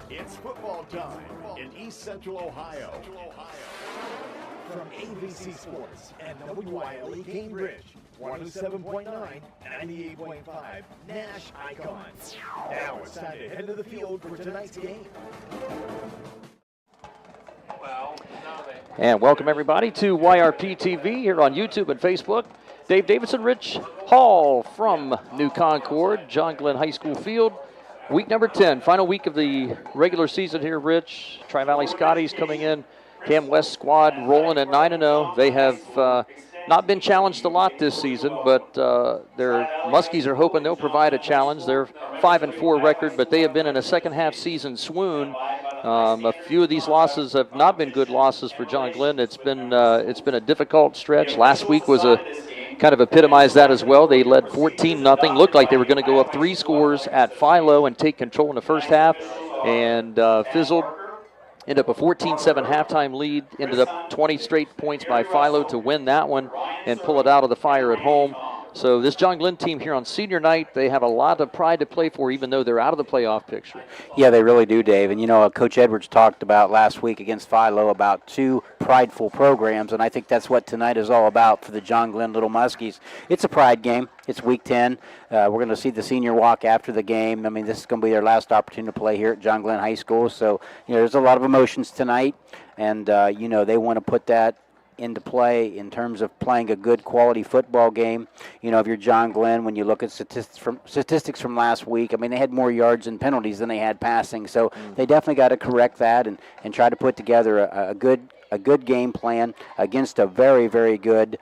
It's football time in East Central Ohio. From AVC Sports and WYLE Cambridge, 107.9, 98.5, Nash Icon. Now it's time to head to the field for tonight's game. And welcome everybody to YRP TV here on YouTube and Facebook. Dave Davidson, Rich Hall from New Concord, John Glenn High School Field. Week number 10, final week of the regular season here, Rich. Tri-Valley Scotties coming in. Cam West squad rolling at 9-0. They have not been challenged a lot this season, but their Muskies are hoping they'll provide a challenge. They're 5-4 record, but they have been in a second half season swoon. A few of these losses have not been good losses for John Glenn. It's been a difficult stretch. Last week was a kind of epitomized that as well. They led 14-0. Looked like they were going to go up 3 scores at Philo and take control in the first half, and fizzled. Ended up a 14-7 halftime lead. Ended up 20 straight points by Philo to win that one and pull it out of the fire at home. So this John Glenn team here on senior night, they have a lot of pride to play for, even though they're out of the playoff picture. Yeah, they really do, Dave. And, you know, Coach Edwards talked about last week against Philo about 2 prideful programs, and I think that's what tonight is all about for the John Glenn Little Muskies. It's a pride game. It's week 10. We're going to see the senior walk after the game. I mean, this is going to be their last opportunity to play here at John Glenn High School. So, you know, there's a lot of emotions tonight, and, you know, they want to put that into play in terms of playing a good quality football game. You know, if you're John Glenn, when you look at statistics from last week, I mean, they had more yards and penalties than they had passing. So they definitely got to correct that and try to put together a good game plan against a very, very good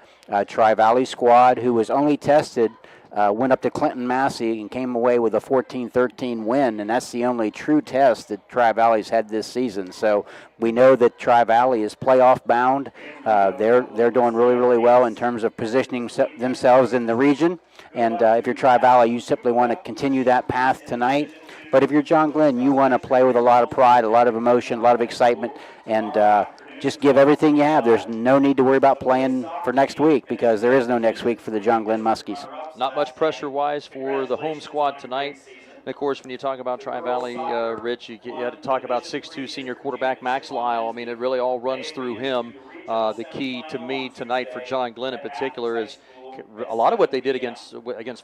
Tri-Valley squad who was only tested, went up to Clinton Massey and came away with a 14-13 win, and that's the only true test that Tri-Valley's had this season. So we know that Tri-Valley is playoff bound. They're doing really, really well in terms of positioning themselves in the region. And if you're Tri-Valley, you simply want to continue that path tonight. But if you're John Glenn, you want to play with a lot of pride, a lot of emotion, a lot of excitement, and just give everything you have. There's no need to worry about playing for next week because there is no next week for the John Glenn Muskies. Not much pressure-wise for the home squad tonight. And, of course, when you talk about Tri-Valley, Rich, you had to talk about 6'2" senior quarterback Max Lyle. I mean, it really all runs through him. The key to me tonight for John Glenn in particular is a lot of what they did against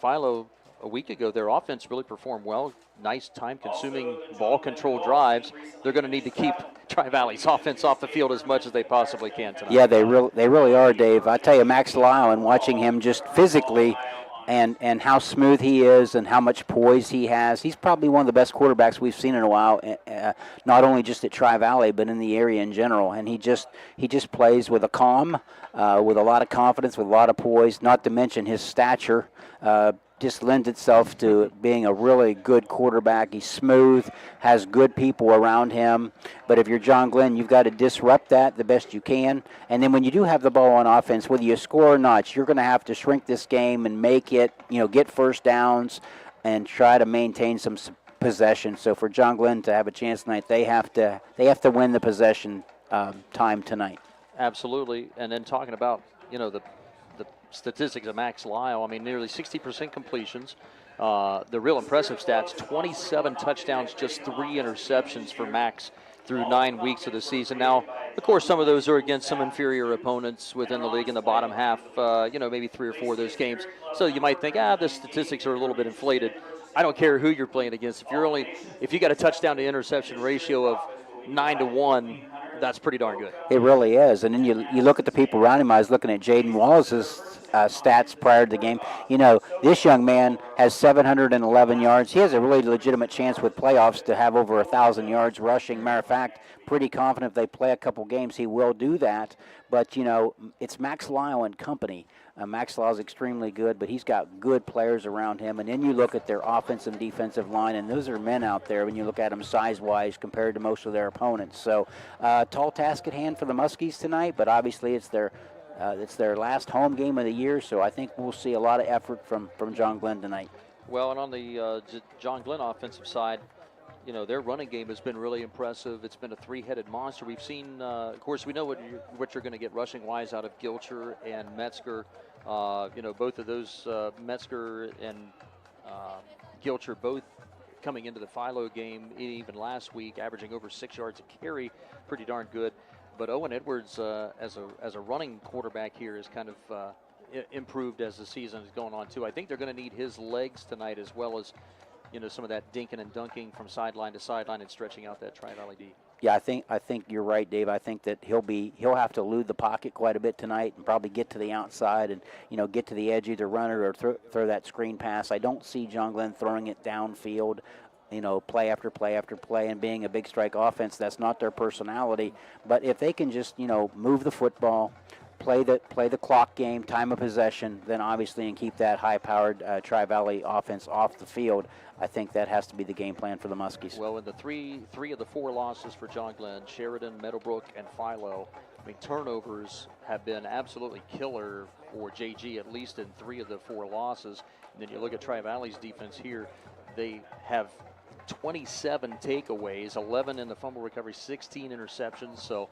Philo a week ago. Their offense really performed well. Nice time-consuming ball-control drives. They're going to need to keep Tri-Valley's offense off the field as much as they possibly can tonight. Yeah, they really are, Dave. I tell you, Max Lyle, and watching him just physically and how smooth he is and how much poise he has, he's probably one of the best quarterbacks we've seen in a while, not only just at Tri-Valley but in the area in general. And he just plays with a calm, with a lot of confidence, with a lot of poise, not to mention his stature. Just lends itself to being a really good quarterback. He's smooth, has good people around him. But if you're John Glenn, you've got to disrupt that the best you can. And then when you do have the ball on offense, whether you score or not, you're going to have to shrink this game and make it, you know, get first downs and try to maintain some possession. So for John Glenn to have a chance tonight, they have to win the possession time tonight. Absolutely. And then talking about, you know, the statistics of Max Lyle, I mean, nearly 60% completions. The real impressive stats, 27 touchdowns, just 3 interceptions for Max through 9 weeks of the season. Now, of course, some of those are against some inferior opponents within the league in the bottom half, you know, maybe 3 or 4 of those games. So you might think, the statistics are a little bit inflated. I don't care who you're playing against. If you got a touchdown to interception ratio of 9-1, that's pretty darn good. It really is. And then you look at the people around him. I was looking at Jaden Wallace's stats prior to the game. You know, this young man has 711 yards. He has a really legitimate chance with playoffs to have over 1,000 yards rushing. Matter of fact, pretty confident if they play a couple games, he will do that. But, you know, it's Max Lyle and company. Max Lyle is extremely good, but he's got good players around him. And then you look at their offensive and defensive line, and those are men out there when you look at them size-wise compared to most of their opponents. So tall task at hand for the Muskies tonight, but obviously it's their last home game of the year, so I think we'll see a lot of effort from John Glenn tonight. Well, and on the John Glenn offensive side, you know, their running game has been really impressive. It's been a 3-headed monster. We've seen, of course, we know what you're going to get rushing-wise out of Gilcher and Metzger. You know, both of those, Metzger and Gilcher, both coming into the Philo game, even last week, averaging over 6 yards a carry, pretty darn good. But Owen Edwards, as a running quarterback here, is kind of improved as the season is going on too. I think they're going to need his legs tonight, as well as some of that dinking and dunking from sideline to sideline and stretching out that Tri-Valley D. Yeah, I think you're right, Dave. I think that he'll have to elude the pocket quite a bit tonight and probably get to the outside and get to the edge, either run it or throw that screen pass. I don't see John Glenn throwing it downfield, play after play after play, and being a big strike offense. That's not their personality. But if they can just move the football, play the clock game, time of possession, then obviously, and keep that high-powered Tri-Valley offense off the field, I think that has to be the game plan for the Muskies. Well, in the three of the 4 losses for John Glenn, Sheridan, Meadowbrook, and Philo, turnovers have been absolutely killer for JG, at least in 3 of the 4 losses. And then you look at Tri-Valley's defense here, they have 27 takeaways, 11 in the fumble recovery, 16 interceptions. So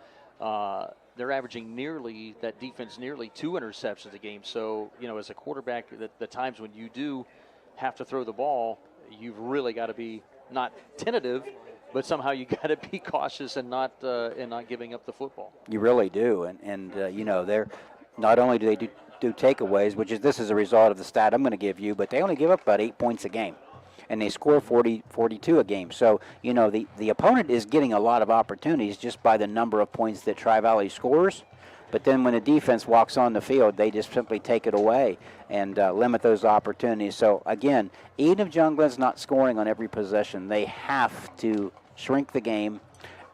they're averaging nearly 2 interceptions a game. So, as a quarterback, the times when you do have to throw the ball, you've really got to be not tentative, but somehow you got to be cautious and not giving up the football. You really do, and they're not only do they do takeaways, this is a result of the stat I'm going to give you, but they only give up about 8 points a game, and they score 42 a game. So the opponent is getting a lot of opportunities just by the number of points that Tri-Valley scores. But then when the defense walks on the field, they just simply take it away and limit those opportunities. So, again, even if John Glenn's not scoring on every possession, they have to shrink the game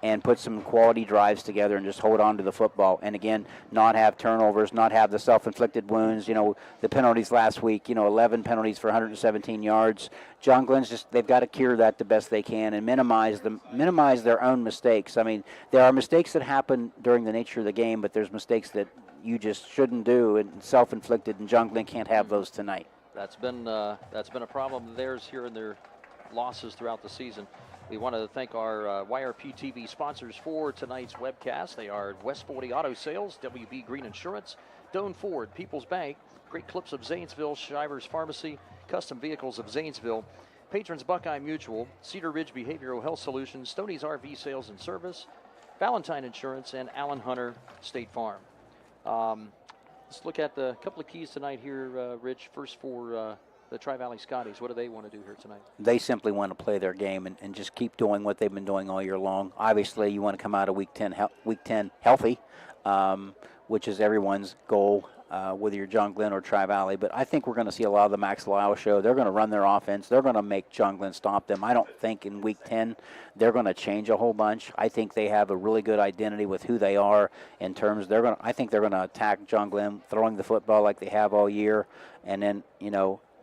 and put some quality drives together and just hold on to the football. And, again, not have turnovers, not have the self-inflicted wounds. The penalties last week, 11 penalties for 117 yards. John Glenn's they've got to cure that the best they can and minimize their own mistakes. There are mistakes that happen during the nature of the game, but there's mistakes that you just shouldn't do and self-inflicted, and John Glenn can't have those tonight. That's been a problem of theirs here in their losses throughout the season. We want to thank our YRP TV sponsors for tonight's webcast. They are West 40 Auto Sales, WB Green Insurance, Doane Ford, People's Bank, Great Clips of Zanesville, Shivers Pharmacy, Custom Vehicles of Zanesville, Patrons Buckeye Mutual, Cedar Ridge Behavioral Health Solutions, Stoney's RV Sales and Service, Valentine Insurance, and Allen Hunter State Farm. Let's look at a couple of keys tonight here, Rich. First for the Tri-Valley Scotties. What do they want to do here tonight? They simply want to play their game and just keep doing what they've been doing all year long. Obviously, you want to come out of Week 10 healthy, which is everyone's goal, whether you're John Glenn or Tri-Valley. But I think we're going to see a lot of the Max Lyle show. They're going to run their offense. They're going to make John Glenn stop them. I don't think in Week 10 they're going to change a whole bunch. I think they have a really good identity with who they are in terms. I think they're going to attack John Glenn throwing the football like they have all year, and then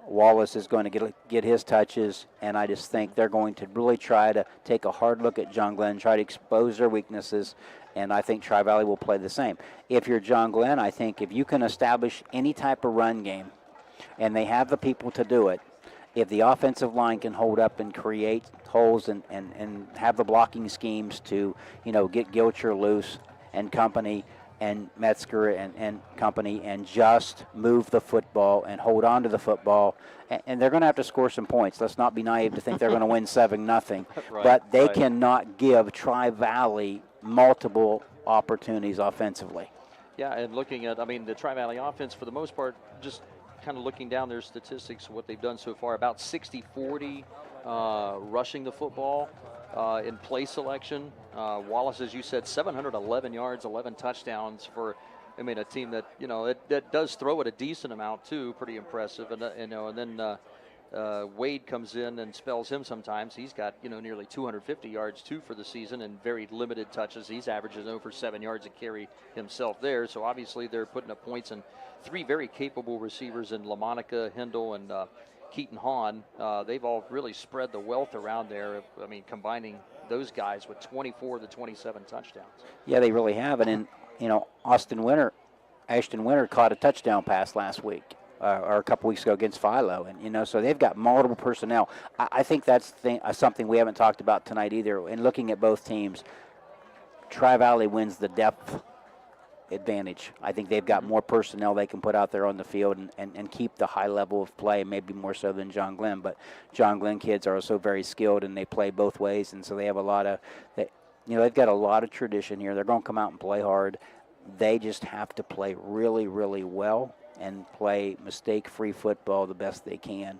Wallace is going to get his touches, and I just think they're going to really try to take a hard look at John Glenn, try to expose their weaknesses, and I think Tri-Valley will play the same. If you're John Glenn, I think if you can establish any type of run game, and they have the people to do it, if the offensive line can hold up and create holes and have the blocking schemes to, get Gilcher loose and company, and Metzger and company, and just move the football and hold on to the football. And they're going to have to score some points. Let's not be naive to think they're going to win 7-0. Right, but they cannot give Tri-Valley multiple opportunities offensively. Yeah, and looking at, the Tri-Valley offense, for the most part, just kind of looking down their statistics, what they've done so far, about 60-40 rushing the football. In play selection, Wallace, as you said, 711 yards, 11 touchdowns for, a team that that does throw it a decent amount too, pretty impressive. And then Wade comes in and spells him sometimes. He's got nearly 250 yards too for the season and very limited touches. He's averaging over 7 yards a carry himself there. So obviously they're putting up points, and 3 very capable receivers in LaMonica, Hindle, and Keaton Hahn. They've all really spread the wealth around there. Combining those guys with 24 to 27 touchdowns. Yeah, they really have. And Ashton Winter caught a touchdown pass last week or a couple weeks ago against Philo. And, so they've got multiple personnel. I think that's something we haven't talked about tonight either. In looking at both teams, Tri-Valley wins the depth advantage. I think they've got more personnel they can put out there on the field and keep the high level of play, maybe more so than John Glenn. But John Glenn kids are also very skilled, and they play both ways, and so they have a lot of, they've got a lot of tradition here. They're going to come out and play hard. They just have to play really, really well and play mistake-free football the best they can,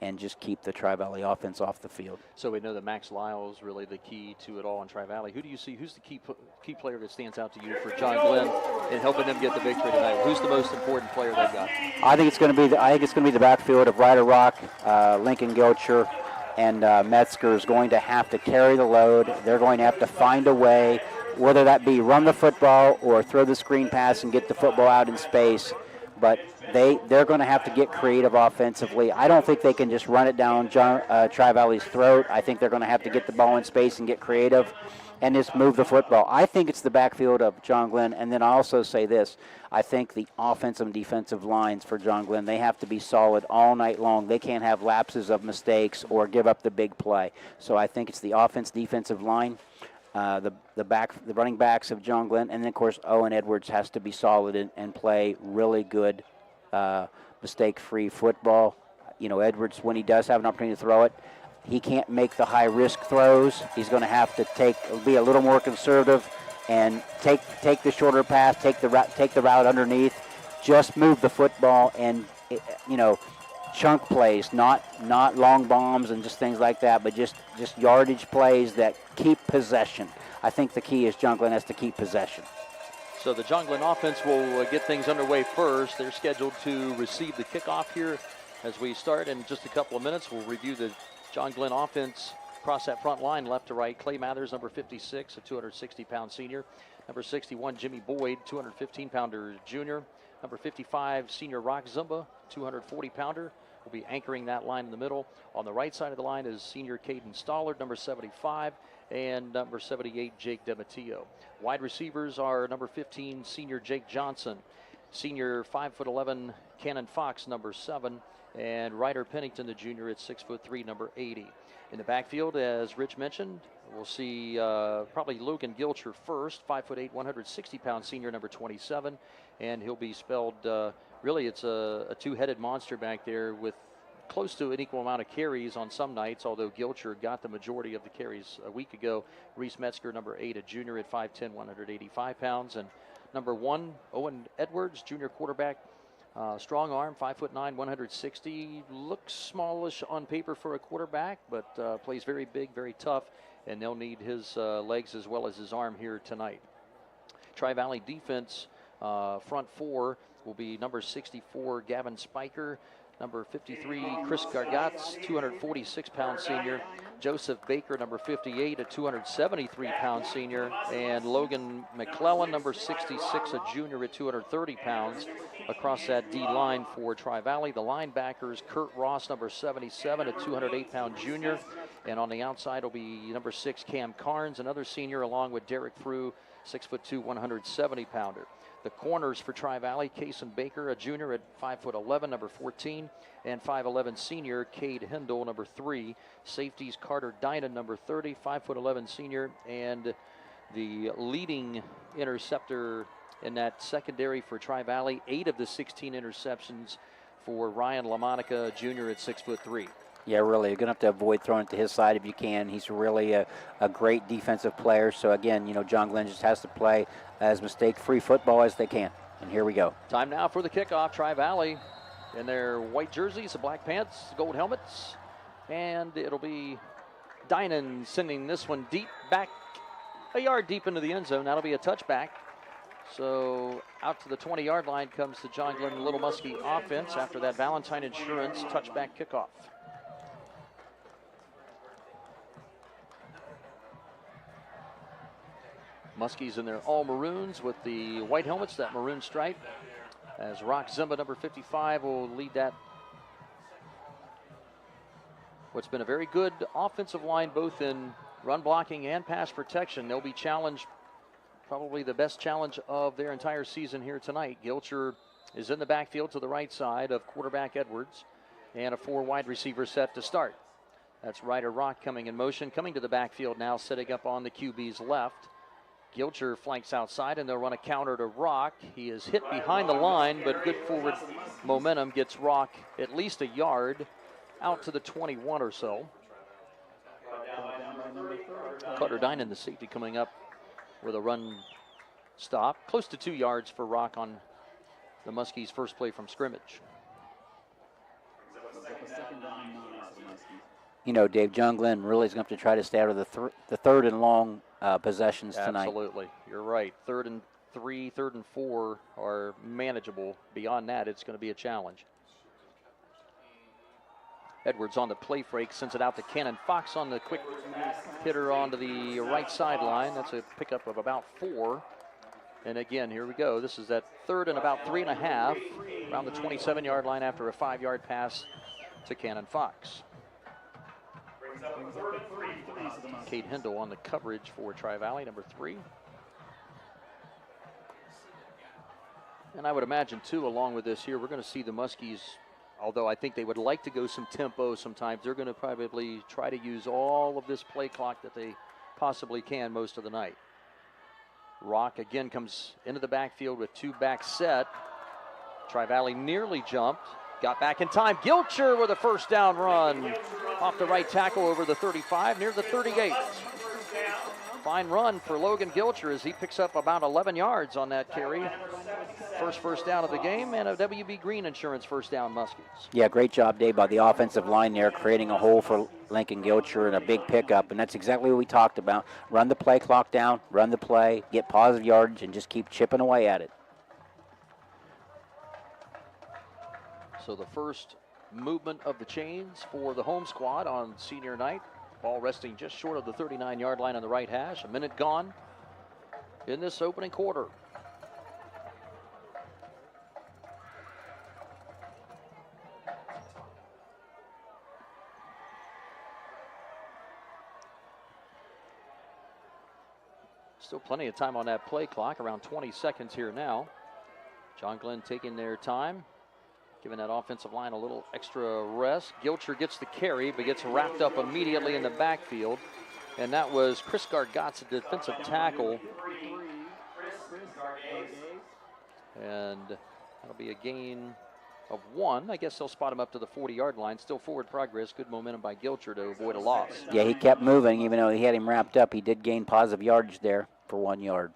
and just keep the Tri-Valley offense off the field. So we know that Max Lyle is really the key to it all in Tri-Valley. Who do you see? Who's the key player that stands out to you for John Glenn in helping them get the victory tonight? Who's the most important player they've got? I think it's going to be the backfield of Ryder Rock, Lincoln Gilcher, and Metzger is going to have to carry the load. They're going to have to find a way, whether that be run the football or throw the screen pass and get the football out in space. But they're going to have to get creative offensively. I don't think they can just run it down Tri-Valley's throat. I think they're going to have to get the ball in space and get creative and just move the football. I think it's the backfield of John Glenn. And then I also say this. I think the offensive and defensive lines for John Glenn, they have to be solid all night long. They can't have lapses of mistakes or give up the big play. So I think it's the offense-defensive line. The running backs of John Glenn, and then, of course, Owen Edwards has to be solid and play really good mistake-free football. Edwards, when he does have an opportunity to throw it, he can't make the high-risk throws. He's going to have to be a little more conservative and take the shorter pass, take the route underneath, just move the football and, chunk plays, not long bombs and just things like that, but just yardage plays that keep possession. I think the key is John Glenn has to keep possession. So the John Glenn offense will get things underway first. They're scheduled to receive the kickoff here as we start in just a couple of minutes. We'll review the John Glenn offense across that front line, left to right. Clay Mathers, number 56, a 260-pound senior. Number 61, Jimmy Boyd, 215-pounder junior. Number 55, senior Rock Zumba, 240-pounder. Will be anchoring that line in the middle. On the right side of the line is senior Caden Stollard, number 75, and number 78, Jake DeMatteo. Wide receivers are number 15, senior Jake Johnson, senior 5'11", Cannon Fox, number 7, and Ryder Pennington, the junior, at 6'3", number 80. In the backfield, as Rich mentioned, we'll see probably Logan Gilcher first, 5'8", 160-pound senior, number 27, and he'll be spelled, really it's a two-headed monster back there with close to an equal amount of carries on some nights, although Gilcher got the majority of the carries a week ago. Reese Metzger, number 8, a junior at 5'10", 185 pounds, and number 1, Owen Edwards, junior quarterback. Strong arm, 5'9", 160. Looks smallish on paper for a quarterback, but plays very big, very tough, and they'll need his legs as well as his arm here tonight. Tri-Valley defense, front four, will be number 64, Gavin Spiker. Number 53, Chris Gargatz, 246-pound senior. Joseph Baker, number 58, a 273-pound senior. And Logan McClellan, number 66, a junior at 230 pounds. Across that D line for Tri-Valley, the linebackers, Kurt Ross, number 77, a 208-pound junior. And on the outside will be number 6, Cam Carnes, another senior, along with Derek Frew, 6'2", 170-pounder. The corners for Tri-Valley, Kason Baker, a junior at 5'11", number 14, and 5'11" senior, Cade Hindle, number 3. Safeties, Carter Dynan, number 30, 5'11" senior, and the leading interceptor in that secondary for Tri-Valley, 8 of the 16 interceptions for Ryan LaMonica, junior at 6'3". Yeah, really. You're going to have to avoid throwing it to his side if you can. He's really a great defensive player. So, again, John Glenn just has to play as mistake-free football as they can. And here we go. Time now for the kickoff. Tri-Valley in their white jerseys, the black pants, gold helmets. And it'll be Dynan sending this one deep back, a yard deep into the end zone. That'll be a touchback. So out to the 20-yard line comes the John Glenn Little Muskie offense after that Valentine Insurance touchback kickoff. Muskies in their all maroons with the white helmets, that maroon stripe. As Rock Zimba, number 55, will lead that. What's been a very good offensive line, both in run blocking and pass protection. They'll be challenged, probably the best challenge of their entire season here tonight. Gilcher is in the backfield to the right side of quarterback Edwards, and a 4 wide receiver set to start. That's Ryder Rock coming in motion, coming to the backfield now, setting up on the QB's left. Gilcher flanks outside, and they'll run a counter to Rock. He is hit behind the line, but good forward momentum gets Rock at least a yard out to the 21 or so. Carter Dinan, the safety, coming up with a run stop. Close to 2 yards for Rock on the Muskies' first play from scrimmage. You know, Dave, John Glenn really is going to have to try to stay out of the third and long possessions tonight. Absolutely. You're right. 3rd and 3, 3rd and 4 are manageable. Beyond that, it's going to be a challenge. Edwards on the play fake, sends it out to Cannon Fox on the quick hitter onto the right sideline. That's a pickup of about 4. And again, here we go. This is that 3rd and about 3.5, around the 27-yard line after a 5-yard pass to Cannon Fox. Cade Hindle on the coverage for Tri-Valley, number 3. And I would imagine, too, along with this here, we're going to see the Muskies, although I think they would like to go some tempo sometimes, they're going to probably try to use all of this play clock that they possibly can most of the night. Rock again comes into the backfield with 2 back set. Tri-Valley nearly jumped. Got back in time. Gilcher with a first down run off the right tackle over the 35 near the 38. Fine run for Logan Gilcher as he picks up about 11 yards on that carry. First down of the game, and a WB Green Insurance first down, Muskies. Yeah, great job, Dave, by the offensive line there, creating a hole for Lincoln Gilcher and a big pickup, and that's exactly what we talked about. Run the play clock down, run the play, get positive yardage, and just keep chipping away at it. So the first movement of the chains for the home squad on senior night. Ball resting just short of the 39-yard line on the right hash. A minute gone in this opening quarter. Still plenty of time on that play clock, around 20 seconds here now. John Glenn taking their time, giving that offensive line a little extra rest. Gilcher gets the carry, but gets wrapped up immediately in the backfield. And that was Chris Gargot's defensive tackle. And that'll be a gain of 1. I guess they'll spot him up to the 40-yard line. Still forward progress. Good momentum by Gilcher to avoid a loss. Yeah, he kept moving. Even though he had him wrapped up, he did gain positive yardage there for 1 yard.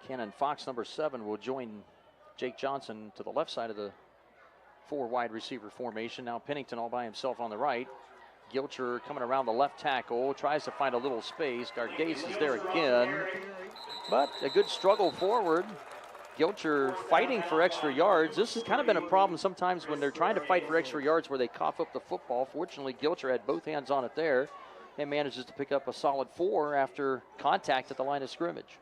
Cannon Fox, number 7, will join Jake Johnson to the left side of the 4 wide receiver formation. Now Pennington all by himself on the right. Gilcher coming around the left tackle, tries to find a little space. Gargase is there again, but a good struggle forward. Gilcher fighting for extra yards. This has kind of been a problem sometimes when they're trying to fight for extra yards where they cough up the football. Fortunately, Gilcher had both hands on it there and manages to pick up a solid 4 after contact at the line of scrimmage.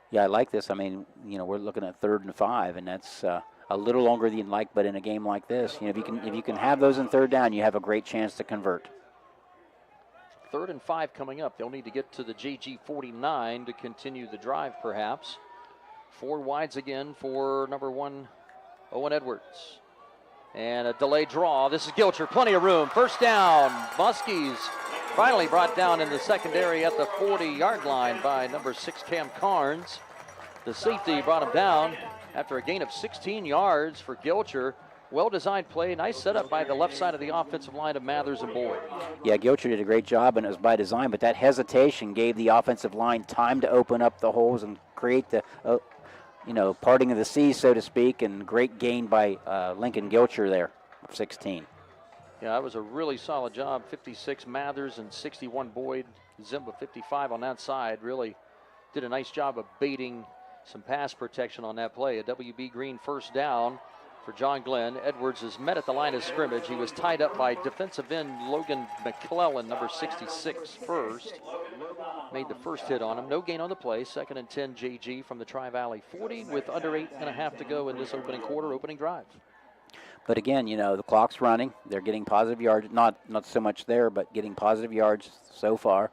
Yeah, I like this. I mean, you know, we're looking at 3rd and 5, and that's a little longer than you'd like, but in a game like this, you know, if you can have those in 3rd down, you have a great chance to convert. 3rd and 5 coming up. They'll need to get to the JG 49 to continue the drive, perhaps. 4 wides again for number 1, Owen Edwards. And a delayed draw. This is Gilcher, plenty of room. First down, Muskies. Finally brought down in the secondary at the 40-yard line by number 6, Cam Carnes. The safety brought him down after a gain of 16 yards for Gilcher. Well-designed play, nice setup by the left side of the offensive line of Mathers and Boyd. Yeah, Gilcher did a great job, and it was by design, but that hesitation gave the offensive line time to open up the holes and create the, parting of the seas, so to speak, and great gain by Lincoln Gilcher there, 16. Yeah, that was a really solid job. 56 Mathers and 61 Boyd. Zimba 55 on that side. Really did a nice job of baiting some pass protection on that play. A WB Green first down for John Glenn. Edwards is met at the line of scrimmage. He was tied up by defensive end Logan McClellan, number 66, first. Made the first hit on him. No gain on the play. 2nd and 10 JG from the Tri-Valley 40 with under 8.5 to go in this opening quarter, opening drive. But again, you know, the clock's running. They're getting positive yards. Not so much there, but getting positive yards so far.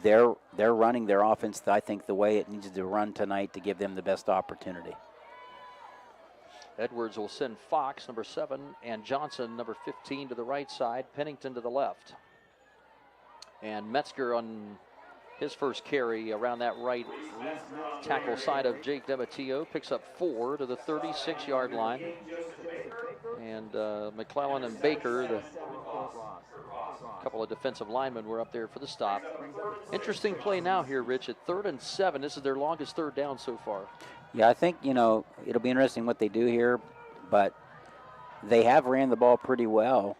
They're running their offense, I think, the way it needs to run tonight to give them the best opportunity. Edwards will send Fox, number 7, and Johnson, number 15, to the right side, Pennington to the left. And Metzger on his first carry around that right tackle side of Jake DeMatteo picks up 4 to the 36-yard line. And McClellan and Baker, the couple of defensive linemen, were up there for the stop. Interesting play now here, Rich, at 3rd and 7. This is their longest third down so far. Yeah, I think, it'll be interesting what they do here, but they have ran the ball pretty well.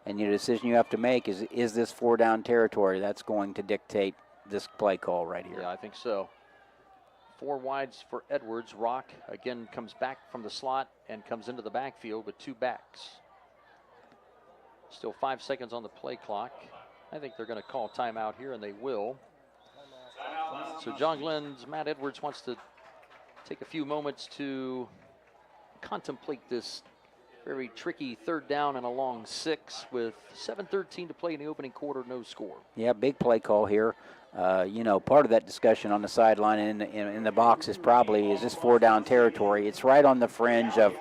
And the decision you have to make is this 4-down territory? That's going to dictate this play call right here. Yeah, I think so. 4 wides for Edwards. Rock again comes back from the slot and comes into the backfield with 2 backs. Still 5 seconds on the play clock. I think they're going to call timeout here, and they will. So John Glenn's Matt Edwards wants to take a few moments to contemplate this very tricky 3rd down and a long 6 with 7:13 to play in the opening quarter, no score. Yeah, big play call here. Part of that discussion on the sideline and in the box is this 4-down territory? It's right on the fringe of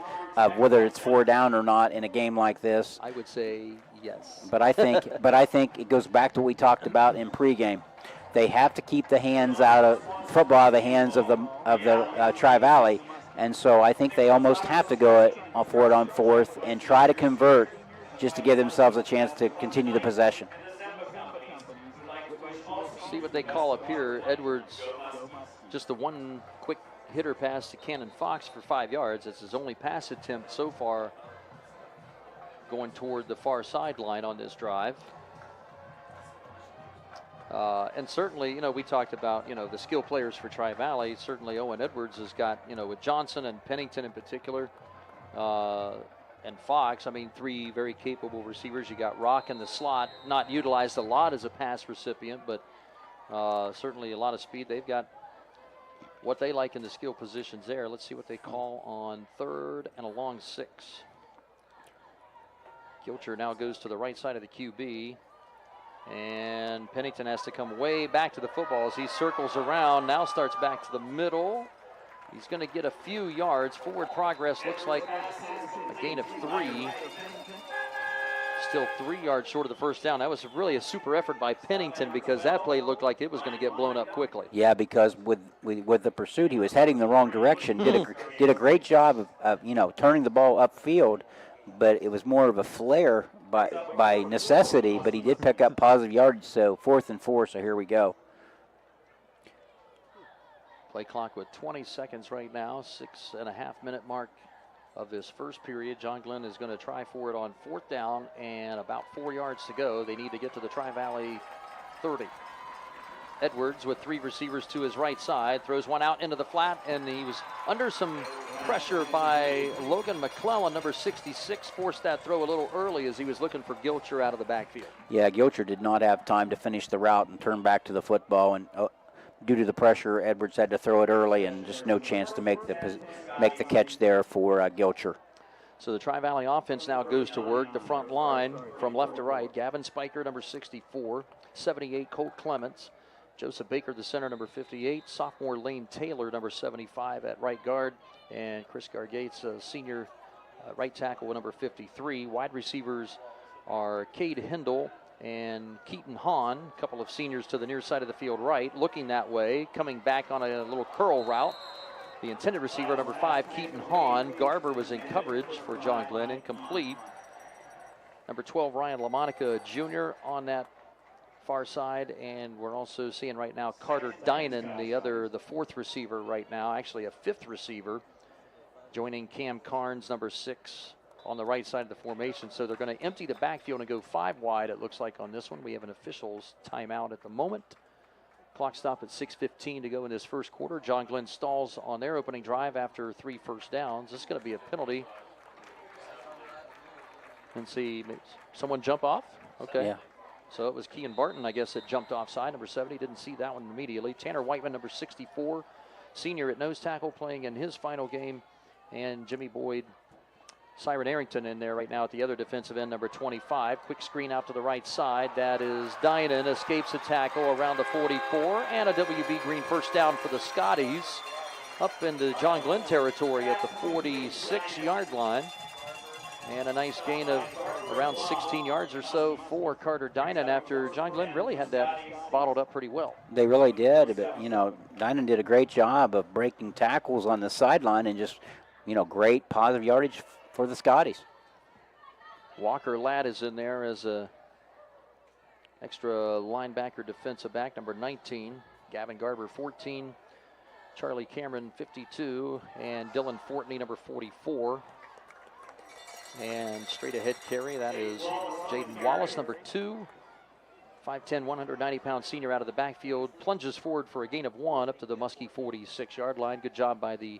whether it's 4 down or not in a game like this. I would say yes. But I think it goes back to what we talked about in pregame. They have to keep the hands football out of the hands of the Tri-Valley. And so I think they almost have to go for it on 4th and try to convert just to give themselves a chance to continue the possession. See what they call up here. Edwards, just the one quick hitter pass to Cannon Fox for 5 yards. It's his only pass attempt so far going toward the far sideline on this drive. And certainly, we talked about, the skill players for Tri-Valley. Certainly Owen Edwards has got, with Johnson and Pennington in particular, and Fox, 3 very capable receivers. You got Rock in the slot, not utilized a lot as a pass recipient, but certainly a lot of speed. They've got what they like in the skill positions there. Let's see what they call on 3rd and a long 6. Gilcher now goes to the right side of the QB. And Pennington has to come way back to the football as he circles around. Now starts back to the middle. He's going to get a few yards. Forward progress looks like a gain of 3. Still 3 yards short of the first down. That was really a super effort by Pennington because that play looked like it was going to get blown up quickly. Yeah, because with the pursuit, he was heading the wrong direction. Did a great job of turning the ball upfield, but it was more of a flare by necessity, but he did pick up positive yardage, so 4th and 4, so here we go. Play clock with 20 seconds right now, 6.5-minute mark of this first period. John Glenn is going to try for it on 4th down and about 4 yards to go. They need to get to the Tri-Valley 30. Edwards with 3 receivers to his right side, throws one out into the flat, and he was under some pressure by Logan McClellan, number 66, forced that throw a little early as he was looking for Gilcher out of the backfield. Yeah, Gilcher did not have time to finish the route and turn back to the football, and due to the pressure, Edwards had to throw it early, and just no chance to make the catch there for Gilcher. So the Tri-Valley offense now goes to work. The front line from left to right, Gavin Spiker, number 64, 78, Colt Clements, Joseph Baker, the center, number 58, sophomore Lane Taylor, number 75 at right guard, and Chris Gargates, senior right tackle with number 53. Wide receivers are Cade Hindle and Keaton Hahn, a couple of seniors to the near side of the field right, looking that way, coming back on a little curl route. The intended receiver, number 5, Keaton Hahn. Garber was in coverage for John Glenn, incomplete. Number 12, Ryan LaMonica Jr. on that far side, and we're also seeing right now Carter Dinan, the 4th receiver right now, actually a 5th receiver, joining Cam Carnes, number 6, on the right side of the formation. So they're going to empty the backfield and go 5 wide, it looks like, on this one. We have an official's timeout at the moment. Clock stop at 6:15 to go in this first quarter. John Glenn stalls on their opening drive after 3 first downs. This is going to be a penalty. And see, someone jump off? Okay. Yeah. So it was Kean Barton, I guess, that jumped offside. Number 70, didn't see that one immediately. Tanner Whiteman, number 64, senior at nose tackle, playing in his final game. And Jimmy Boyd, Siren Arrington in there right now at the other defensive end, number 25. Quick screen out to the right side. That is Dinan, escapes a tackle around the 44. And a WB Green first down for the Scotties. up into John Glenn territory at the 46-yard line. And a nice gain of around 16 yards or so for Carter Dinan after John Glenn really had that bottled up pretty well. They really did, but, Dinan did a great job of breaking tackles on the sideline and just, great positive yardage for the Scotties. Walker Ladd is in there as a extra linebacker defensive back, number 19. Gavin Garber, 14. Charlie Cameron, 52. And Dylan Fortney, number 44. And straight ahead carry, that is Jaden Wallace, number 2. 5'10", 190-pound senior out of the backfield. Plunges forward for a gain of 1 up to the Muskie 46-yard line. Good job by the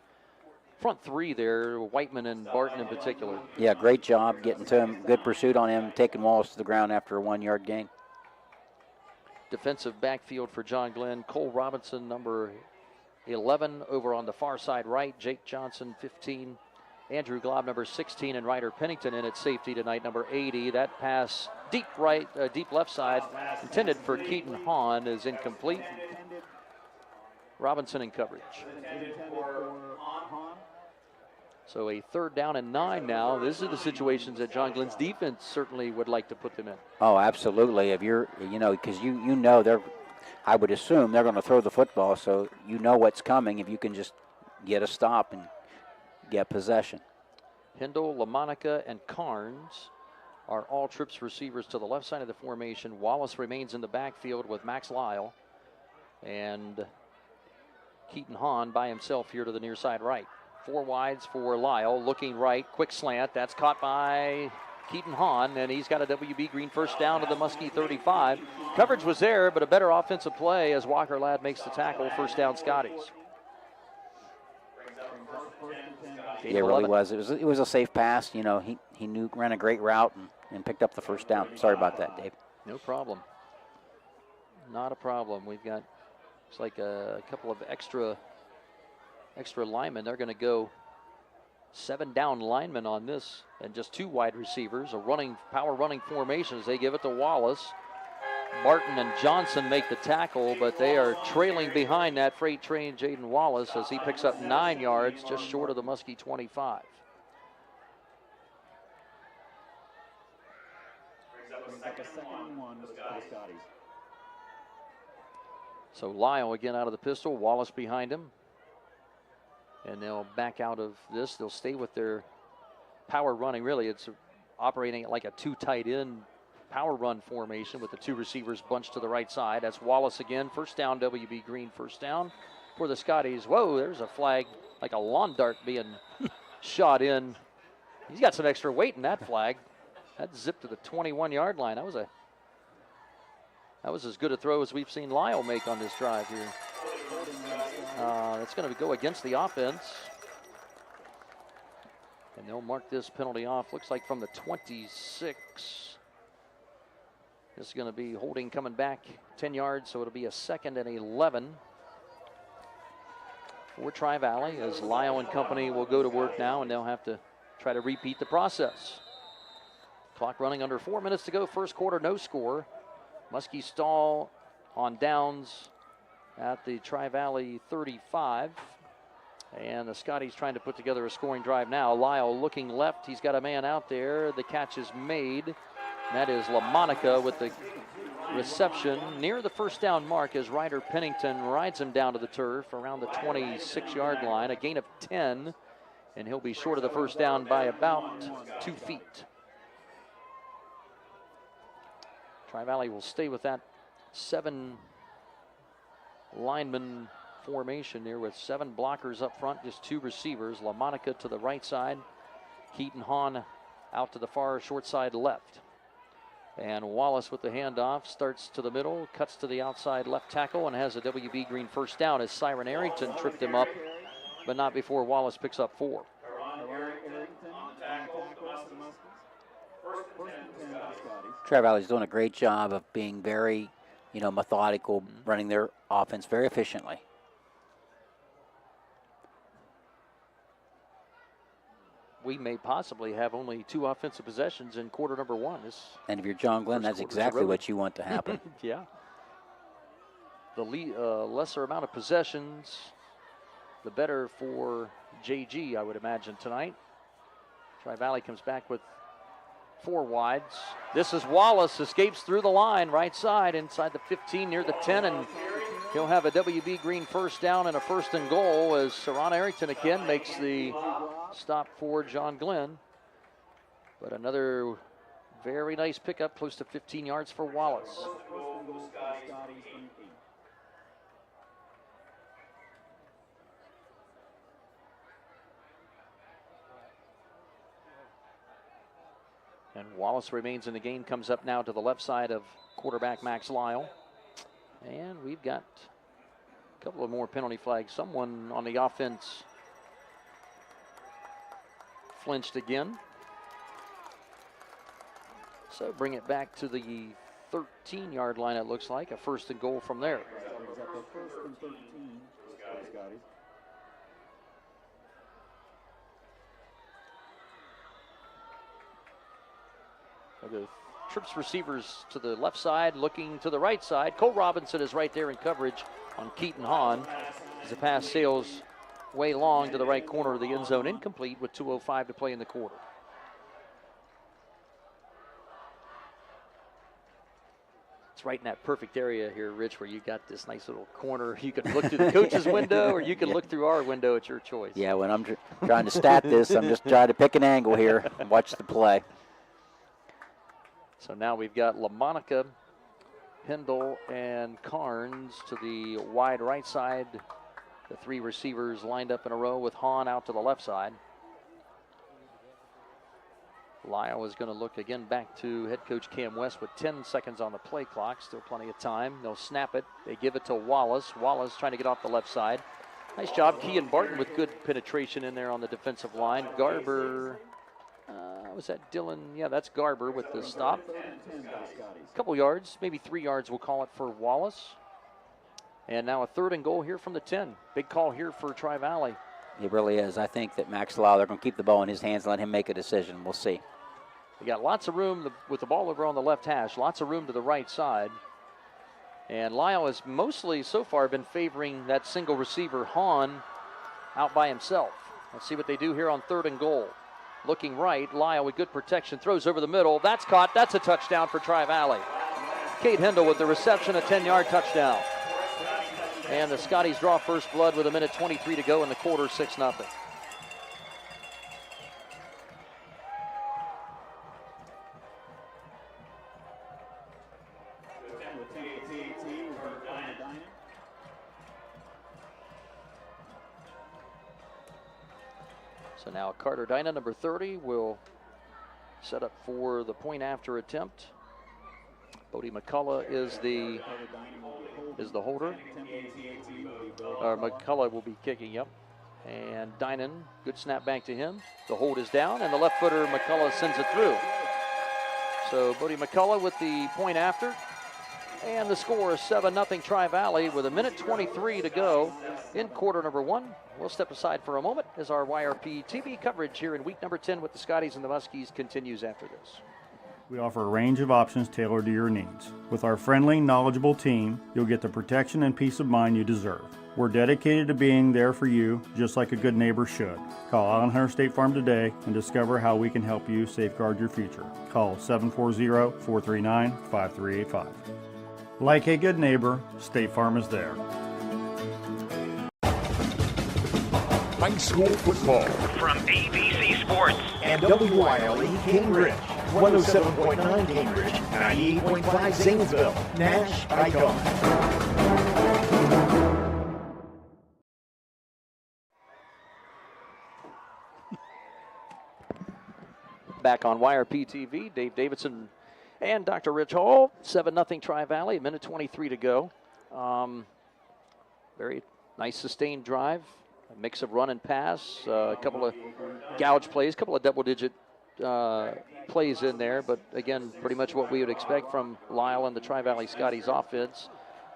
front 3 there, Whiteman and Barton in particular. Yeah, great job getting to him. Good pursuit on him, taking Wallace to the ground after a 1-yard gain. Defensive backfield for John Glenn. Cole Robinson, number 11, over on the far side right. Jake Johnson, 15. Andrew Glob, number 16, and Ryder Pennington in at safety tonight, number 80. That pass deep left side, intended for Keaton Hahn, is incomplete. Robinson in coverage. So a 3rd down and 9 now. These are the situations that John Glenn's defense certainly would like to put them in. Oh, absolutely. If you're, because they're, I would assume they're going to throw the football, so you know what's coming if you can just get a stop and get possession. Hindle, LaMonica, and Carnes are all trips receivers to the left side of the formation. Wallace remains in the backfield with Max Lyle. And Keaton Hahn by himself here to the near side right. 4 wides for Lyle, looking right, quick slant. That's caught by Keaton Hahn, and he's got a WB Green first down to the Muskie 35. Coverage was there, but a better offensive play as Walker Ladd makes the tackle. First down, Scotties. Yeah, it really was. It was a safe pass. He ran a great route and picked up the first down. Sorry about that, Dave. No problem. Not a problem. We've got, it's like a couple of extra linemen. They're going to go 7 down linemen on this, and just 2 wide receivers. A power running formation as they give it to Wallace. Barton and Johnson make the tackle, but they are trailing behind that freight train, Jaden Wallace, as he picks up 9 yards, just short of the Muskie 25. So Lyle again out of the pistol, Wallace behind him. And they'll back out of this. They'll stay with their power running. Really, it's operating like a 2 tight end power run formation with the 2 receivers bunched to the right side. That's Wallace again. First down, WB Green first down for the Scotties. Whoa, there's a flag, like a lawn dart being shot in. He's got some extra weight in that flag. That zipped to the 21-yard line. That was as good a throw as we've seen Lyle make on this drive here. It's going to go against the offense. And they'll mark this penalty off. Looks like from the 26. This is going to be holding coming back 10 yards, so it'll be a 2nd and 11 for Tri-Valley, as Lyle and company will go to work now, and they'll have to try to repeat the process. Clock running under 4 minutes to go. First quarter, no score. Muskie stall on downs at the Tri-Valley 35. And the Scotties trying to put together a scoring drive now. Lyle looking left. He's got a man out there. The catch is made. That is LaMonica with the reception near the first down mark as Ryder Pennington rides him down to the turf around the 26-yard line. A gain of 10, and he'll be short of the first down by about 2 feet. Tri-Valley will stay with that 7 lineman formation there with 7 blockers up front, just 2 receivers. LaMonica to the right side, Keaton Hahn out to the far short side left. And Wallace with the handoff, starts to the middle, cuts to the outside left tackle, and has a WB Green first down as Siren Arrington tripped him up, but not before Wallace picks up 4. Tri-Valley's doing a great job of being very, methodical, running their offense very efficiently. We may possibly have only 2 offensive possessions in quarter number 1. And if you're John Glenn, that's exactly what you want to happen. Yeah. The lesser amount of possessions the better for JG, I would imagine, tonight. Tri-Valley comes back with 4 wides. This is Wallace, escapes through the line, right side, inside the 15, near the 10, and he'll have a WB Green first down and a 1st and goal as Saran Arrington again makes the stop for John Glenn. But another very nice pickup, close to 15 yards for Wallace. And Wallace remains in the game, comes up now to the left side of quarterback Max Lyle. And we've got a couple of more penalty flags. Someone on the offense flinched again. So bring it back to the 13-yard line, it looks like. A 1st and goal from there. The trips receivers to the left side, looking to the right side. Cole Robinson is right there in coverage on Keaton Hahn as the pass sails way long to the right corner of the end zone, incomplete with 2:05 to play in the quarter. It's right in that perfect area here, Rich, where you got this nice little corner. You can look through the coach's window, or you can look through our window. It's your choice. Yeah, when I'm trying to stat this, I'm just trying to pick an angle here and watch the play. So now we've got LaMonica, Pendle, and Carnes to the wide right side. The 3 receivers lined up in a row with Hahn out to the left side. Lyle is going to look again back to head coach Cam West with 10 seconds on the play clock. Still plenty of time. They'll snap it. They give it to Wallace. Wallace trying to get off the left side. Nice job. Kean Barton with good penetration in there on the defensive line. Garber. Was that Dylan? Yeah, that's Garber with the stop. A couple yards, maybe 3 yards, we'll call it, for Wallace. And now a 3rd and goal here from the 10. Big call here for Tri-Valley. It really is. I think that Max Lyle, they're going to keep the ball in his hands and let him make a decision. We'll see. You got lots of room with the ball over on the left hash, lots of room to the right side. And Lyle has mostly so far been favoring that single receiver, Hahn, out by himself. Let's see what they do here on 3rd and goal. Looking right, Lyle with good protection, throws over the middle. That's caught. That's a touchdown for Tri-Valley. Kate Hendel with the reception, a 10-yard touchdown. And the Scotties draw first blood with 1:23 to go in the quarter, 6-0. So now Carter Dyna, number 30, will set up for the point after attempt. Bodie McCullough is the holder. McCullough will be kicking, yep. And Dynan, good snap back to him. The hold is down, and the left footer, McCullough, sends it through. So Bodie McCullough with the point after. And the score is 7-0 Tri-Valley with 1:23 to go in quarter number 1. We'll step aside for a moment as our YRP TV coverage here in week number 10 with the Scotties and the Muskies continues after this. We offer a range of options tailored to your needs. With our friendly, knowledgeable team, you'll get the protection and peace of mind you deserve. We're dedicated to being there for you, just like a good neighbor should. Call Island Hunter State Farm today and discover how we can help you safeguard your future. Call 740-439-5385. Like a good neighbor, State Farm is there. High school football from AVC Sports and WYLE Cambridge. 107.9 Cambridge, 98.5 Zanesville, Nash Icon. Back on YRP TV, Dave Davidson and Dr. Rich Hall. 7-0 Tri-Valley, 1:23 to go. Very nice sustained drive. A mix of run and pass, a couple of gouge plays, a couple of double-digit plays in there, but again, pretty much what we would expect from Lyle and the Tri-Valley Scotties offense.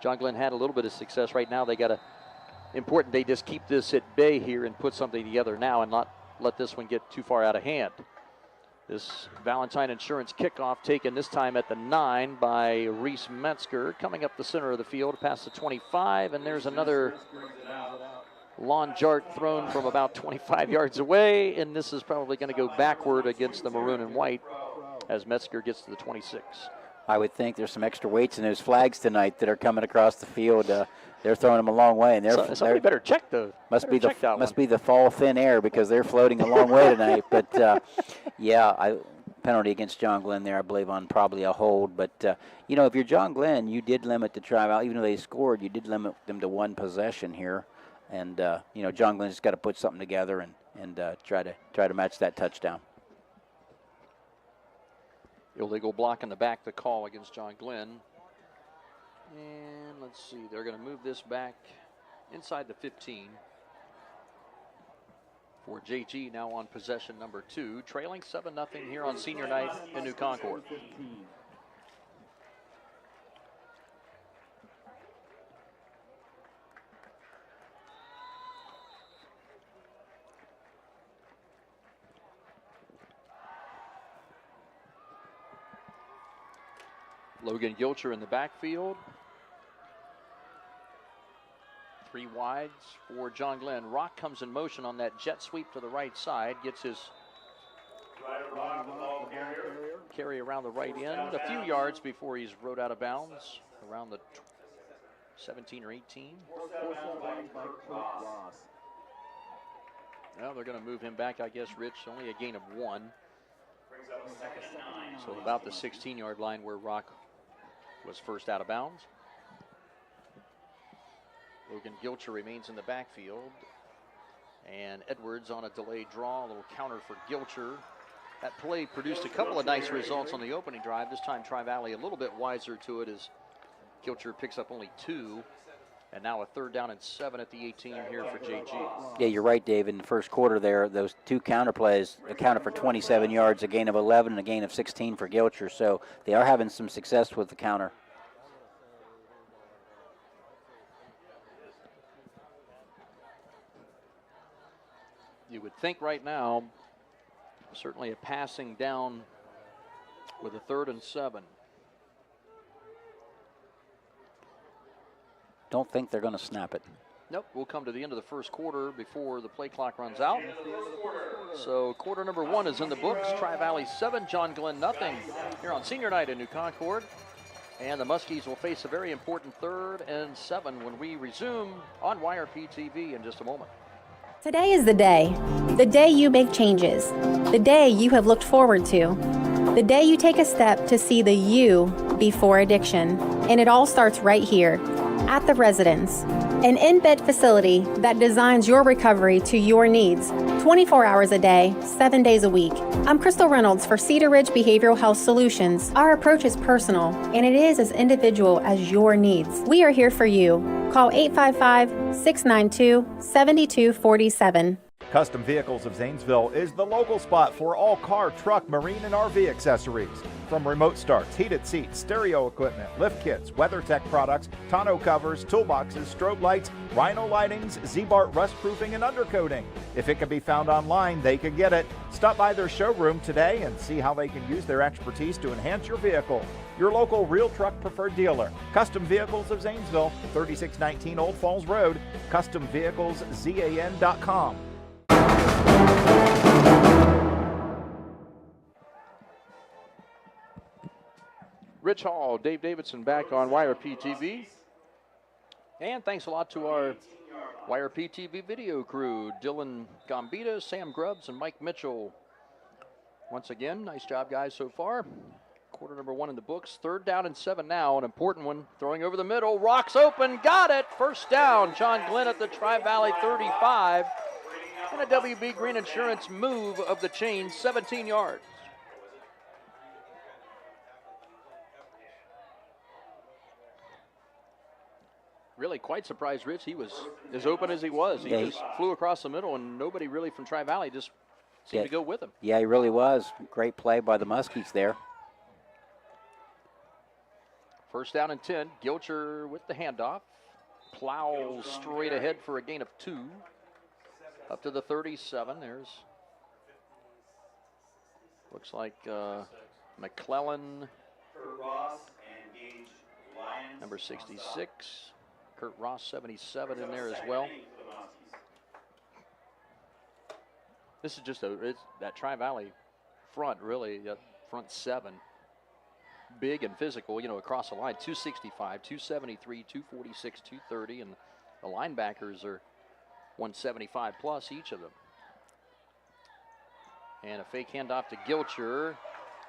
John Glenn had a little bit of success. Right now, important they just keep this at bay here and put something together now and not let this one get too far out of hand. This Valentine Insurance kickoff taken this time at the 9 by Reese Metzger, coming up the center of the field past the 25, and there's another lawn dart thrown from about 25 yards away, and this is probably going to go backward against the maroon and white as Metzger gets to the 26. I would think there's some extra weights in those flags tonight that are coming across the field. They're throwing them a long way, and Somebody better check the must be the fall thin air because they're floating a long way tonight. But penalty against John Glenn there, I believe, on probably a hold. But if you're John Glenn, you did limit the Tri-Valley, even though they scored, you did limit them to one possession here, and John Glenn's got to put something together and try to match that touchdown. Illegal block in the back, the call against John Glenn. And let's see, they're going to move this back inside the 15 for JG, now on possession number 2, trailing 7-0 here on senior night in New Concord. Logan Gilcher in the backfield. 3 wides for John Glenn. Rock comes in motion on that jet sweep to the right side. Gets his carry around the right end. A few yards before he's rode out of bounds. Around the 17 or 18. Well, they're going to move him back, I guess, Rich. Only a gain of 1. So about the 16-yard line where Rock was first out of bounds. Logan Gilcher remains in the backfield. And Edwards on a delayed draw, a little counter for Gilcher. That play produced a couple of nice results on the opening drive. This time Tri-Valley a little bit wiser to it as Gilcher picks up only 2. And now a 3rd down and 7 at the 18 here for JG. Yeah, you're right, Dave. In the first quarter there, those 2 counter plays accounted for 27 yards, a gain of 11 and a gain of 16 for Gilcher. So they are having some success with the counter. You would think right now, certainly a passing down with a 3rd and 7. Don't think they're going to snap it. Nope, we'll come to the end of the first quarter before the play clock runs out. So quarter number 1 is in the books. Tri-Valley 7, John Glenn nothing here on senior night in New Concord. And the Muskies will face a very important 3rd and 7 when we resume on YRP TV in just a moment. Today is the day you make changes, the day you have looked forward to, the day you take a step to see the you before addiction. And it all starts right here at The Residence, an in-bed facility that designs your recovery to your needs, 24 hours a day, 7 days a week. I'm Crystal Reynolds for Cedar Ridge Behavioral Health Solutions. Our approach is personal, and it is as individual as your needs. We are here for you. Call 855-692-7247. Custom Vehicles of Zanesville is the local spot for all car, truck, marine, and RV accessories. From remote starts, heated seats, stereo equipment, lift kits, WeatherTech products, tonneau covers, toolboxes, strobe lights, Rhino lightings, Z-Bart rust proofing, and undercoating. If it can be found online, they can get it. Stop by their showroom today and see how they can use their expertise to enhance your vehicle. Your local real truck preferred dealer, Custom Vehicles of Zanesville, 3619 Old Falls Road, CustomVehiclesZAN.com. Rich Hall, Dave Davidson back on YRP TV. And thanks a lot to our YRP TV video crew, Dylan Gambita, Sam Grubbs, and Mike Mitchell. Once again, nice job, guys, so far. Quarter number 1 in the books. 3rd down and 7 now, an important one. Throwing over the middle, Rock's open, got it. First down, John Glenn at the Tri-Valley 35. And a WB Green Insurance move of the chain, 17 yards. Really quite surprised, Rich. He was as open as he was. He just flew across the middle, and nobody really from Tri-Valley just seemed to go with him. Yeah, he really was. Great play by the Muskies there. 1st down and 10. Gilcher with the handoff. Plows straight ahead for a gain of 2. Up to the 37. There's, looks like McClellan, number 66. Kurt Ross, 77 in there as well. This is just that Tri-Valley front, really, that front seven. Big and physical, across the line. 265, 273, 246, 230, and the linebackers are 175 plus each of them. And a fake handoff to Gilcher,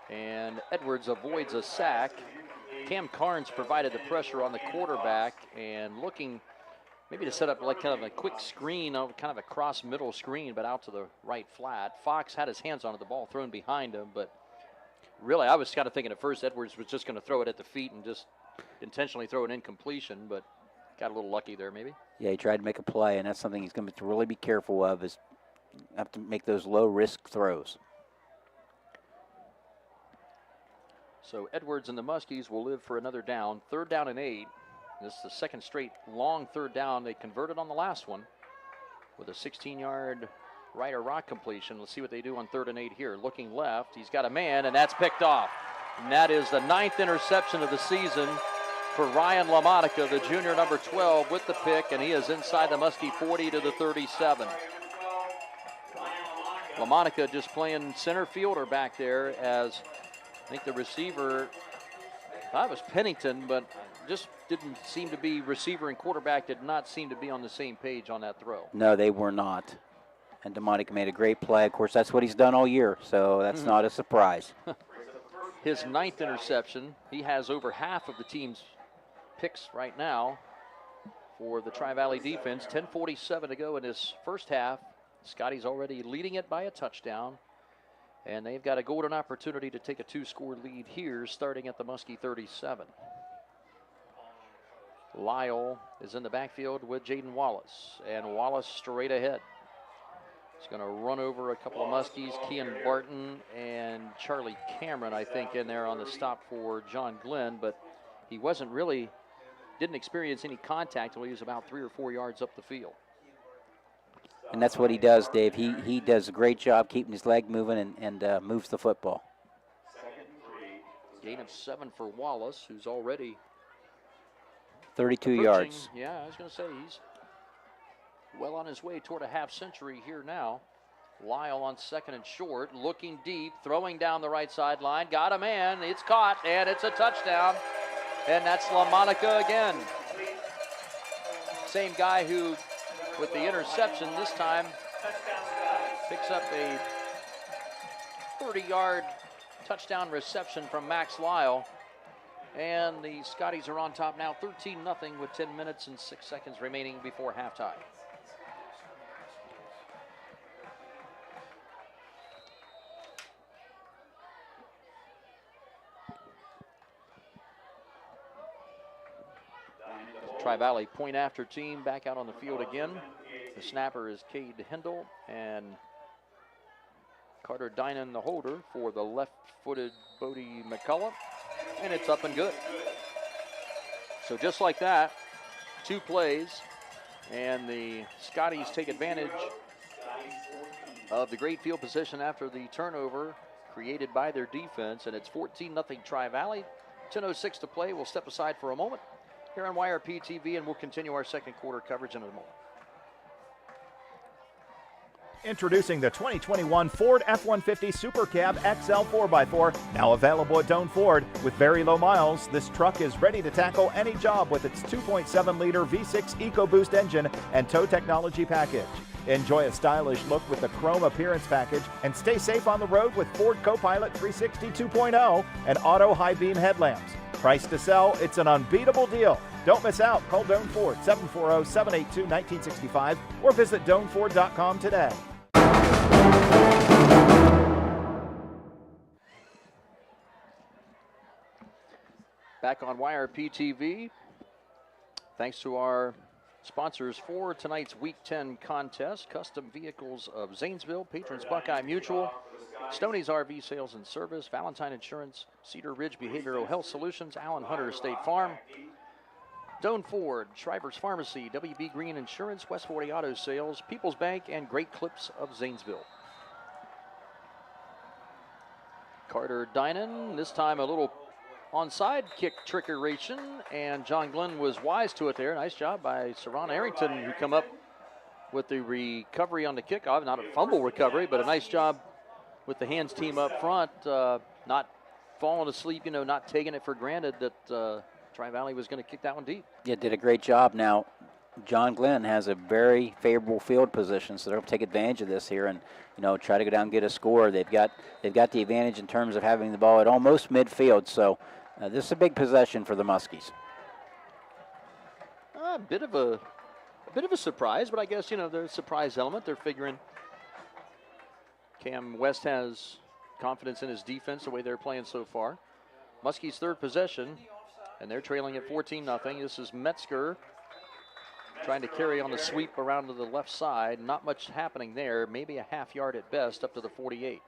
and Edwards avoids a sack. Cam Carnes provided the pressure on the quarterback and looking maybe to set up like kind of a quick screen, kind of a cross middle screen, but out to the right flat. Fox had his hands on it, the ball thrown behind him, but really I was kind of thinking at first Edwards was just going to throw it at the feet and just intentionally throw an incompletion, but got a little lucky there maybe. Yeah, he tried to make a play, and that's something he's going to really be careful of, is have to make those low-risk throws. So Edwards and the Muskies will live for another down. 3rd down and 8. This is the second straight long 3rd down. They converted on the last one with a 16-yard right or rock completion. Let's see what they do on 3rd and 8 here. Looking left, he's got a man, and that's picked off. And that is the 9th interception of the season for Ryan LaMonica, the junior number 12, with the pick, and he is inside the Muskie 40 to the 37. LaMonica just playing center fielder back there, as I think the receiver, I thought it was Pennington, but just didn't seem to be, receiver and quarterback did not seem to be on the same page on that throw. No, they were not. And DeMonica made a great play. Of course, that's what he's done all year, so that's not a surprise. His 9th interception. He has over half of the team's picks right now for the Tri-Valley defense. 10:47 to go in this first half. Scotty's already leading it by a touchdown, and they've got a golden opportunity to take a 2-score lead here, starting at the Muskie 37. Lyle is in the backfield with Jaden Wallace, and Wallace straight ahead. He's going to run over a couple of Muskies, Kean Barton and Charlie Cameron, I think, in there on the stop for John Glenn, but he didn't experience any contact until he was about 3 or 4 yards up the field. And that's what he does, Dave. He does a great job keeping his leg moving and moves the football. Gain of 7 for Wallace, who's already 32 yards. Yeah, I was going to say he's well on his way toward a half century here now. Lyle on 2nd and short, looking deep, throwing down the right sideline. Got a man, it's caught, and it's a touchdown. And that's LaMonica again. Same guy who, with the interception this time, picks up a 30-yard touchdown reception from Max Lyle. And the Scotties are on top now, 13-0 with 10 minutes and 6 seconds remaining before halftime. Tri-Valley point after team back out on the field again. The snapper is Cade Hendel, and Carter Dinan, the holder, for the left-footed Bodie McCullough, and it's up and good. So just like that, 2 plays, and the Scotties take advantage of the great field position after the turnover created by their defense, and it's 14-0 Tri-Valley. 10:06 to play. We'll step aside for a moment here on YRP TV, and we'll continue our second quarter coverage in a moment. Introducing the 2021 Ford F-150 Super Cab XL 4x4, now available at Doane Ford. With very low miles, this truck is ready to tackle any job with its 2.7-liter V6 EcoBoost engine and tow technology package. Enjoy a stylish look with the chrome appearance package and stay safe on the road with Ford Copilot 360 2.0 and auto high beam headlamps. Price to sell, it's an unbeatable deal. Don't miss out. Call Doane Ford 740-782-1965 or visit DoaneFord.com today. Back on YRP TV, thanks to our sponsors for tonight's Week 10 contest: Custom Vehicles of Zanesville, Patrons Buckeye Mutual, Stoney's RV Sales and Service, Valentine Insurance, Cedar Ridge Behavioral Health Solutions, Allen Hunter State Farm, Doane Ford, Shriver's Pharmacy, WB Green Insurance, West 40 Auto Sales, People's Bank, and Great Clips of Zanesville. Carter Dinan, this time a little onside kick trickeration, and John Glenn was wise to it there. Nice job by Saron Arrington, who come up with the recovery on the kickoff. Not a fumble recovery, but a nice job with the hands team up front, not falling asleep, not taking it for granted that Tri-Valley was going to kick that one deep. Yeah, did a great job. Now, John Glenn has a very favorable field position, so they'll take advantage of this here and, try to go down and get a score. They've got the advantage in terms of having the ball at almost midfield, so this is a big possession for the Muskies. A bit of a surprise, but I guess, there's a surprise element. They're figuring Cam West has confidence in his defense the way they're playing so far. Muskies' third possession, and they're trailing at 14-0. This is Metzger trying to carry on the sweep around to the left side. Not much happening there. Maybe a half yard at best up to the 48.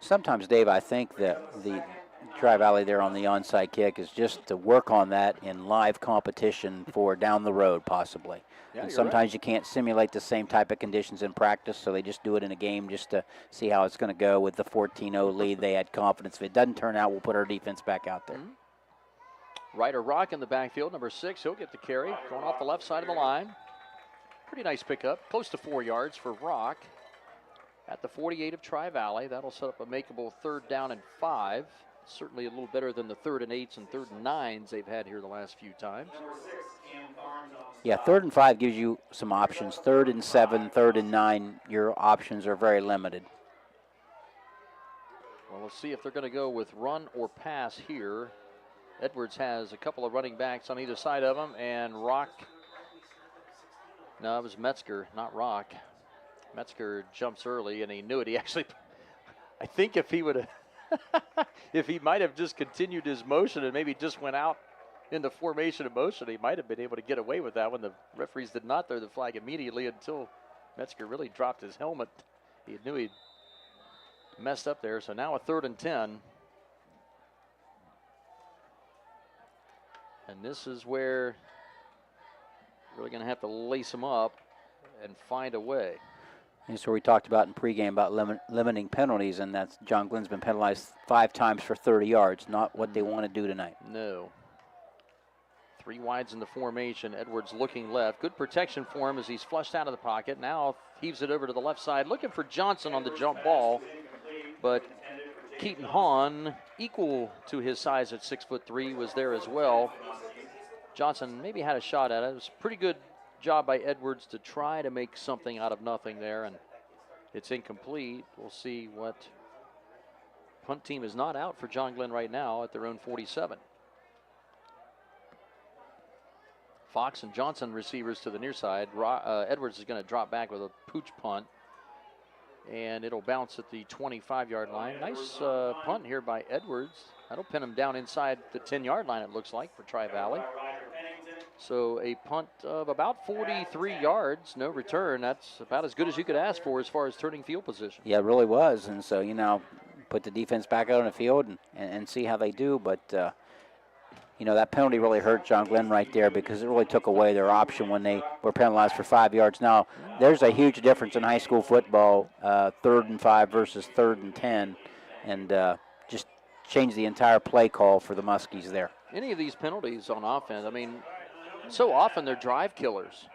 Sometimes, Dave, I think that the Tri-Valley there on the onside kick is just to work on that in live competition for down the road, possibly. Yeah, and you're sometimes right. You can't simulate the same type of conditions in practice, so they just do it in a game just to see how it's going to go. With the 14-0 lead, they had confidence. If it doesn't turn out, we'll put our defense back out there. Ryder Rock in the backfield, number 6. He'll get the carry, going off the left side of the line. Pretty nice pickup, close to 4 yards for Rock at the 48 of Tri-Valley. That'll set up a makeable 3rd down and 5. Certainly a little better than the 3rd and 8s and 3rd and 9s they've had here the last few times. Yeah, 3rd and 5 gives you some options. 3rd and 7, 3rd and 9, your options are very limited. Well, we'll see if they're going to go with run or pass here. Edwards has a couple of running backs on either side of him, and Rock, no, it was Metzger, not Rock. Metzger jumps early, and he knew it. He actually, I think if he would have, if he might have just continued his motion and maybe just went out in the formation of motion, he might have been able to get away with that one. The referees did not throw the flag immediately until Metzger really dropped his helmet. He knew he'd messed up there, so now a 3rd and 10. And this is where you're really going to have to lace them up and find a way. That's where we talked about in pregame about limiting penalties, and that's John Glenn's been penalized 5 times for 30 yards, not what they want to do tonight. No. 3 wides in the formation. Edwards looking left. Good protection for him as he's flushed out of the pocket. Now heaves it over to the left side, looking for Johnson on the jump ball. But Keaton Hahn, equal to his size at 6'3", was there as well. Johnson maybe had a shot at it. It was a pretty good job by Edwards to try to make something out of nothing there, and it's incomplete. We'll see what punt team is not out for John Glenn right now at their own 47. Fox and Johnson receivers to the near side. Edwards is going to drop back with a pooch punt, and it'll bounce at the 25-yard line. Nice punt here by Edwards. That'll pin him down inside the 10-yard line, it looks like, for Tri-Valley. So a punt of about 43 yards, no return. That's about as good as you could ask for as far as turning field position. Yeah, it really was. And so, put the defense back out on the field and see how they do. But, that penalty really hurt John Glenn right there because it really took away their option when they were penalized for 5 yards. Now, there's a huge difference in high school football, 3rd and 5 versus 3rd and 10, and just change the entire play call for the Muskies there. Any of these penalties on offense, so often they're drive killers.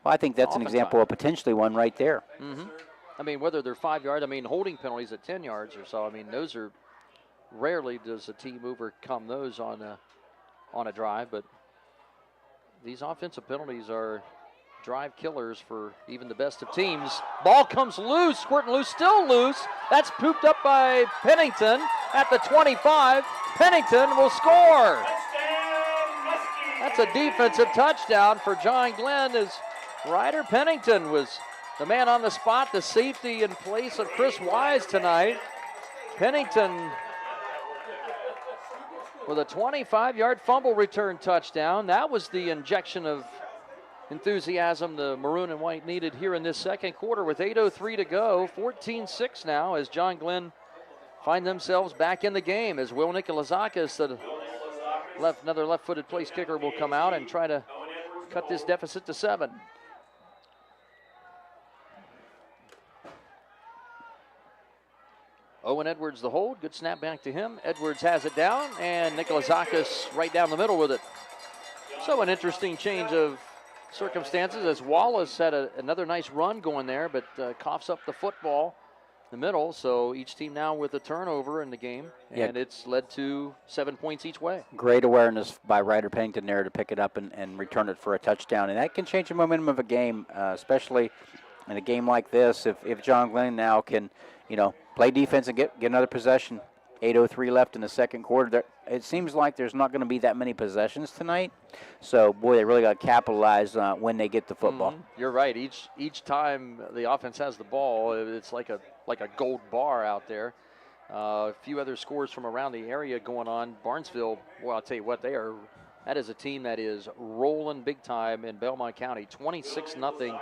Well, I think that's an example of potentially one right there. Mm-hmm. Whether they're 5 yards, holding penalties at 10 yards or so. Those are rarely does a team overcome those on a drive, but these offensive penalties are drive killers for even the best of teams. Ball comes loose, squirting loose, still loose. That's pooped up by Pennington at the 25. Pennington will score. That's a defensive touchdown for John Glenn as Ryder Pennington was the man on the spot, the safety in place of Chris Wise tonight. Pennington with a 25-yard fumble return touchdown. That was the injection of enthusiasm the maroon and white needed here in this second quarter with 8:03 to go. 14-6 now as John Glenn find themselves back in the game as Will Nikolazakis, another left-footed place kicker, will come out and try to cut this deficit to 7. Owen Edwards the hold. Good snap back to him. Edwards has it down, and Nikolazakis right down the middle with it. So an interesting change of circumstances as Wallace had another nice run going there, but coughs up the football in the middle. So each team now with a turnover in the game, and it's led to 7 points each way. Great awareness by Ryder Pennington there to pick it up and return it for a touchdown. And that can change the momentum of a game, especially in a game like this. If John Glenn now can, play defense and get another possession. 8:03 left in the second quarter. It seems like there's not going to be that many possessions tonight. So, boy, they really got to capitalize when they get the football. Mm-hmm. You're right. Each time the offense has the ball, it's like a gold bar out there. A few other scores from around the area going on. Barnesville, well, I'll tell you what, that is a team that is rolling big time in Belmont County. 26-0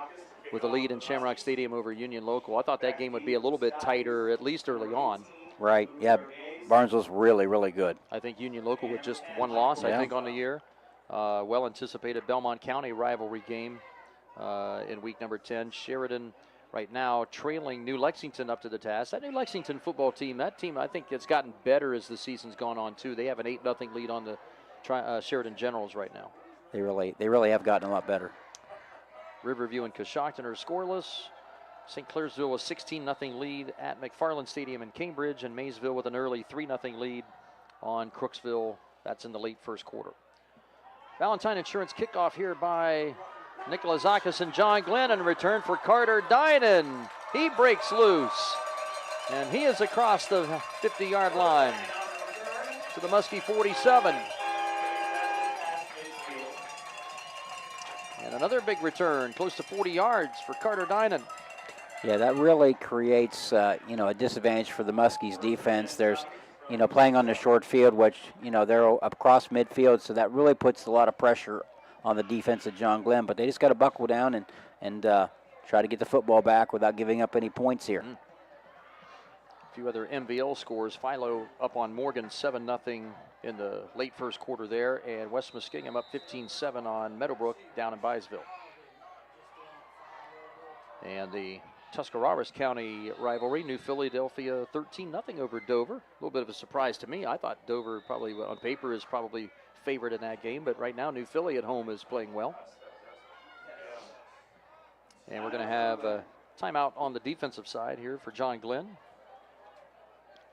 with a lead in Shamrock Stadium over Union Local. I thought that game would be a little bit tighter, at least early on. Right, yeah. Barnesville's really, really good. I think Union Local with just one loss, I think, on the year. Well-anticipated Belmont County rivalry game in week number 10. Sheridan right now trailing New Lexington up to the task. That New Lexington football team, I think it's gotten better as the season's gone on, too. They have an 8-0 lead on the Sheridan Generals right now. They really have gotten a lot better. Riverview and Coshocton are scoreless. St. Clairsville a 16-0 lead at McFarland Stadium in Cambridge, and Maysville with an early 3-0 lead on Crooksville. That's in the late first quarter. Valentine Insurance kickoff here by Nicholas Zakis and John Glenn, and return for Carter Dynan. He breaks loose, and he is across the 50-yard line to the Muskie 47. And another big return, close to 40 yards for Carter Dynan. Yeah, that really creates, a disadvantage for the Muskies defense. There's, playing on the short field, which, they're across midfield, so that really puts a lot of pressure on the defense of John Glenn. But they just got to buckle down and try to get the football back without giving up any points here. A few other MVL scores. Philo up on Morgan 7-0 in the late first quarter there, and West Muskingum up 15-7 on Meadowbrook down in Byesville. And the Tuscarawas County rivalry, New Philadelphia 13-0 over Dover. A little bit of a surprise to me. I thought Dover probably on paper is probably favored in that game, but right now New Philly at home is playing well. And we're going to have a timeout on the defensive side here for John Glenn.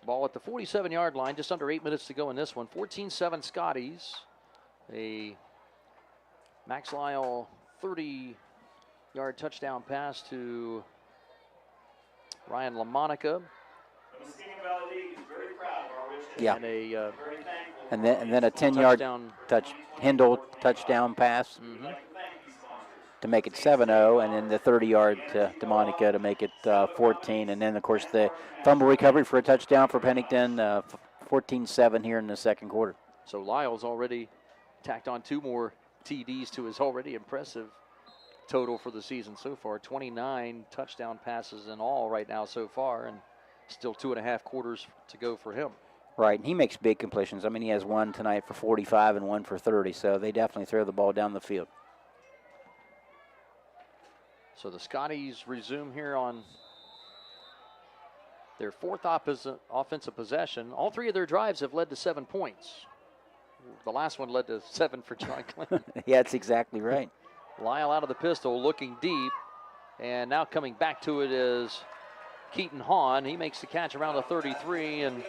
Ball at the 47-yard line, just under 8 minutes to go in this one. 14-7 Scotties. A Max Lyle 30-yard touchdown pass to Ryan LaMonica. Yeah. And then a 10-yard Hindle touchdown pass to make it 7-0, and then the 30-yard to DeMonica to make it 14. And then, of course, the fumble recovery for a touchdown for Pennington, 14-7 here in the second quarter. So Lyle's already tacked on 2 more TDs to his already impressive total for the season so far. 29 touchdown passes in all right now so far, and still 2.5 quarters to go for him. Right, and he makes big completions. I mean, he has one tonight for 45 and one for 30, so they definitely throw the ball down the field. So the Scotties resume here on their 4th offensive possession. All 3 of their drives have led to 7 points. The last one led to 7 for John Glenn. Yeah, that's exactly right. Lyle out of the pistol, looking deep, and now coming back to it is Keaton Hahn. He makes the catch around the 33, and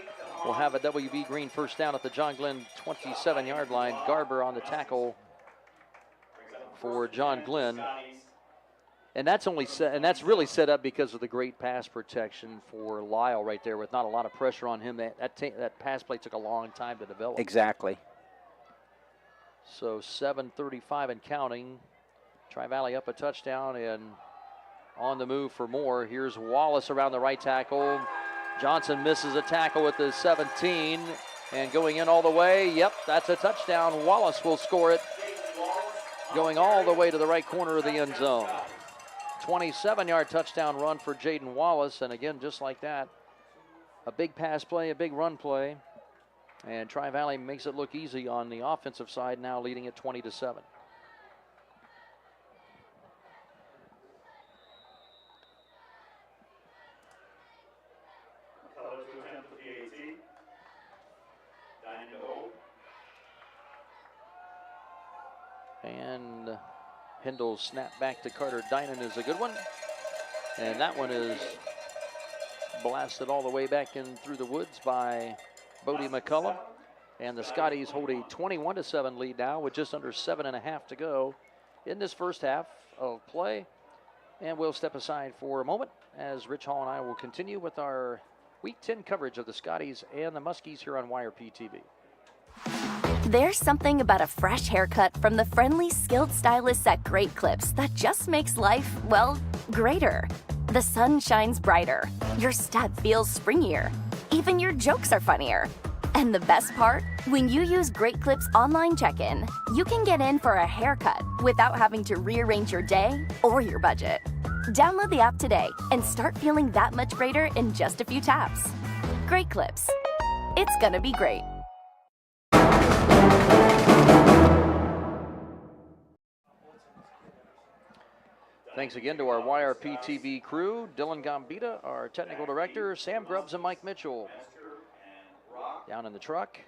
we'll have a WB Green first down at the John Glenn 27-yard line. Garber on the tackle for John Glenn. And that's really set up because of the great pass protection for Lyle right there, with not a lot of pressure on him. That pass play took a long time to develop. Exactly. So 7:35 and counting. Tri-Valley up a touchdown and on the move for more. Here's Wallace around the right tackle. Johnson misses a tackle at the 17 and going in all the way. Yep, that's a touchdown. Wallace will score it, going all the way to the right corner of the end zone. 27-yard touchdown run for Jaden Wallace, and again, just like that, a big pass play, a big run play, and Tri-Valley makes it look easy on the offensive side, now leading at 20-7. And Hindle's snap back to Carter Dinan is a good one. And that one is blasted all the way back in through the woods by Bodie McCullum. And the Scotties hold a 21-7 lead now with just under 7.5 to go in this first half of play. And we'll step aside for a moment as Rich Hall and I will continue with our Week 10 coverage of the Scotties and the Muskies here on YRP TV. There's something about a fresh haircut from the friendly, skilled stylists at Great Clips that just makes life, well, greater. The sun shines brighter, your step feels springier, even your jokes are funnier. And the best part? When you use Great Clips online check-in, you can get in for a haircut without having to rearrange your day or your budget. Download the app today and start feeling that much greater in just a few taps. Great Clips. It's gonna be great. Thanks again to our YRP TV crew, Dylan Gambita, our technical director, Sam Grubbs and Mike Mitchell. Down in the truck.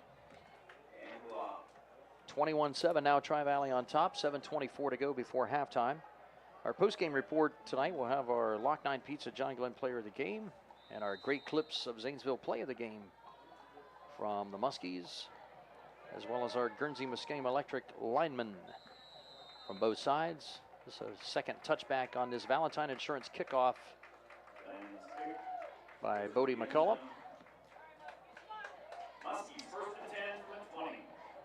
21-7 now, Tri-Valley on top, 7:24 to go before halftime. Our post-game report tonight, we'll have our Lock 9 Pizza John Glenn player of the game and our great clips of Zanesville play of the game from the Muskies, as well as our Guernsey Muskame Electric linemen from both sides. This is a second touchback on this Valentine Insurance kickoff by Bodie McCullum.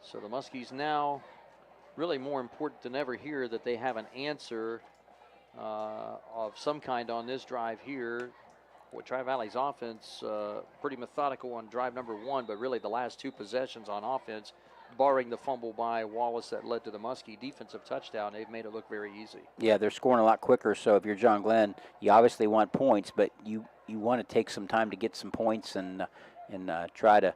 So the Muskies now really more important than ever here that they have an answer of some kind on this drive here. Boy, Tri-Valley's offense pretty methodical on drive number 1, but really the last 2 possessions on offense, barring the fumble by Wallace that led to the Muskie defensive touchdown, they've made it look very easy. Yeah, they're scoring a lot quicker, so if you're John Glenn, you obviously want points, but you want to take some time to get some points and try to,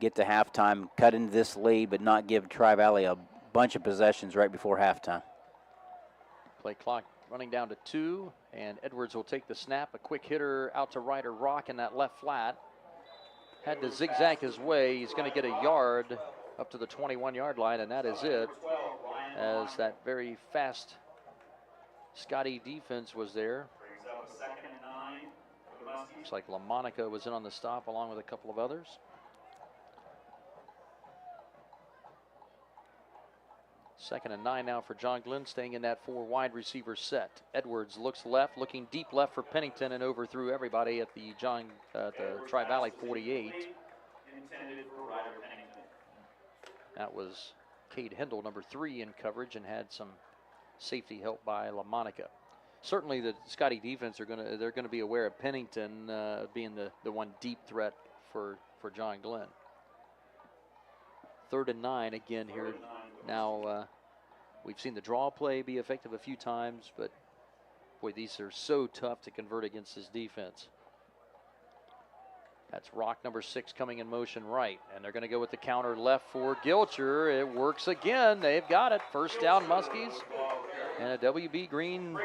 get to halftime, cut into this lead, but not give Tri-Valley a bunch of possessions right before halftime. Play clock running down to 2, and Edwards will take the snap. A quick hitter out to Ryder Rock in that left flat. Had to zigzag his way. He's going to get a yard up to the 21-yard line, and that is it, as that very fast Scotty defense was there. Looks like LaMonica was in on the stop along with a couple of others. Second and 9 now for John Glenn, staying in that 4 wide receiver set. Edwards looks left, looking deep left for Pennington, and overthrew everybody at the Tri-Valley 48. That was Cade Hindle, number 3 in coverage, and had some safety help by LaMonica. Certainly the Scotty defense they're gonna be aware of Pennington being the one deep threat for John Glenn. 3rd and 9 again here. Now, we've seen the draw play be effective a few times, but boy, these are so tough to convert against this defense. That's Rock, number 6, coming in motion right, and they're going to go with the counter left for Gilcher. It works again. They've got it. First down, Muskies, and a WB Green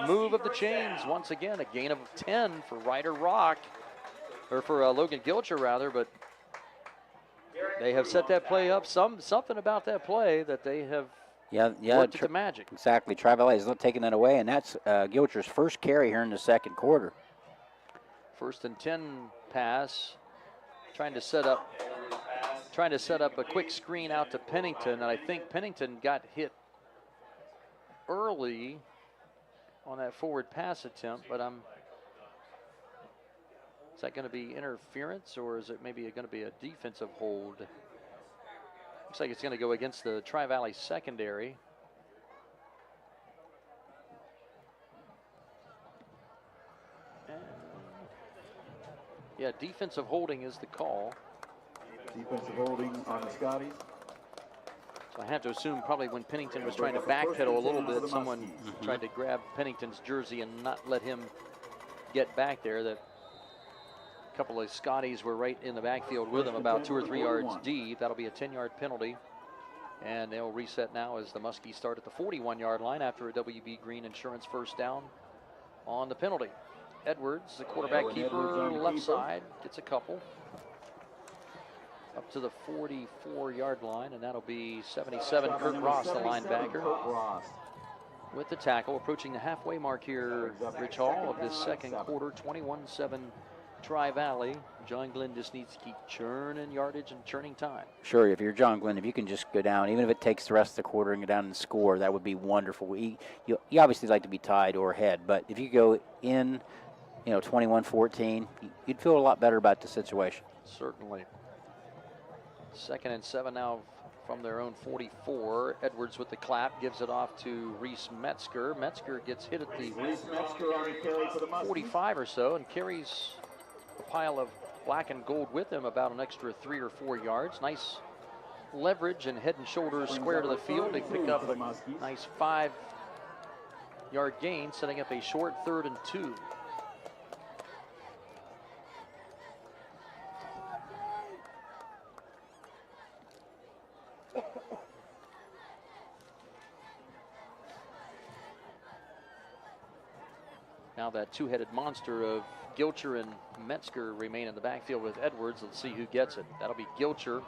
move of the chains once again. A gain of 10 for Ryder Rock, or for Logan Gilcher rather, but they have set that play up. Something about that play that they have worked to magic. Exactly. Tri-Valley is not taking that away, and that's Gilcher's first carry here in the second quarter. 1st and 10 pass, trying to set up a quick screen out to Pennington, and I think Pennington got hit early on that forward pass attempt, but is that going to be interference, or is it maybe going to be a defensive hold? Looks like it's going to go against the Tri-Valley secondary. And yeah, defensive holding is the call. Defensive holding on the Scotties. So I have to assume probably when Pennington was trying to backpedal a little bit, someone tried to grab Pennington's jersey and not let him get back there. That a couple of Scotties were right in the backfield with him, about 2 or 3 yards deep. That'll be a 10-yard penalty. And they'll reset now as the Muskies start at the 41-yard line after a WB Green Insurance first down on the penalty. Edwards, the quarterback keeper, left side, gets a couple. up to the 44-yard line, and that'll be 77, Kurt Ross, the linebacker, with the tackle. Approaching the halfway mark here, Rich Hall, of this second quarter, 21-7 Tri-Valley. John Glenn just needs to keep churning yardage and churning time. Sure, if you're John Glenn, if you can just go down, even if it takes the rest of the quarter and go down and score, that would be wonderful. You obviously like to be tied or ahead, but if you go in, 21-14, you'd feel a lot better about the situation. Certainly. 2nd and 7 now from their own 44. Edwards with the clap, gives it off to Reese Metzger. Metzger gets hit at the 45 or so and carries a pile of black and gold with him, about an extra 3 or 4 yards. Nice leverage and head and shoulders square to the field. They pick up a nice 5-yard gain, setting up a short 3rd and 2. Now that two-headed monster of Gilcher and Metzger remain in the backfield with Edwards. Let's see who gets it. That'll be Gilcher,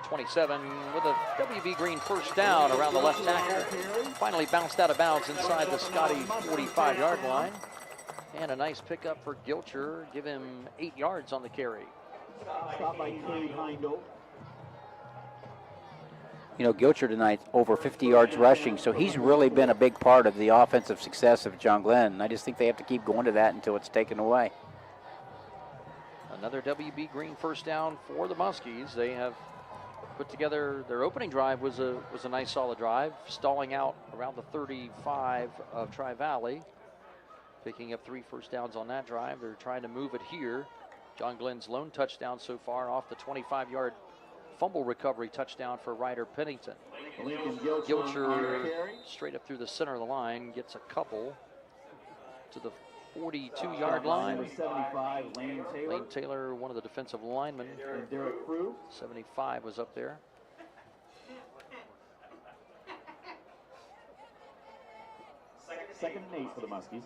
27, with a WB Green first down around the left tackle. Finally bounced out of bounds inside the Scotty 45-yard line. And a nice pickup for Gilcher. Give him 8 yards on the carry. Stop by Cade Hindo. Gilcher tonight over 50 yards rushing, so he's really been a big part of the offensive success of John Glenn. I just think they have to keep going to that until it's taken away. Another WB Green first down for the Muskies. They have put together their opening drive was a nice solid drive, stalling out around the 35 of Tri-Valley, picking up 3 first downs on that drive. They're trying to move it here. John Glenn's lone touchdown so far off the 25-yard fumble recovery touchdown for Ryder Pennington. Gilcher straight up through the center of the line, gets a couple to the 42-yard line. 75, Lane Taylor, one of the defensive linemen. 75 was up there. Second and 8 for the Muskies.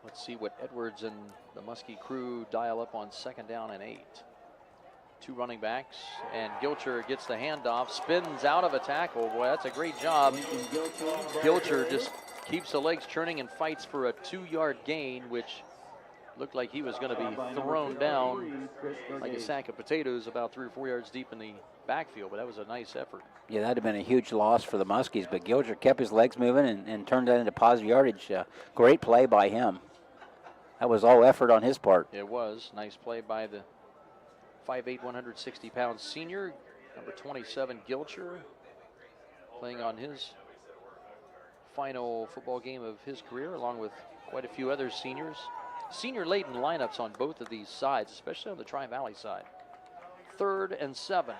Let's see what Edwards and the Muskie crew dial up on 2nd down and 8. 2 running backs, and Gilcher gets the handoff, spins out of a tackle. Boy, that's a great job. Gilcher just keeps the legs churning and fights for a 2-yard gain, which looked like he was going to be thrown down like a sack of potatoes about 3 or 4 yards deep in the backfield, but that was a nice effort. Yeah, that would have been a huge loss for the Muskies, but Gilcher kept his legs moving and turned that into positive yardage. Great play by him. That was all effort on his part. It was. Nice play by the 5'8", 160-pound senior, number 27, Gilcher, playing on his final football game of his career, along with quite a few other seniors. Senior-laden lineups on both of these sides, especially on the Tri-Valley side. 3rd and 7.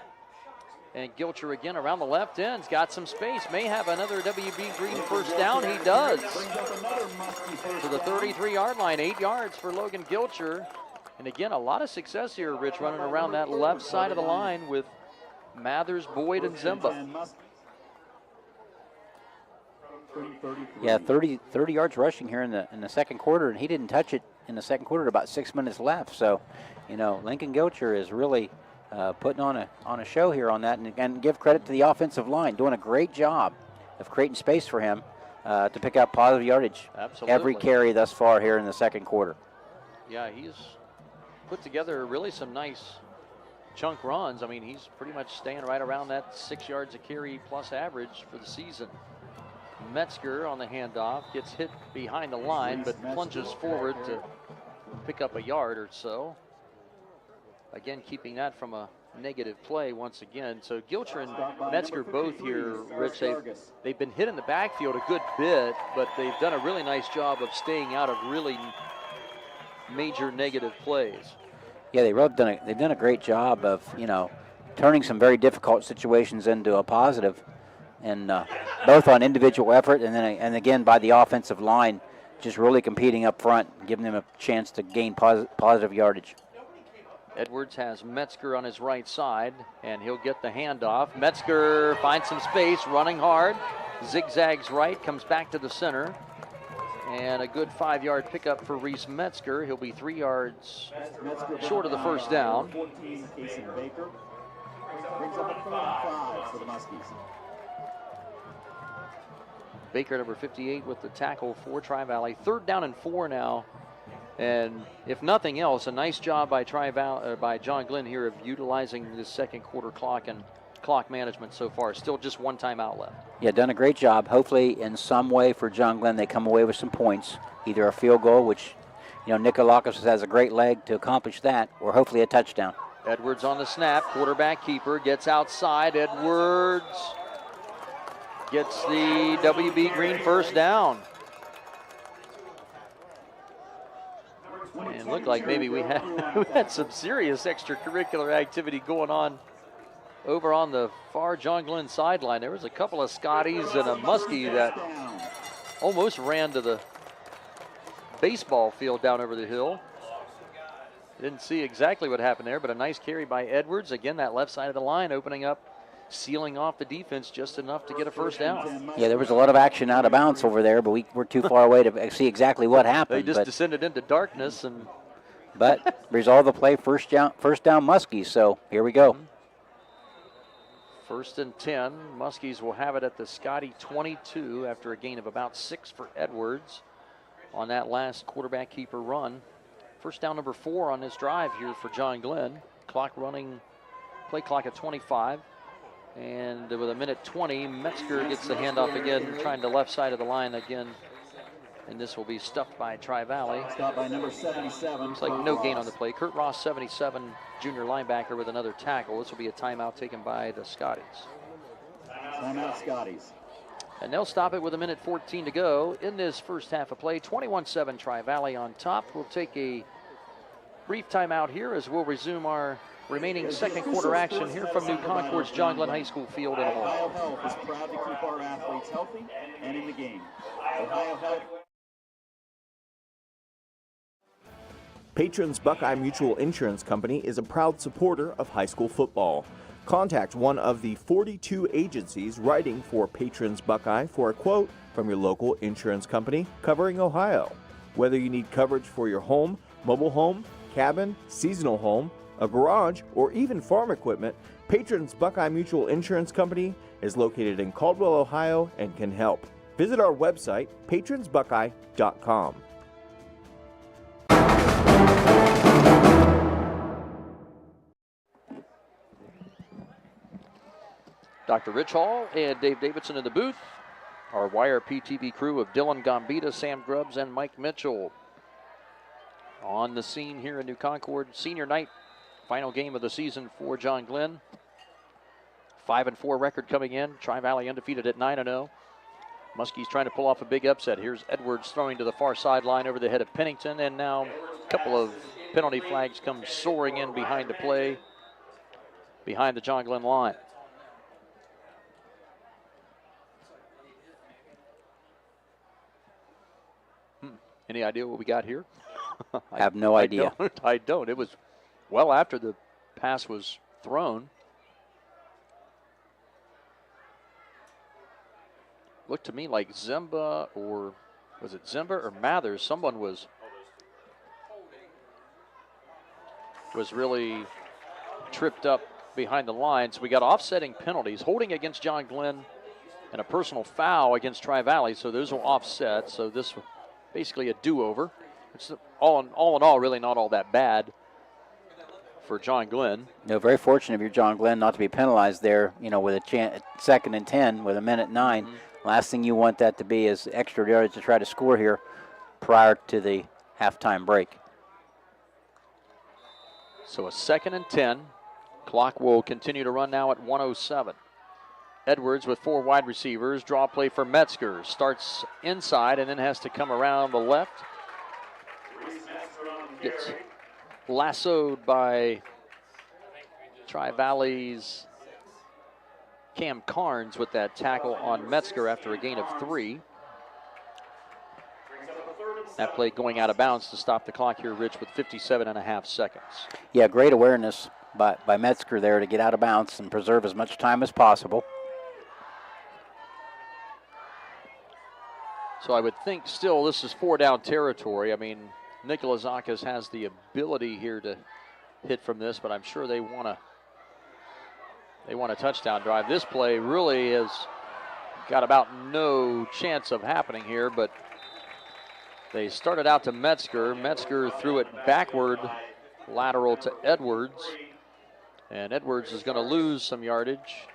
And Gilcher again around the left end. He's got some space. May have another WB Green first down. He does. To the 33-yard line. 8 yards for Logan Gilcher. And again, a lot of success here, Rich, running around that left side of the line with Mathers, Boyd, and Zimba. Yeah, 30 yards rushing here in the second quarter, and he didn't touch it in the second quarter. About 6 minutes left. So, Lincoln Gilcher is really putting on a show here on that, and give credit to the offensive line, doing a great job of creating space for him to pick up positive yardage. Absolutely. Every carry thus far here in the second quarter. Yeah, he's put together really some nice chunk runs. I mean, he's pretty much staying right around that 6 yards a carry plus average for the season. Metzger on the handoff gets hit behind the line, but plunges forward to pick up a yard or so. Again, keeping that from a negative play once again. So Gilcher and Metzger both here, Rich, they've been hit in the backfield a good bit, but they've done a really nice job of staying out of really major negative plays. Yeah, they've done a great job of, turning some very difficult situations into a positive, and both on individual effort and again by the offensive line, just really competing up front, giving them a chance to gain positive yardage. Edwards has Metzger on his right side, and he'll get the handoff. Metzger finds some space, running hard, Zigzags right, comes back to the center. And a good 5-yard pickup for Reese Metzger. He'll be 3 yards short of the first down. 14, Casey Baker. Brings up a 3rd and 5 for the Muskies. Baker, number 58, with the tackle for Tri-Valley. 3rd down and 4 now. And if nothing else, a nice job by by John Glenn here of utilizing this second quarter clock and clock management so far. Still just 1 timeout left. Yeah, done a great job. Hopefully, in some way for John Glenn, they come away with some points, either a field goal, which, Nikolakis has a great leg to accomplish that, or hopefully a touchdown. Edwards on the snap, quarterback keeper, gets outside. Edwards gets the WB Green first down. And looked like maybe we had some serious extracurricular activity going on over on the far John Glenn sideline. There was a couple of Scotties and a Muskie that almost ran to the baseball field down over the hill. Didn't see exactly what happened there, but a nice carry by Edwards. Again, that left side of the line opening up, sealing off the defense just enough to get a first down. Yeah, there was a lot of action out of bounds over there, but we're too far away to see exactly what happened. They just descended into darkness. But resolve the play, first down Muskies, so here we go. 1st and 10. Muskies will have it at the Scotty 22 after a gain of about 6 for Edwards on that last quarterback keeper run. First down number 4 on this drive here for John Glenn. Clock running, play clock at 25. And with 1:20, Metzger gets the handoff again, trying the left side of the line again. And this will be stuffed by Tri-Valley. Stopped by number 77. Looks like no gain on the play. Kurt Ross, 77, junior linebacker, with another tackle. This will be a timeout taken by the Scotties. Timeout Scotties. And they'll stop it with 1:14 to go in this first half of play. 21-7 Tri-Valley on top. We'll take a brief timeout here as we'll resume our remaining second quarter action here from New Concord's John Glenn High School field in Ohio. Ohio Health is proud to keep our athletes healthy and in the game. Ohio Health. Patrons Buckeye Mutual Insurance Company is a proud supporter of high school football. Contact one of the 42 agencies writing for Patrons Buckeye for a quote from your local insurance company covering Ohio. Whether you need coverage for your home, mobile home, cabin, seasonal home, a garage, or even farm equipment, Patrons Buckeye Mutual Insurance Company is located in Caldwell, Ohio, and can help. Visit our website, patronsbuckeye.com. Dr. Rich Hall and Dave Davidson in the booth. Our YRP TV crew of Dylan Gambita, Sam Grubbs, and Mike Mitchell on the scene here in New Concord. Senior night, final game of the season for John Glenn. 5-4 record coming in. Tri-Valley undefeated at 9-0. Muskies trying to pull off a big upset. Here's Edwards throwing to the far sideline over the head of Pennington, and now a couple of penalty flags come soaring in behind the play, behind the John Glenn line. Any idea what we got here? I have no idea. I don't. It was well after the pass was thrown. Looked to me like Zimba, or was it Zimba or Mathers? Someone was really tripped up behind the line. So we got offsetting penalties, holding against John Glenn and a personal foul against Tri-Valley. So those will offset. So this basically a do-over. It's all in all really not all that bad for John Glenn. No, very fortunate of your John Glenn not to be penalized there, with a 2nd and 10 with 1:09. Mm-hmm. Last thing you want that to be is extra yards to try to score here prior to the halftime break. So a 2nd and 10. Clock will continue to run now at 1:07. Edwards with 4 wide receivers. Draw play for Metzger. Starts inside and then has to come around the left. Gets lassoed by Tri-Valley's Cam Carnes with that tackle on Metzger after a gain of 3. That play going out of bounds to stop the clock here, Rich, with 57.5 seconds. Yeah, great awareness by Metzger there to get out of bounds and preserve as much time as possible. So I would think still this is 4-down territory. I mean, Nicholas Zakas has the ability here to hit from this, but I'm sure they want a touchdown drive. This play really has got about no chance of happening here, but they started out to Metzger. Metzger threw it backward, lateral to Edwards, and Edwards is going to lose some yardage.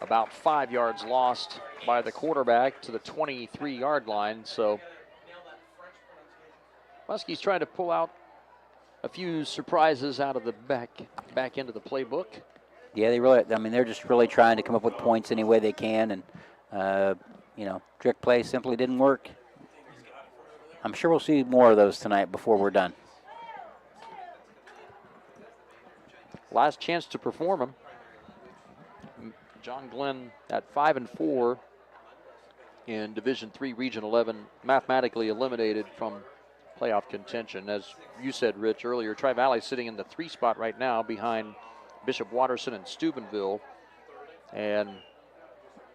About 5 yards lost by the quarterback to the 23-yard line. So Muskies trying to pull out a few surprises out of the back end of the playbook. Yeah, they're just really trying to come up with points any way they can, and trick play simply didn't work. I'm sure we'll see more of those tonight before we're done. Last chance to perform them. John Glenn at 5-4 in Division III Region 11, mathematically eliminated from playoff contention. As you said, Rich, earlier, Tri-Valley sitting in the 3 spot right now behind Bishop Watterson and Steubenville, and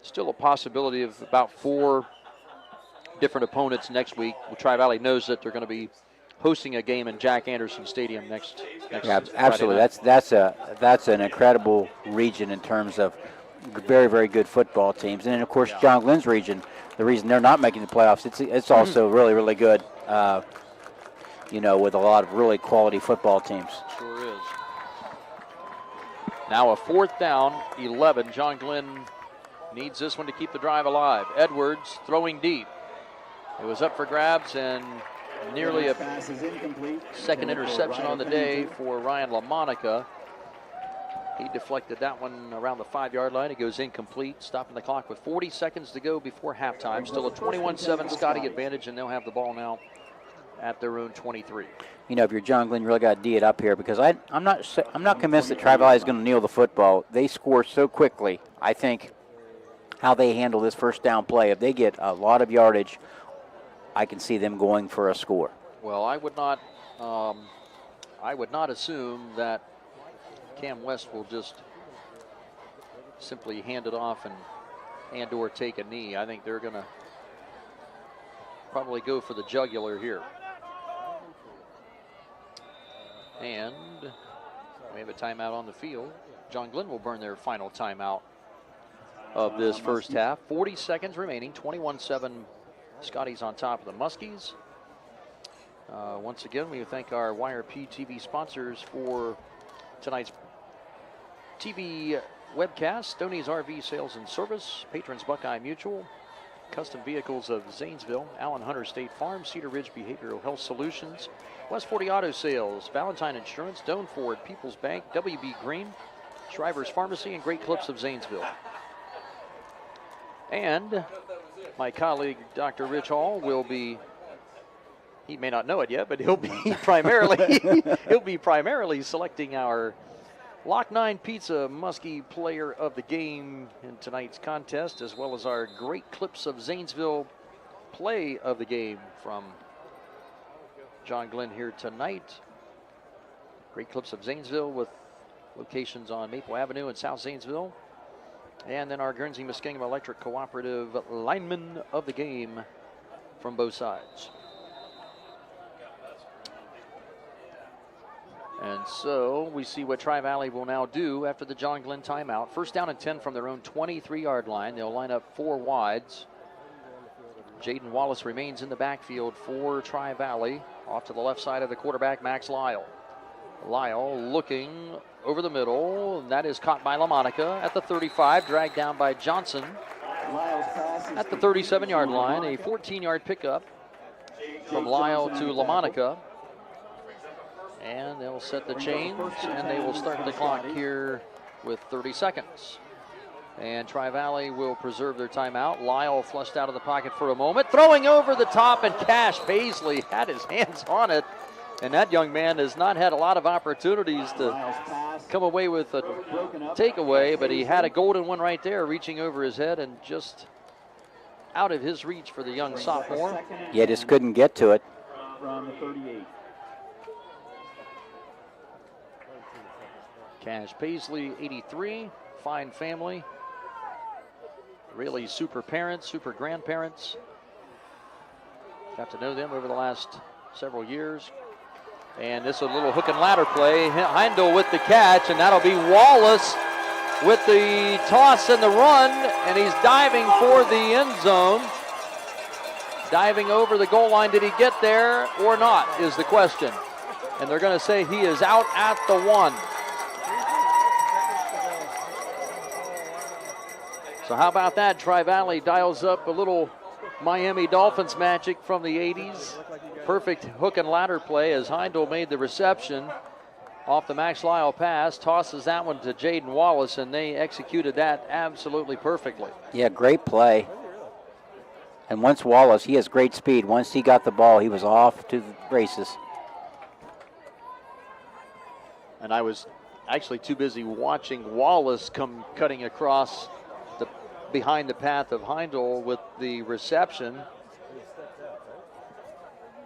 still a possibility of about 4 different opponents next week. Well, Tri-Valley knows that they're going to be hosting a game in Jack Anderson Stadium next yeah, absolutely. That's an incredible region in terms of very, very good football teams. And then, of course, John Glenn's region, the reason they're not making the playoffs, it's also really, really good, with a lot of really quality football teams. Sure is. Now a 4th down, 11. John Glenn needs this one to keep the drive alive. Edwards throwing deep. It was up for grabs and nearly a second interception on the day for Ryan LaMonica. He deflected that one around the 5-yard line. It goes incomplete, stopping the clock with 40 seconds to go before halftime. Still a 21-7 Scotty advantage, and they'll have the ball now at their own 23. If you're John Glenn, you really got to D it up here, because I'm not convinced that Tri-Valley is going to kneel the football. They score so quickly. I think how they handle this first down play, if they get a lot of yardage, I can see them going for a score. Well, I would not assume that Cam West will just simply hand it off and or take a knee. I think they're going to probably go for the jugular here. And we have a timeout on the field. John Glenn will burn their final timeout of this first half. 40 seconds remaining, 21-7 Scotties on top of the Muskies. Once again, we thank our YRP TV sponsors for tonight's TV webcast. Stoney's RV Sales and Service, Patrons Buckeye Mutual, Custom Vehicles of Zanesville, Allen Hunter State Farm, Cedar Ridge Behavioral Health Solutions, West 40 Auto Sales, Valentine Insurance, Doan Ford, People's Bank, WB Green, Shriver's Pharmacy, and Great Clips of Zanesville. And my colleague, Dr. Rich Hall, will be, he may not know it yet, but he'll be primarily selecting our Lock 9 Pizza Muskie Player of the Game in tonight's contest, as well as our Great Clips of Zanesville Play of the Game from John Glenn here tonight. Great Clips of Zanesville with locations on Maple Avenue in South Zanesville. And then our Guernsey Muskingum Electric Cooperative Lineman of the Game from both sides. And so we see what Tri-Valley will now do after the John Glenn timeout. First down and 10 from their own 23-yard line. They'll line up 4 wides. Jaden Wallace remains in the backfield for Tri-Valley. Off to the left side of the quarterback, Max Lyle. Lyle looking over the middle, and that is caught by LaMonica at the 35, dragged down by Johnson at the 37-yard line. A 14-yard pickup from Lyle to LaMonica. And they'll set the chains, and they will start the clock here with 30 seconds. And Tri-Valley will preserve their timeout. Lyle flushed out of the pocket for a moment, throwing over the top, and Cash Paisley had his hands on it. And that young man has not had a lot of opportunities to come away with a takeaway, but he had a golden one right there, reaching over his head and just out of his reach for the young sophomore. Yeah, just couldn't get to it. From the 38. Cash Paisley, 83, fine family. Really super parents, super grandparents. Got to know them over the last several years. And this is a little hook and ladder play. Heindel with the catch, and that'll be Wallace with the toss and the run, and he's diving for the end zone. Diving over the goal line. Did he get there or not is the question. And they're going to say he is out at the 1. So how about that? Tri-Valley dials up a little Miami Dolphins magic from the 80s. Perfect hook and ladder play as Heindel made the reception off the Max Lyle pass, tosses that one to Jaden Wallace, and they executed that absolutely perfectly. Yeah, great play. And once Wallace, he has great speed. Once he got the ball, he was off to the races. And I was actually too busy watching Wallace come cutting across behind the path of Heindel with the reception.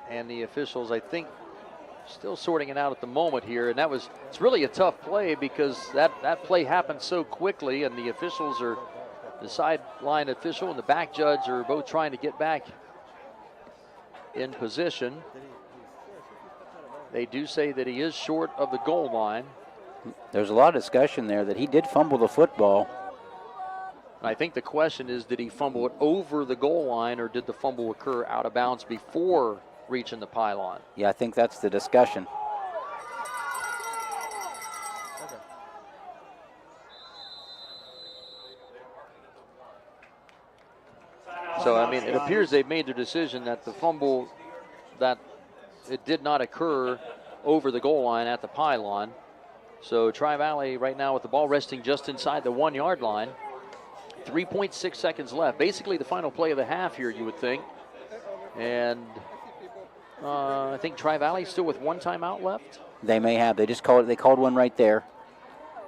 And the officials, I think, still sorting it out at the moment here. And it's really a tough play because that play happened so quickly, and the officials are, the sideline official and the back judge are both trying to get back in position. They do say that he is short of the goal line. There's a lot of discussion there that he did fumble the football. I think the question is, did he fumble it over the goal line, or did the fumble occur out of bounds before reaching the pylon? Yeah, I think that's the discussion. So, I mean, it appears they've made their decision that the fumble, that it did not occur over the goal line at the pylon. So Tri-Valley right now with the ball resting just inside the 1 yard line. 3.6 seconds left. Basically the final play of the half here, you would think. And I think Tri-Valley still with one timeout left. They may have. They called one right there.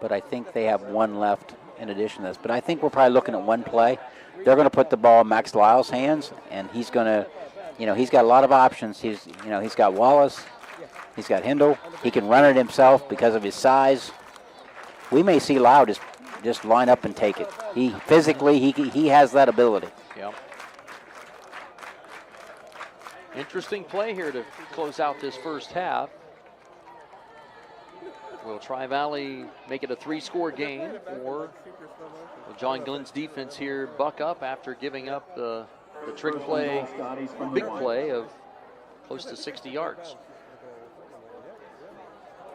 But I think they have one left in addition to this. But I think we're probably looking at one play. They're going to put the ball in Max Lyle's hands, and he's going to, he's got a lot of options. He's got Wallace. He's got Hindle. He can run it himself because of his size. We may see Lyle just line up and take it. He has that ability. Yep. Interesting play here to close out this first half. Will Tri-Valley make it a 3-score game, or will John Glenn's defense here buck up after giving up the trick play, big play of close to 60 yards?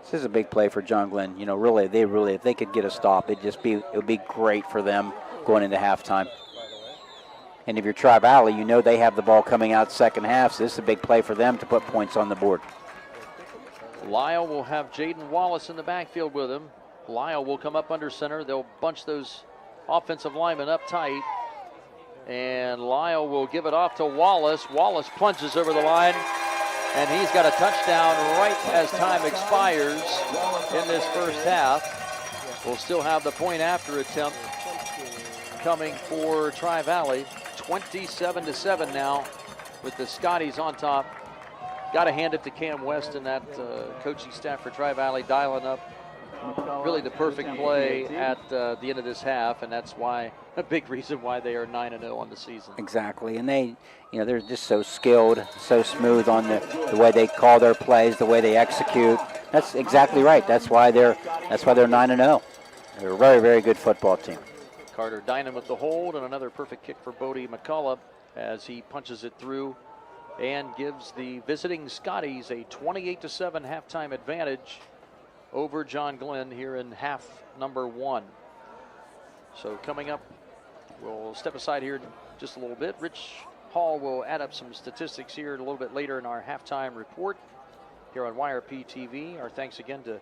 This is a big play for John Glenn. Really, if they could get a stop, it would be great for them going into halftime. And if you're Tri-Valley, they have the ball coming out second half, so this is a big play for them to put points on the board. Lyle will have Jaden Wallace in the backfield with him. Lyle will come up under center. They'll bunch those offensive linemen up tight. And Lyle will give it off to Wallace. Wallace plunges over the line, and he's got a touchdown right as time expires in this first half. We'll still have the point after attempt coming for Tri-Valley. 27-7 now with the Scotties on top. Got to hand it to Cam West and that coaching staff for Tri-Valley dialing up really the perfect play at the end of this half, and that's why a big reason why they are 9-0 on the season. Exactly, and they're just so skilled, so smooth on the way they call their plays, the way they execute. That's exactly right. That's why they're 9-0. They're a very, very good football team. Carter Dynan with the hold, and another perfect kick for Bodie McCullough as he punches it through and gives the visiting Scotties a 28-7 halftime advantage over John Glenn here in half number 1. So coming up, we'll step aside here just a little bit. Rich Hall will add up some statistics here a little bit later in our halftime report here on YRP TV. Our thanks again to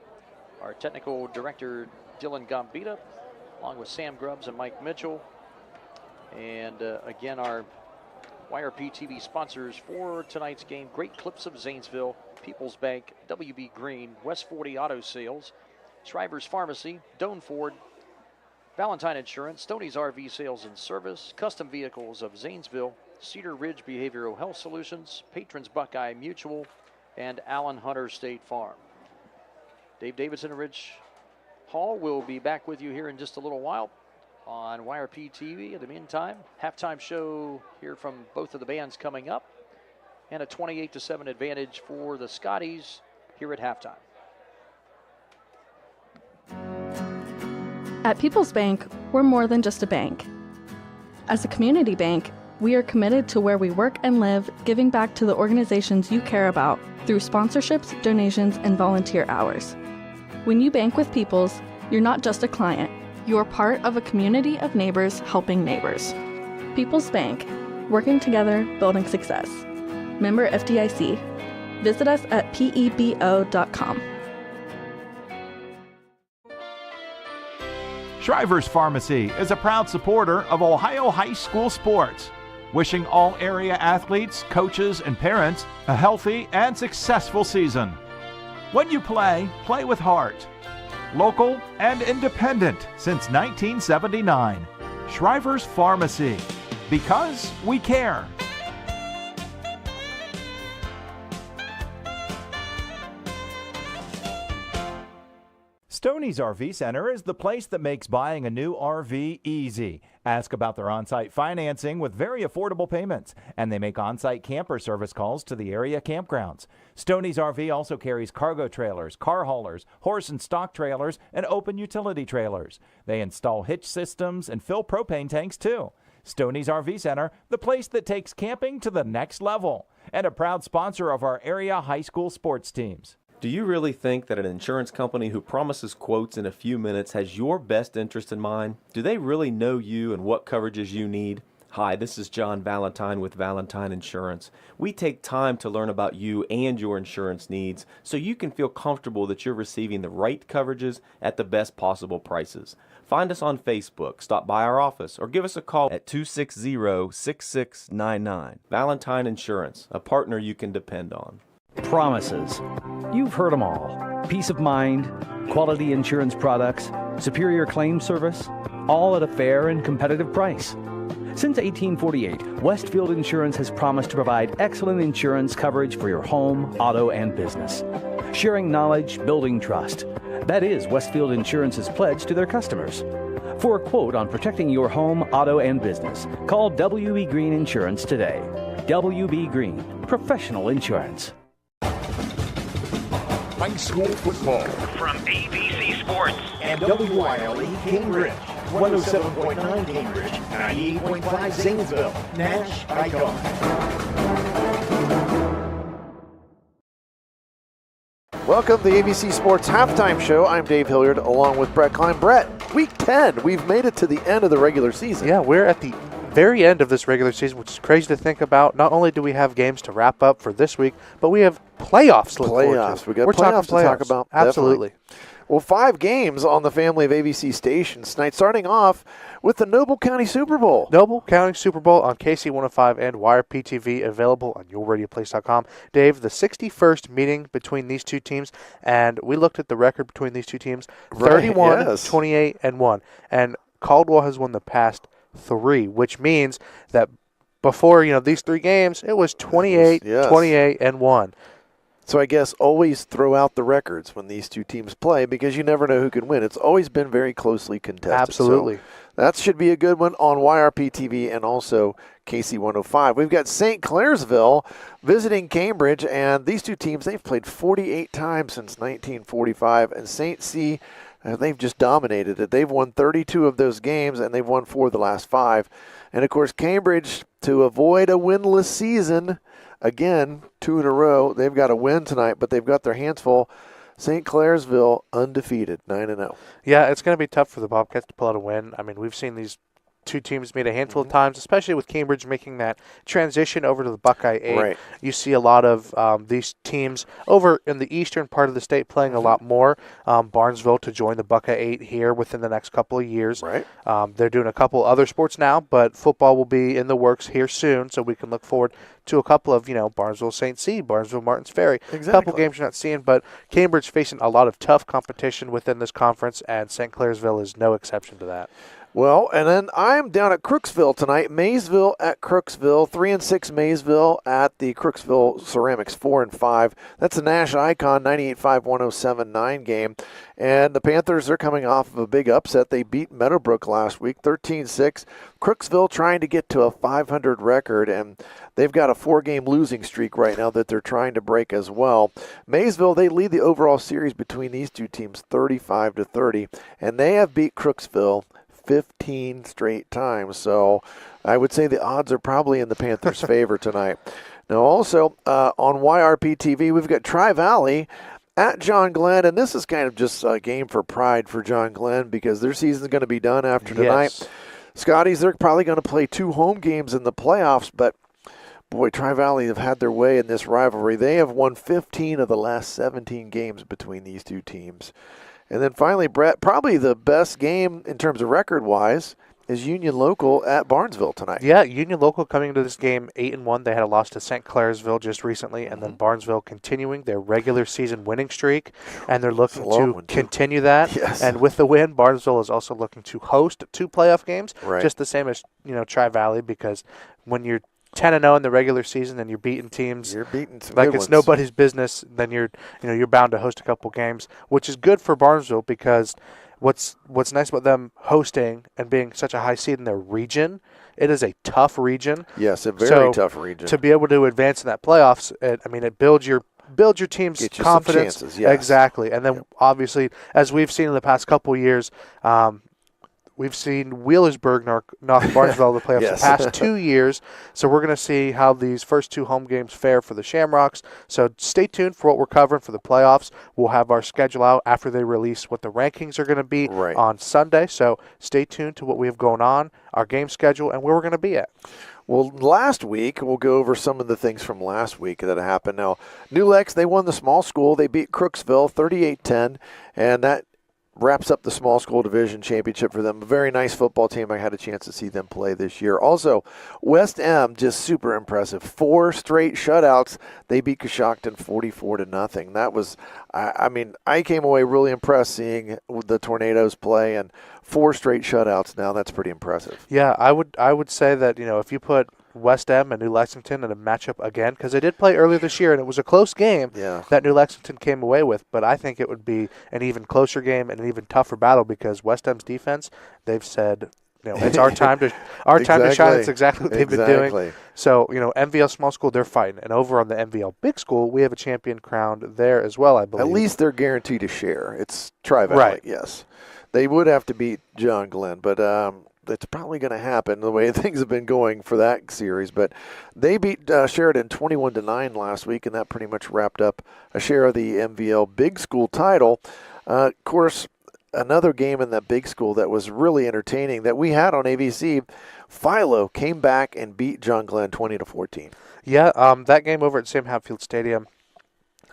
our technical director, Dylan Gambita, along with Sam Grubbs and Mike Mitchell. And again, our YRP TV sponsors for tonight's game: Great Clips of Zanesville, People's Bank, WB Green, West 40 Auto Sales, Shriver's Pharmacy, Doan Ford, Valentine Insurance, Stoney's RV Sales and Service, Custom Vehicles of Zanesville, Cedar Ridge Behavioral Health Solutions, Patrons Buckeye Mutual, and Allen Hunter State Farm. Dave Davidson and Rich Hall will be back with you here in just a little while on YRP TV. In the meantime, halftime show here from both of the bands coming up. and a 28-7 advantage for the Scotties here at halftime. At People's Bank, we're more than just a bank. As a community bank, we are committed to where we work and live, giving back to the organizations you care about through sponsorships, donations, and volunteer hours. When you bank with People's, you're not just a client, you're part of a community of neighbors helping neighbors. People's Bank, working together, building success. Member FDIC. Visit us at pebo.com. Shriver's Pharmacy is a proud supporter of Ohio high school sports, wishing all area athletes, coaches, and parents a healthy and successful season. When you play, play with heart. Local and independent since 1979. Shriver's Pharmacy, because we care. Stoney's RV Center is the place that makes buying a new RV easy. Ask about their on-site financing with very affordable payments, and they make on-site camper service calls to the area campgrounds. Stoney's RV also carries cargo trailers, car haulers, horse and stock trailers, and open utility trailers. They install hitch systems and fill propane tanks too. Stoney's RV Center, the place that takes camping to the next level, and a proud sponsor of our area high school sports teams. Do you really think that an insurance company who promises quotes in a few minutes has your best interest in mind? Do they really know you and what coverages you need? Hi, this is John Valentine with Valentine Insurance. We take time to learn about you and your insurance needs so you can feel comfortable that you're receiving the right coverages at the best possible prices. Find us on Facebook, stop by our office, or give us a call at 260-6699. Valentine Insurance, a partner you can depend on. Promises. You've heard them all. Peace of mind, quality insurance products, superior claim service, all at a fair and competitive price. Since 1848, Westfield Insurance has promised to provide excellent insurance coverage for your home, auto, and business. Sharing knowledge, building trust. That is Westfield Insurance's pledge to their customers. For a quote on protecting your home, auto, and business, call W.B. Green Insurance today. W.B. Green, professional insurance. High school football from AVC Sports and WYLE Cambridge, 107.9 Cambridge, 98.5 Zanesville, Nash Icon. Welcome to the AVC Sports Halftime Show. I'm Dave Hilliard along with Brett Klein. Brett, week 10, we've made it to the end of the regular season. Yeah, we're at the very end of this regular season, which is crazy to think about. Not only do we have games to wrap up for this week, but we have playoffs to look forward to. We got We're playoffs to talk about. Absolutely. Definitely. Well, 5 games on the family of AVC stations tonight, starting off with the Noble County Super Bowl. Noble County Super Bowl on KC 105 and WirePTV, available on yourradioplace.com. Dave, the 61st meeting between these two teams, and we looked at the record between these two teams, 31, 28, and 1. And Caldwell has won the past 3, which means that before these 3 games, it was 28, 28, and 1. So I guess always throw out the records when these two teams play because you never know who can win. It's always been very closely contested. Absolutely. So that should be a good one on YRP-TV and also KC 105. We've got St. Clairsville visiting Cambridge, and these two teams, they've played 48 times since 1945, and St. C, they've just dominated it. They've won 32 of those games, and they've won 4 of the last 5. And, of course, Cambridge, to avoid a winless season, again, 2 in a row. They've got a win tonight, but they've got their hands full. St. Clairsville undefeated, 9-0. Yeah, it's going to be tough for the Bobcats to pull out a win. I mean, we've seen these two teams meet a handful of times, especially with Cambridge making that transition over to the Buckeye 8. Right. You see a lot of these teams over in the eastern part of the state playing a lot more. Barnesville to join the Buckeye 8 here within the next couple of years. Right. They're doing a couple other sports now, but football will be in the works here soon, so we can look forward to a couple of, Barnesville St. C, Barnesville Martins Ferry. Exactly. A couple games you're not seeing, but Cambridge facing a lot of tough competition within this conference, and St. Clairsville is no exception to that. Well, and then I'm down at Crooksville tonight. Maysville at Crooksville. 3-6 Maysville at the Crooksville Ceramics 4-5. That's a Nash Icon 98-5-107-9 game. And the Panthers are coming off of a big upset. They beat Meadowbrook last week, 13-6. Crooksville trying to get to a 500 record, and they've got a 4-game losing streak right now that they're trying to break as well. Maysville, they lead the overall series between these two teams 35-30, and they have beat Crooksville 15 straight times. So I would say the odds are probably in the Panthers' favor tonight. Now also on YRP TV, we've got Tri-Valley at John Glenn, and this is kind of just a game for pride for John Glenn because their season's going to be done after tonight. Yes. Scotties, they're probably going to play 2 home games in the playoffs, but boy, Tri-Valley have had their way in this rivalry. They have won 15 of the last 17 games between these two teams. And then finally, Brett, probably the best game in terms of record-wise is Union Local at Barnesville tonight. Yeah, Union Local coming into this game 8-1. They had a loss to St. Clairsville just recently, and then Barnesville continuing their regular season winning streak, and they're looking to continue that. Yes. And with the win, Barnesville is also looking to host 2 playoff games, just the same as Tri-Valley, because when you're 10-0 in the regular season and you're beating teams, you're beating some like good it's ones. nobody's business, then you're bound to host a couple games, which is good for Barnesville because what's nice about them hosting and being such a high seed in their region, it is a tough region. Yes, a very tough region. To be able to advance in that playoffs, it builds your team's Get you confidence. some chances, yes. Exactly. And then obviously, as we've seen in the past couple of years, we've seen Wheelersburg knock Barnesville out of the playoffs Yes. the past 2 years. So we're going to see how these first 2 home games fare for the Shamrocks. So stay tuned for what we're covering for the playoffs. We'll have our schedule out after they release what the rankings are going to be on Sunday. So stay tuned to what we have going on, our game schedule, and where we're going to be at. Well, last week, we'll go over some of the things from last week that happened. Now, New Lex, they won the small school. They beat Crooksville 38-10, and that wraps up the small school division championship for them. A very nice football team. I had a chance to see them play this year. Also, West M, just super impressive. 4 straight shutouts. They beat Coshocton 44-0. That was, I came away really impressed seeing the Tornadoes play, and 4 straight shutouts now. That's pretty impressive. Yeah, I would say that, if you put West M and New Lexington in a matchup again, because they did play earlier this year, and it was a close game that New Lexington came away with, but I think it would be an even closer game and an even tougher battle because West M's defense, they've said, it's our time to shine. That's exactly what they've been doing. So, MVL Small School, they're fighting. And over on the MVL Big School, we have a champion crowned there as well, I believe. At least they're guaranteed a share. It's Tri-Valley, yes. They would have to beat John Glenn, but it's probably going to happen the way things have been going for that series. But they beat Sheridan 21-9 last week, and that pretty much wrapped up a share of the MVL Big School title. Of course, another game in that Big School that was really entertaining that we had on AVC, Philo came back and beat John Glenn 20-14. Yeah, that game over at Sam Hatfield Stadium.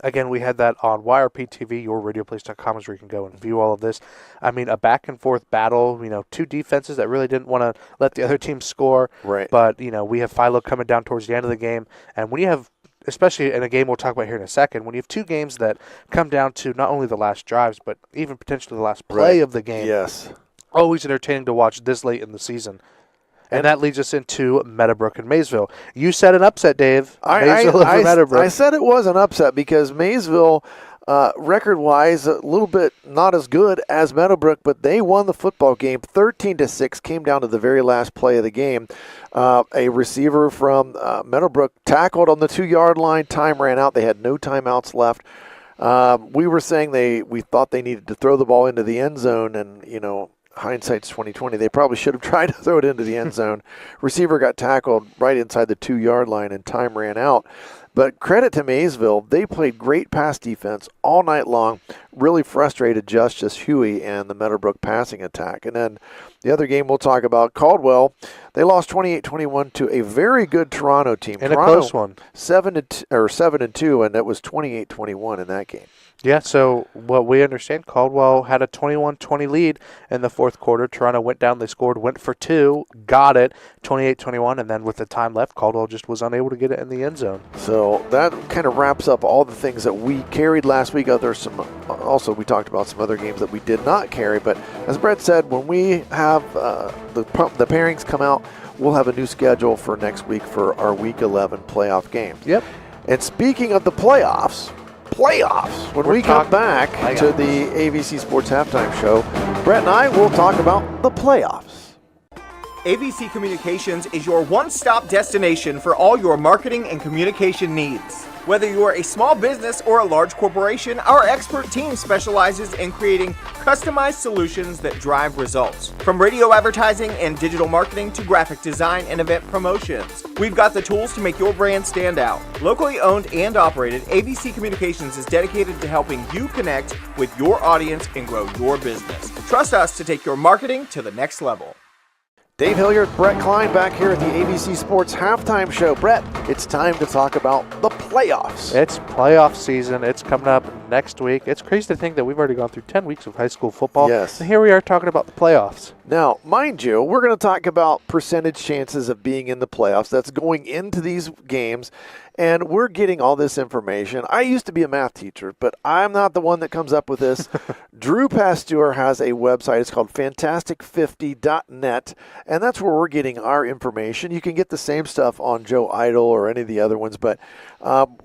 Again, we had that on YRP TV, yourradioplace.com is where you can go and view all of this. I mean, a back-and-forth battle, 2 defenses that really didn't want to let the other team score. Right. But, we have Philo coming down towards the end of the game. And when you have, especially in a game we'll talk about here in a second, when you have 2 games that come down to not only the last drives, but even potentially the last play of the game. Yes. Always entertaining to watch this late in the season. And that leads us into Meadowbrook and Maysville. You said an upset, Dave. I said it was an upset because Maysville, record-wise, a little bit not as good as Meadowbrook, but they won the football game 13-6, came down to the very last play of the game. A receiver from Meadowbrook tackled on the 2-yard line. Time ran out. They had no timeouts left. We were saying we thought they needed to throw the ball into the end zone, and, hindsight's 2020. They probably should have tried to throw it into the end zone. Receiver got tackled right inside the 2-yard line, and time ran out. But credit to Maysville, they played great pass defense all night long, really frustrated Justice Huey and the Meadowbrook passing attack. And then the other game we'll talk about, Caldwell, they lost 28-21 to a very good Toronto team. And Toronto, a close one. 7-2, and it was 28-21 in that game. Yeah, so what we understand, Caldwell had a 21-20 lead in the fourth quarter. Toronto went down, they scored, went for 2, got it, 28-21, and then with the time left, Caldwell just was unable to get it in the end zone. So So that kind of wraps up all the things that we carried last week. Also, we talked about some other games that we did not carry. But as Brett said, when we have the pairings come out, we'll have a new schedule for next week for our Week 11 playoff games. Yep. And speaking of the playoffs, when we come back to the AVC Sports Halftime Show, Brett and I will talk about the playoffs. AVC Communications is your one-stop destination for all your marketing and communication needs. Whether you are a small business or a large corporation, our expert team specializes in creating customized solutions that drive results. From radio advertising and digital marketing to graphic design and event promotions, we've got the tools to make your brand stand out. Locally owned and operated, AVC Communications is dedicated to helping you connect with your audience and grow your business. Trust us to take your marketing to the next level. Dave Hilliard, Brett Klein back here at the ABC Sports Halftime Show. Brett, it's time to talk about the playoffs. It's playoff season. It's coming up next week. It's crazy to think that we've already gone through 10 weeks of high school football. Yes. And here we are talking about the playoffs. Now, mind you, we're going to talk about percentage chances of being in the playoffs. That's going into these games. And we're getting all this information. I used to be a math teacher, but I'm not the one that comes up with this. Drew Pasteur has a website. It's called fantastic50.net, and that's where we're getting our information. You can get the same stuff on Joe Idle or any of the other ones, but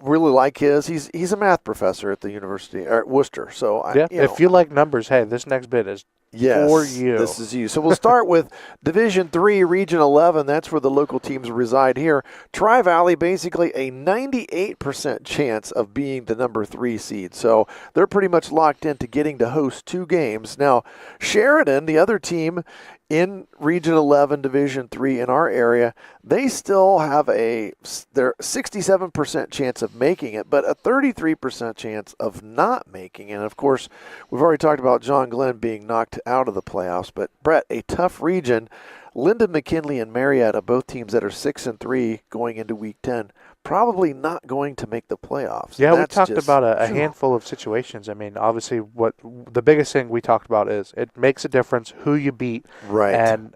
really like his. He's a math professor at the university at Worcester. So if you like numbers, hey, this next bit is for you. This is you. So we'll start with Division 3, Region 11. That's where the local teams reside here. Tri-Valley, basically a 98% chance of being the number 3 seed. So they're pretty much locked into getting to host 2 games. Now, Sheridan, the other team in Region 11, Division 3 in our area, they still have their 67% chance of making it, but a 33% chance of not making it. And of course, we've already talked about John Glenn being knocked out of the playoffs, but Brett, a tough region. Linden, McKinley, and Marietta, both teams that are 6-3 going into Week 10, probably not going to make the playoffs. Yeah, we talked about a handful of situations. I mean, obviously, what the biggest thing we talked about is it makes a difference who you beat. Right. And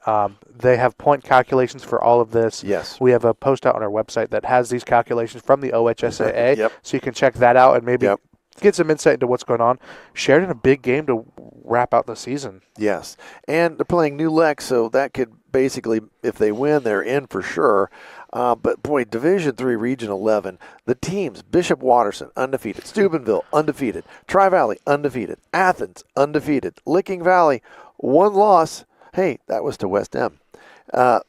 they have point calculations for all of this. Yes. We have a post out on our website that has these calculations from the OHSAA. Yep. So you can check that out and maybe get some insight into what's going on. Sheridan, a big game to wrap out the season. Yes. And they're playing New Lex, so that could basically, if they win, they're in for sure. But, boy, Division 3, Region 11, the teams, Bishop Watterson, undefeated. Steubenville, undefeated. Tri-Valley, undefeated. Athens, undefeated. Licking Valley, 1 loss. Hey, that was to West End.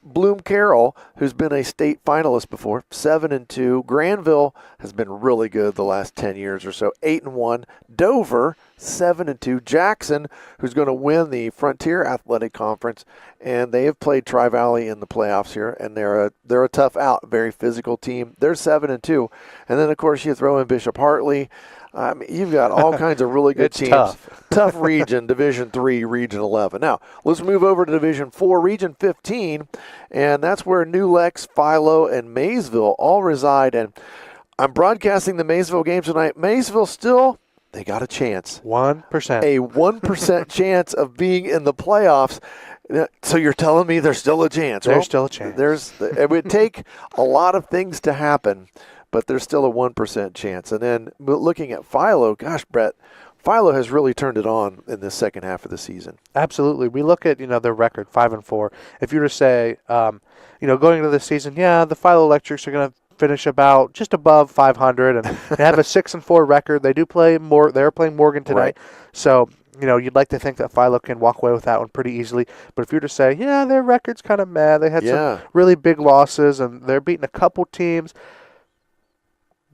Bloom Carroll, who's been a state finalist before, 7-2. Granville has been really good the last 10 years or so, 8-1. Dover, 7-2. Jackson, who's going to win the Frontier Athletic Conference, and they have played Tri-Valley in the playoffs here, and they're a tough out, very physical team. They're 7-2. And then, of course, you throw in Bishop Hartley. You've got all kinds of really good teams. Tough region, Division 3, Region 11. Now, let's move over to Division 4, Region 15, and that's where New Lex, Philo, and Maysville all reside. And I'm broadcasting the Maysville game tonight. Maysville still, they got a chance. 1%. A 1% chance of being in the playoffs. So you're telling me there's still a chance? There's still a chance. It would take a lot of things to happen, but there's still a 1% chance. And then looking at Philo, gosh, Brett, Philo has really turned it on in the second half of the season. Absolutely. We look at, their record, 5-4. If you were to say, going into the season, the Philo Electrics are going to finish about just above 500 and they have a 6-4 record. They do play more. They're playing Morgan tonight. Right. So, you'd like to think that Philo can walk away with that one pretty easily. But if you were to say, their record's kind of mad. They had some really big losses and they're beating a couple teams.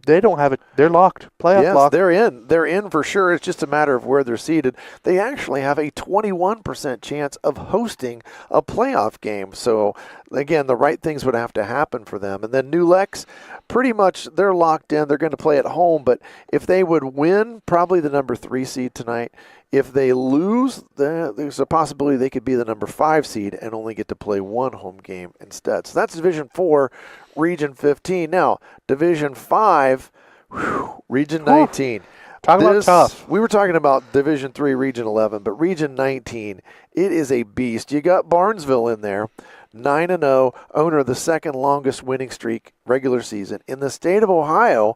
They don't have it. They're locked. Playoff locked. They're in. They're in for sure. It's just a matter of where they're seated. They actually have a 21% chance of hosting a playoff game. So, again, the right things would have to happen for them. And then New Lex, pretty much they're locked in. They're going to play at home. But if they would win, probably the number 3 seed tonight. If they lose, there's a possibility they could be the number 5 seed and only get to play 1 home game instead. So that's Division 4, Region 15. Now, Division 5, Region 19. Talk about tough. We were talking about Division 3, Region 11, but Region 19, it is a beast. You got Barnesville in there. 9-0, owner of the second longest winning streak regular season in the state of Ohio.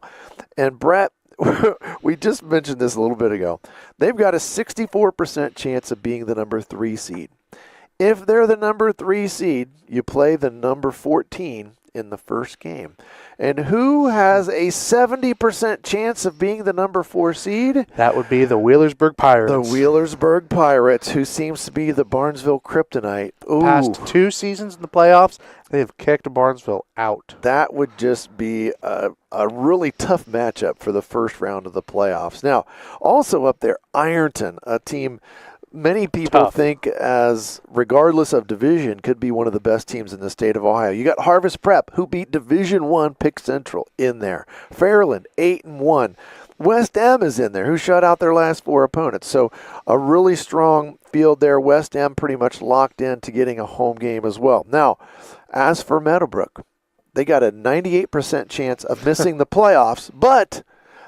And Brett, we just mentioned this a little bit ago. They've got a 64% chance of being the number 3 seed. If they're the number 3 seed, you play the number 14 in the first game. And who has a 70% chance of being the number 4 seed? That would be the Wheelersburg Pirates. The Wheelersburg Pirates, who seems to be the Barnesville Kryptonite. Ooh. Past 2 seasons in the playoffs, they have kicked Barnesville out. That would just be a really tough matchup for the first round of the playoffs. Now, also up there, Ironton, a team many people think, as regardless of division, could be one of the best teams in the state of Ohio. You got Harvest Prep, who beat Division I Pick Central, in there. Fairland, 8-1. West M is in there, who shut out their last 4 opponents. So a really strong field there. West M pretty much locked in to getting a home game as well. Now, as for Meadowbrook, they got a 98% chance of missing the playoffs, but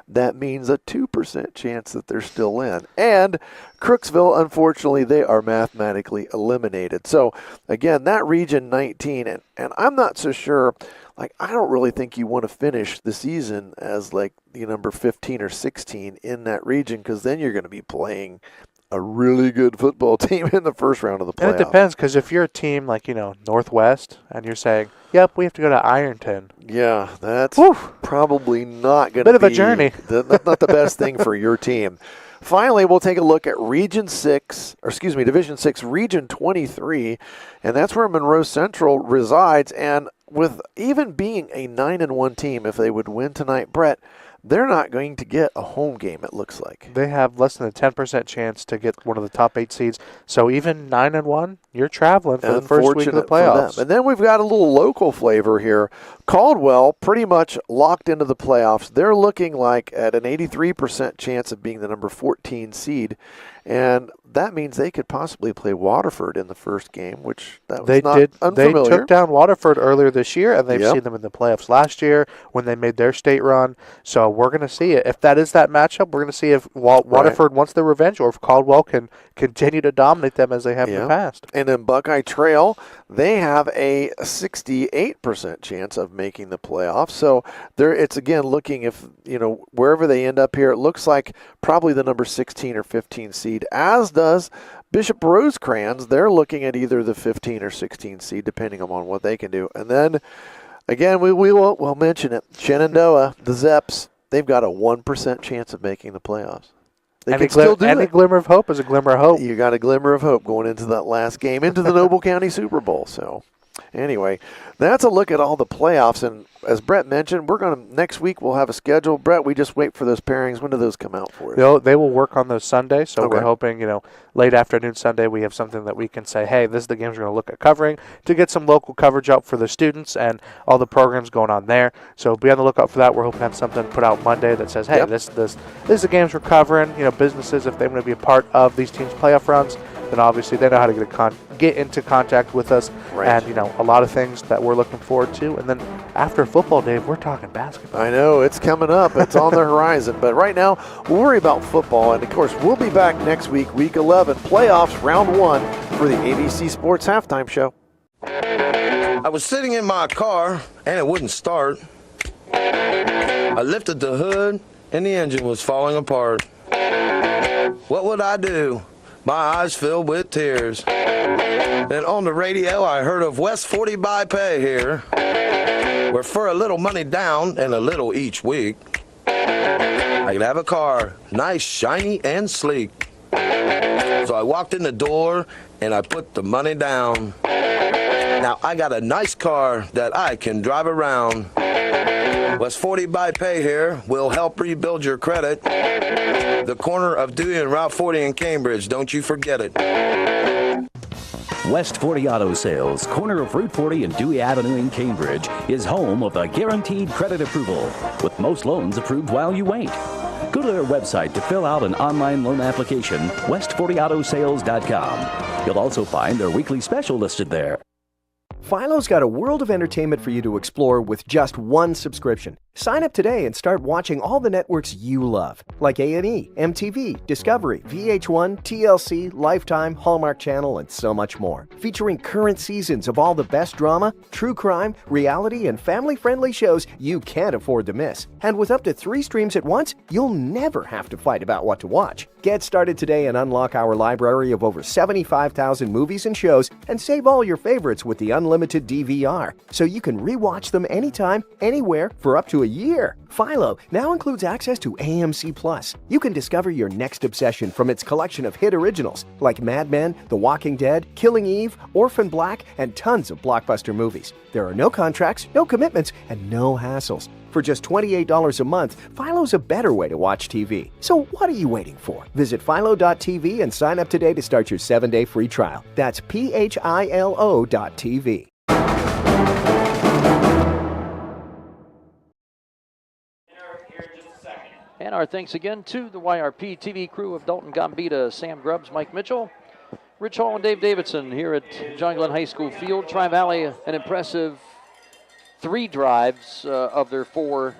that means a 2% chance that they're still in. And Crooksville, unfortunately, they are mathematically eliminated. So, again, that region 19, and I'm not so sure, like, I don't really think you want to finish the season as, like, the number 15 or 16 in that region, because then you're going to be playing a really good football team in the first round of the playoffs. And it depends, because if you're a team like, Northwest, and you're saying, yep, we have to go to Ironton. Yeah, that's probably not going to be bit of a journey. Not the best thing for your team. Finally, we'll take a look at Division 6, Region 23, and that's where Monroe Central resides. And with even being a 9-1 team, if they would win tonight, Brett, they're not going to get a home game, it looks like. They have less than a 10% chance to get one of the top 8 seeds. So even 9-1, you're traveling for the first week of the playoffs. And then we've got a little local flavor here. Caldwell pretty much locked into the playoffs. They're looking like at an 83% chance of being the number 14 seed. And that means they could possibly play Waterford in the first game, which that was not unfamiliar. They took down Waterford earlier this year, and they've seen them in the playoffs last year when they made their state run. So we're going to see it. If that is that matchup, we're going to see if Waterford wants their revenge or if Caldwell can continue to dominate them as they have in the past. And in Buckeye Trail, they have a 68% chance of making the playoffs. So it's again looking if, wherever they end up here, it looks like probably the number 16 or 15 seed, as does Bishop Rosecrans. They're looking at either the 15 or 16 seed, depending on what they can do. And then, again, we'll mention it. Shenandoah, the Zeps, they've got a 1% chance of making the playoffs. They can still do it. Any glimmer of hope is a glimmer of hope. You got a glimmer of hope going into that last game, into the Noble County Super Bowl. So, anyway, that's a look at all the playoffs. And as Brett mentioned, next week we'll have a schedule. Brett, we just wait for those pairings. When do those come out for us? They will work on those Sunday. So we're hoping, late afternoon Sunday we have something that we can say, hey, this is the games we're going to look at covering to get some local coverage out for the students and all the programs going on there. So be on the lookout for that. We're hoping to have something put out Monday that says, hey, this is the games we're covering. Businesses, if they want to be a part of these teams' playoff runs, then obviously they know how to get into contact with us. Right. And, a lot of things that we're looking forward to. And then after football, Dave, we're talking basketball. I know, it's coming up. It's on the horizon. But right now, we'll worry about football. And, of course, we'll be back next week, Week 11, playoffs, Round 1 for the AVC Sports Halftime Show. I was sitting in my car, and it wouldn't start. I lifted the hood, and the engine was falling apart. What would I do? My eyes filled with tears. Then on the radio, I heard of West 40 by Pay here, where for a little money down and a little each week, I could have a car, nice, shiny, and sleek. So I walked in the door, and I put the money down. Now I got a nice car that I can drive around. West 40 by Pay here will help rebuild your credit. The corner of Dewey and Route 40 in Cambridge, don't you forget it. West 40 Auto Sales, corner of Route 40 and Dewey Avenue in Cambridge, is home of the guaranteed credit approval, with most loans approved while you wait. Go to their website to fill out an online loan application, west40autosales.com. You'll also find their weekly special listed there. Philo's got a world of entertainment for you to explore with just one subscription. Sign up today and start watching all the networks you love, like A&E, MTV, Discovery, VH1, TLC, Lifetime, Hallmark Channel, and so much more. Featuring current seasons of all the best drama, true crime, reality, and family-friendly shows you can't afford to miss. And with up to 3 streams at once, you'll never have to fight about what to watch. Get started today and unlock our library of over 75,000 movies and shows, and save all your favorites with the unlimited DVR, so you can rewatch them anytime, anywhere, for up to a year. Philo now includes access to AMC Plus. You can discover your next obsession from its collection of hit originals like Mad Men, The Walking Dead, Killing Eve, Orphan Black, and tons of blockbuster movies. There are no contracts, no commitments, and no hassles. For just $28 a month, Philo's a better way to watch TV. So what are you waiting for? Visit philo.tv and sign up today to start your 7-day free trial. That's philo.tv. And our thanks again to the YRP TV crew of Dalton Gambita, Sam Grubbs, Mike Mitchell, Rich Hall, and Dave Davidson here at John Glenn High School Field. Tri-Valley, an impressive 3 drives of their 4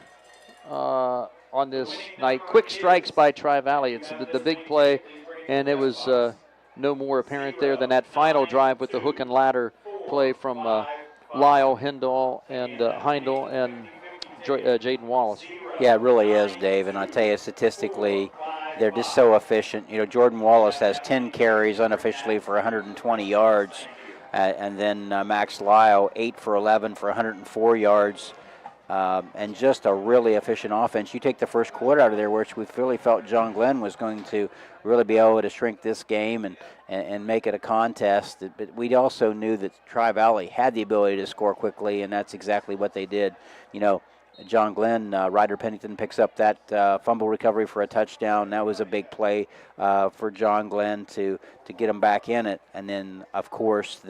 on this night. Quick strikes by Tri-Valley. It's the big play, and it was no more apparent there than that final drive with the hook and ladder play from Lyle, Heindel, and Jaden Wallace. Yeah, it really is, Dave. And I tell you, statistically, they're just so efficient. You know, Jordan Wallace has 10 carries unofficially for 120 yards. And then Max Lyle, 8 for 11 for 104 yards. And just a really efficient offense. You take the first quarter out of there, which we really felt John Glenn was going to really be able to shrink this game and make it a contest. But we also knew that Tri-Valley had the ability to score quickly, and that's exactly what they did. You know, John Glenn, Ryder Pennington picks up that fumble recovery for a touchdown. That was a big play for John Glenn to get him back in it. And then, of course,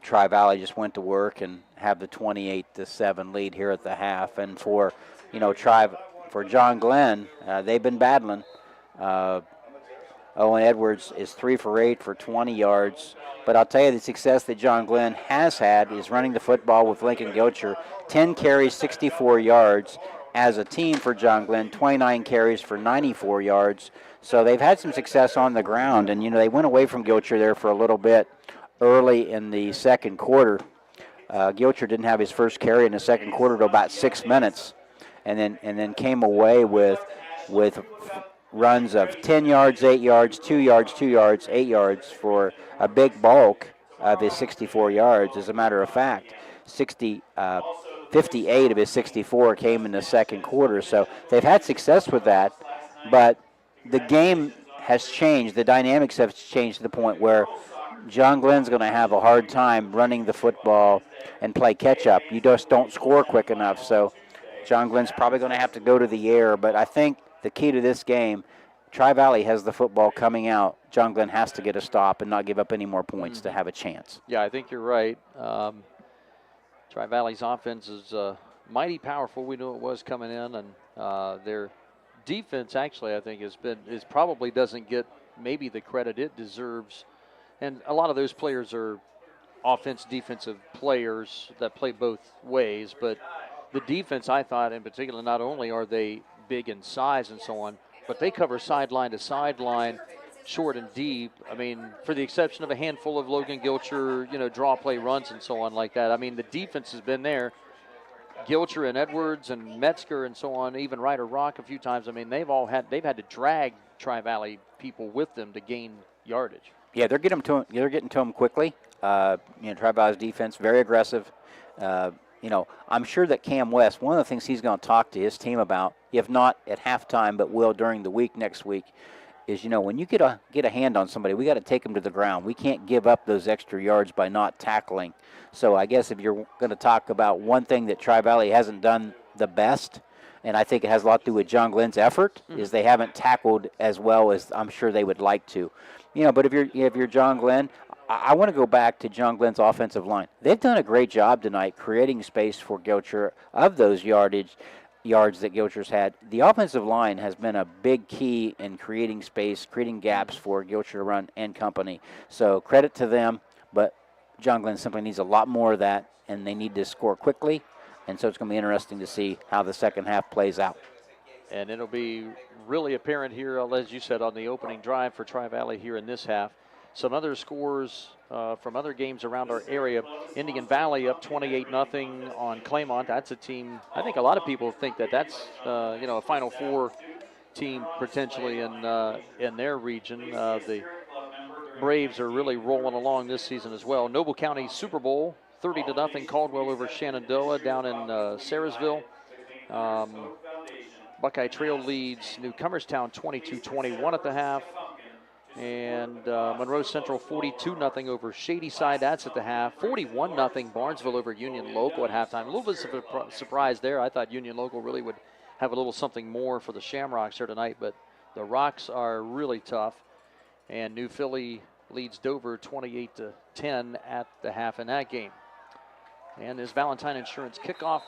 Tri-Valley just went to work and have the 28-7 lead here at the half. And for John Glenn, they've been battling. Owen Edwards is 3 for 8 for 20 yards. But I'll tell you, the success that John Glenn has had is running the football with Lincoln Gilcher. 10 carries, 64 yards. As a team for John Glenn, 29 carries for 94 yards. So they've had some success on the ground. And, you know, they went away from Gilcher there for a little bit early in the second quarter. Gilcher didn't have his first carry in the second quarter to about 6 minutes. And then came away with runs of 10 yards, 8 yards, 2 yards, 2 yards, 8 yards for a big bulk of his 64 yards. As a matter of fact, 58 of his 64 came in the second quarter. So they've had success with that, but the game has changed. The dynamics have changed to the point where John Glenn's going to have a hard time running the football and play catch-up. You just don't score quick enough, so John Glenn's probably going to have to go to the air. But I think the key to this game, Tri-Valley has the football coming out. John Glenn has to get a stop and not give up any more points to have a chance. Yeah, I think you're right. Tri-Valley's offense is mighty powerful. We knew it was coming in, and their defense actually, I think, probably doesn't get maybe the credit it deserves. And a lot of those players are defensive players that play both ways. But the defense, I thought, in particular, not only are they big in size and so on, but they cover sideline to sideline, short and deep. I mean, for the exception of a handful of Logan Gilcher, draw play runs and so on like that. I mean, the defense has been there. Gilcher and Edwards and Metzger and so on, even Ryder Rock a few times. I mean, they've had to drag Tri-Valley people with them to gain yardage. Yeah, they're getting to him quickly. Tri-Valley's defense very aggressive. I'm sure that Cam West, one of the things he's going to talk to his team about, if not at halftime, but will during the week next week, is when you get a hand on somebody, we got to take them to the ground. We can't give up those extra yards by not tackling. So I guess if you're going to talk about one thing that Tri-Valley hasn't done the best, and I think it has a lot to do with John Glenn's effort, is they haven't tackled as well as I'm sure they would like to. But if you're John Glenn, I want to go back to John Glenn's offensive line. They've done a great job tonight creating space for Gilcher of those yards that Gilcher's had. The offensive line has been a big key in creating space, creating gaps for Gilcher to run and company. So credit to them, but John Glenn simply needs a lot more of that, and they need to score quickly. And so it's going to be interesting to see how the second half plays out. And it'll be really apparent here, as you said, on the opening drive for Tri-Valley here in this half. Some other scores from other games around our area. Indian Valley up 28-0 on Claymont. That's a team, I think a lot of people think that's a Final Four team potentially in their region. The Braves are really rolling along this season as well. Noble County Super Bowl, 30-0 Caldwell over Shenandoah down in Sayersville. Buckeye Trail leads Newcomerstown 22-21 at the half. And Monroe Central 42-0 over Shadyside. That's at the half. 41-0 Barnesville over Union Local at halftime. A little bit of a surprise there. I thought Union Local really would have a little something more for the Shamrocks here tonight, but the Rocks are really tough. And New Philly leads Dover 28-10 at the half in that game. And this Valentine Insurance kickoff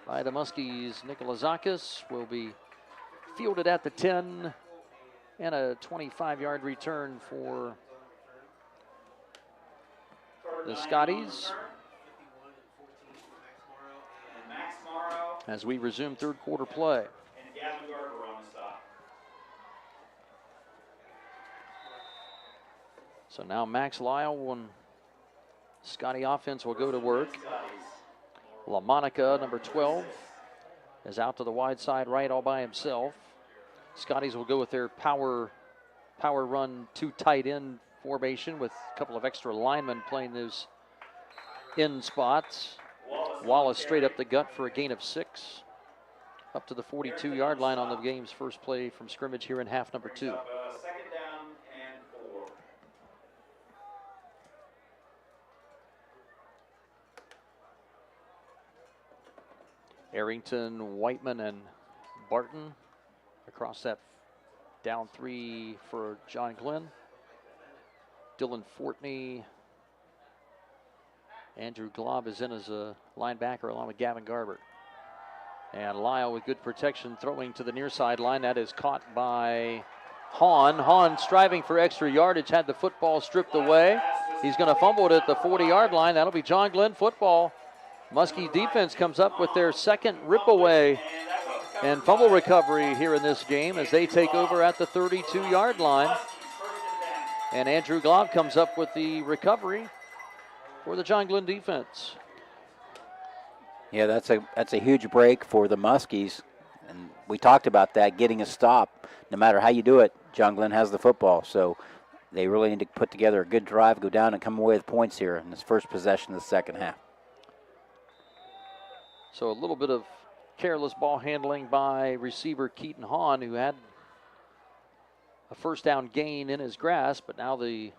by the Muskies. Nikolazakis will be fielded at the 10. And a 25-yard return for the Scotties as we resume third quarter play. So now Max Lyle and Scotty offense will go to work. LaMonica, number 12, is out to the wide side right all by himself. Scotties will go with their power run 2 tight end formation with a couple of extra linemen playing those in spots. Wallace straight up the gut for a gain of 6. Up to the 42-yard line on the game's first play from scrimmage here in half number 2. Second down and 4. Arrington, Whiteman, and Barton across that down 3 for John Glenn. Dylan Fortney. Andrew Glob is in as a linebacker along with Gavin Garber. And Lyle with good protection throwing to the near sideline. That is caught by Hahn. Hahn striving for extra yardage, had the football stripped away. He's going to fumble it at the 40-yard line. That'll be John Glenn football. Muskie defense comes up with their second rip away and fumble recovery here in this game as they take over at the 32-yard line. And Andrew Glob comes up with the recovery for the John Glenn defense. Yeah, that's a huge break for the Muskies. And we talked about that, getting a stop. No matter how you do it, John Glenn has the football. So they really need to put together a good drive, go down and come away with points here in this first possession of the second half. So a little bit of careless ball handling by receiver Keaton Hahn, who had a first down gain in his grasp, but now the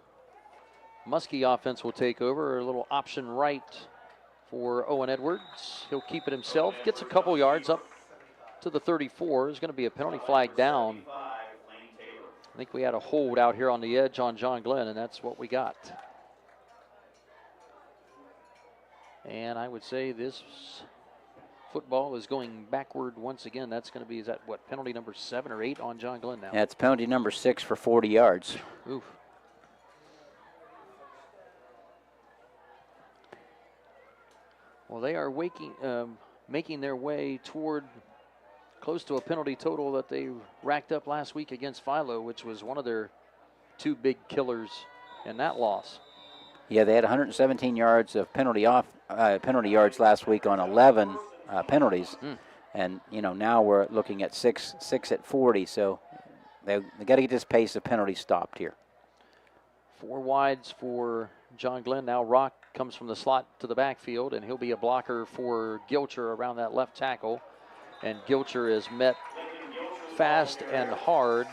Muskie offense will take over. A little option right for Owen Edwards. He'll keep it himself, gets a couple yards up to the 34. There's going to be a penalty flag down. I think we had a hold out here on the edge on John Glenn, and that's what we got. And I would say this football is going backward once again. That's going to be, is that what, penalty number 7 or 8 on John Glenn now? Yeah, it's penalty number 6 for 40 yards. Oof. Well, they are making their way toward close to a penalty total that they racked up last week against Philo, which was one of their 2 big killers in that loss. Yeah, they had 117 yards of penalty yards last week on 11 penalties, and now we're looking at six at 40. So they got to get this pace of penalties stopped here. 4 wides for John Glenn. Now Rock comes from the slot to the backfield, and he'll be a blocker for Gilcher around that left tackle. And Gilcher is met fast and hard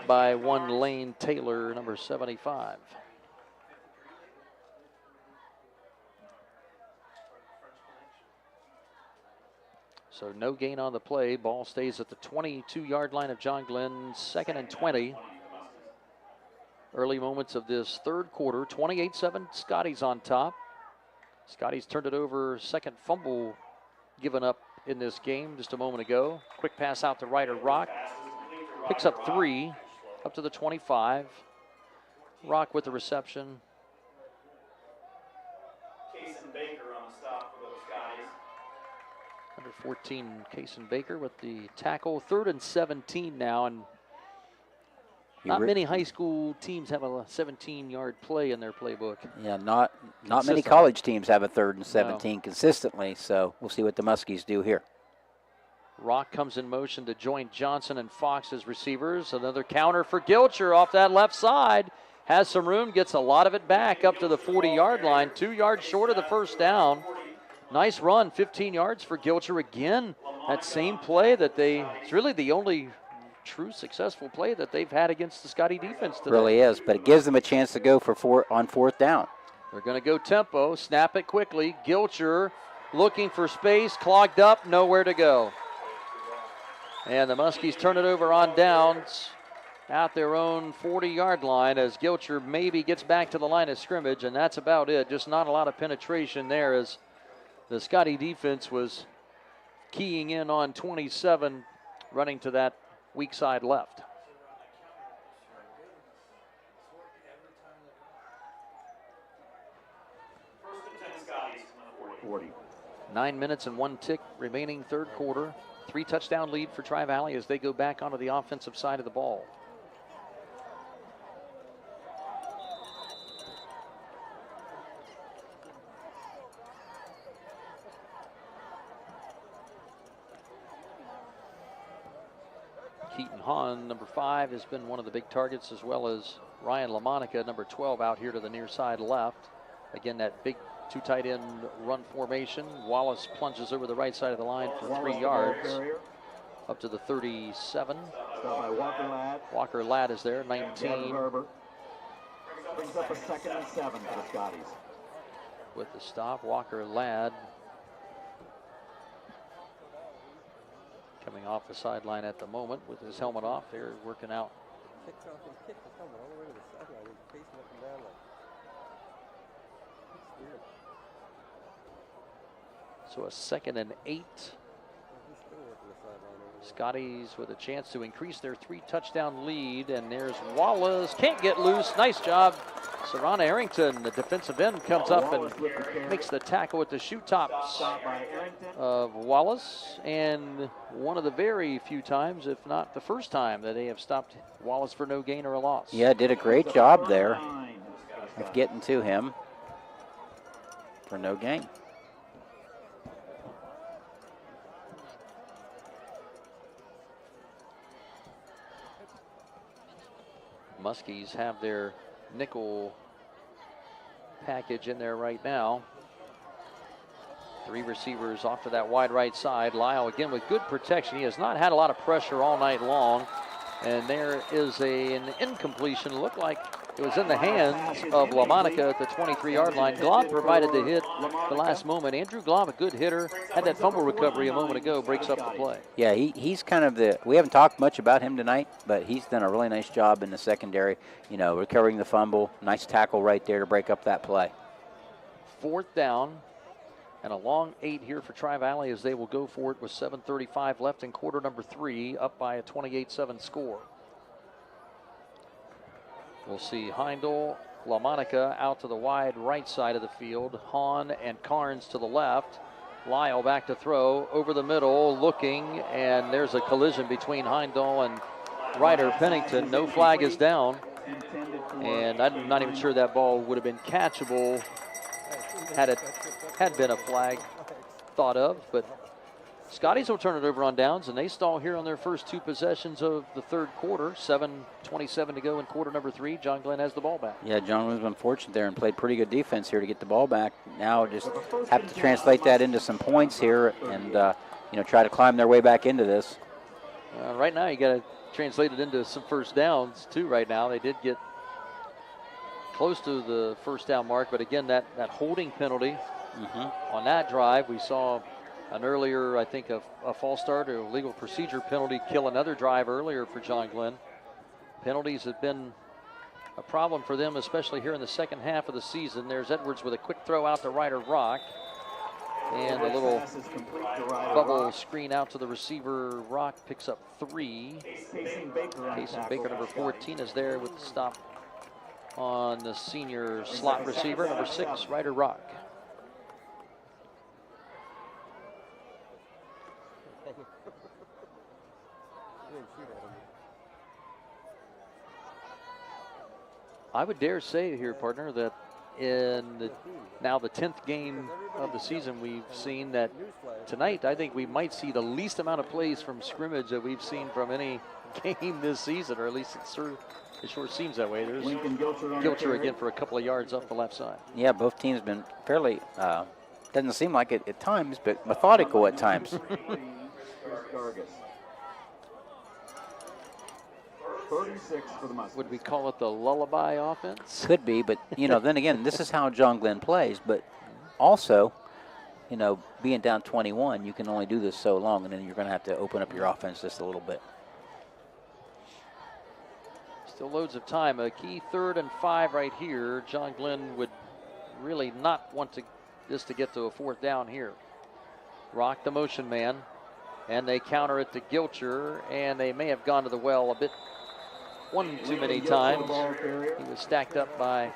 by one Lane Taylor, number 75. So no gain on the play. Ball stays at the 22-yard line of John Glenn, 2nd and 20. Early moments of this third quarter, 28-7, Scotties on top. Scotties turned it over, second fumble given up in this game just a moment ago. Quick pass out to Ryder Rock. Picks up 3, up to the 25. Rock with the reception. Baker on the stop for those Scotties. Number 14, Kason Baker with the tackle. 3rd and 17 now, and not many high school teams have a 17-yard play in their playbook. Yeah, not many college teams have a 3rd and 17 consistently, so we'll see what the Muskies do here. Rock comes in motion to join Johnson and Fox as receivers. Another counter for Gilcher off that left side. Has some room, gets a lot of it back up to the 40-yard line, 2 yards short of the first down. Nice run, 15 yards for Gilcher again. That same play that it's really the only true successful play that they've had against the Scotty defense today. Really is, but it gives them a chance to go on 4th down. They're going to go tempo, snap it quickly. Gilcher looking for space, clogged up, nowhere to go. And the Muskies turn it over on downs at their own 40-yard line as Gilcher maybe gets back to the line of scrimmage, and that's about it. Just not a lot of penetration there as the Scotty defense was keying in on 27, running to that weak side left. First and 10 Scotties on the 40. 9 minutes and 1 tick remaining third quarter. 3-touchdown lead for Tri-Valley as they go back onto the offensive side of the ball. Keaton Hahn, number 5, has been one of the big targets, as well as Ryan LaMonica, number 12, out here to the near side left. Again, that big 2 tight end run formation. Wallace plunges over the right side of the line for 3 yards. Up to the 37. Walker Ladd is there, 19. Brings up a 2nd and 7 for the Scotties. With the stop, Walker Ladd coming off the sideline at the moment with his helmet off. They're working out. So a 2nd and 8. Scotties with a chance to increase their 3-touchdown lead, and there's Wallace. Can't get loose. Nice job. Serrana Arrington, the defensive end, comes up and makes the tackle with the shoe tops of Wallace. And one of the very few times, if not the first time, that they have stopped Wallace for no gain or a loss. Yeah, did a great job there of getting to him for no gain. Muskies have their nickel package in there right now. 3 receivers off to that wide right side. Lyle again with good protection. He has not had a lot of pressure all night long. And there is an incompletion. Looked like it was in the hands of LaMonica at the 23-yard line. Glob provided the hit the last moment. Andrew Glob, a good hitter, had that fumble recovery a moment ago, breaks up the play. Yeah, he's kind of we haven't talked much about him tonight, but he's done a really nice job in the secondary, recovering the fumble. Nice tackle right there to break up that play. 4th down and a long 8 here for Tri-Valley as they will go for it with 7:35 left in quarter number 3, up by a 28-7 score. We'll see Heindel, LaMonica out to the wide right side of the field. Hahn and Carnes to the left. Lyle back to throw over the middle, looking, and there's a collision between Heindel and Ryder Pennington. No flag is down, and I'm not even sure that ball would have been catchable had it had been a flag thought of, but Scotties will turn it over on downs, and they stall here on their first 2 possessions of the third quarter. 7:27 to go in quarter number 3. John Glenn has the ball back. Yeah, John was unfortunate there and played pretty good defense here to get the ball back. Now just have to translate that into some points here and, try to climb their way back into this. Right now you got to translate it into some first downs, too, right now. They did get close to the first down mark, but again, that holding penalty on that drive, we saw an earlier, I think, a false start or legal procedure penalty kill another drive earlier for John Glenn. Penalties have been a problem for them, especially here in the second half of the season. There's Edwards with a quick throw out to Ryder Rock. And a little bubble screen out to the receiver. Rock picks up 3. Kason Baker, number 14, is there with the stop on the senior slot receiver, number 6, Ryder Rock. I would dare say here, partner, that in now the 10th game of the season, we've seen that tonight I think we might see the least amount of plays from scrimmage that we've seen from any game this season, or at least it sure seems that way. There's Gilcher again for a couple of yards off the left side. Yeah, both teams been fairly, doesn't seem like it at times, but methodical at times. 36 for the Muskies. Would we call it the lullaby offense? Could be, but, then again, this is how John Glenn plays. But also, being down 21, you can only do this so long, and then you're going to have to open up your offense just a little bit. Still loads of time. A key 3rd and 5 right here. John Glenn would really not want this to get to a 4th down here. Rock the motion man, and they counter it to Gilcher, and they may have gone to the well a bit one too many times. He was stacked up by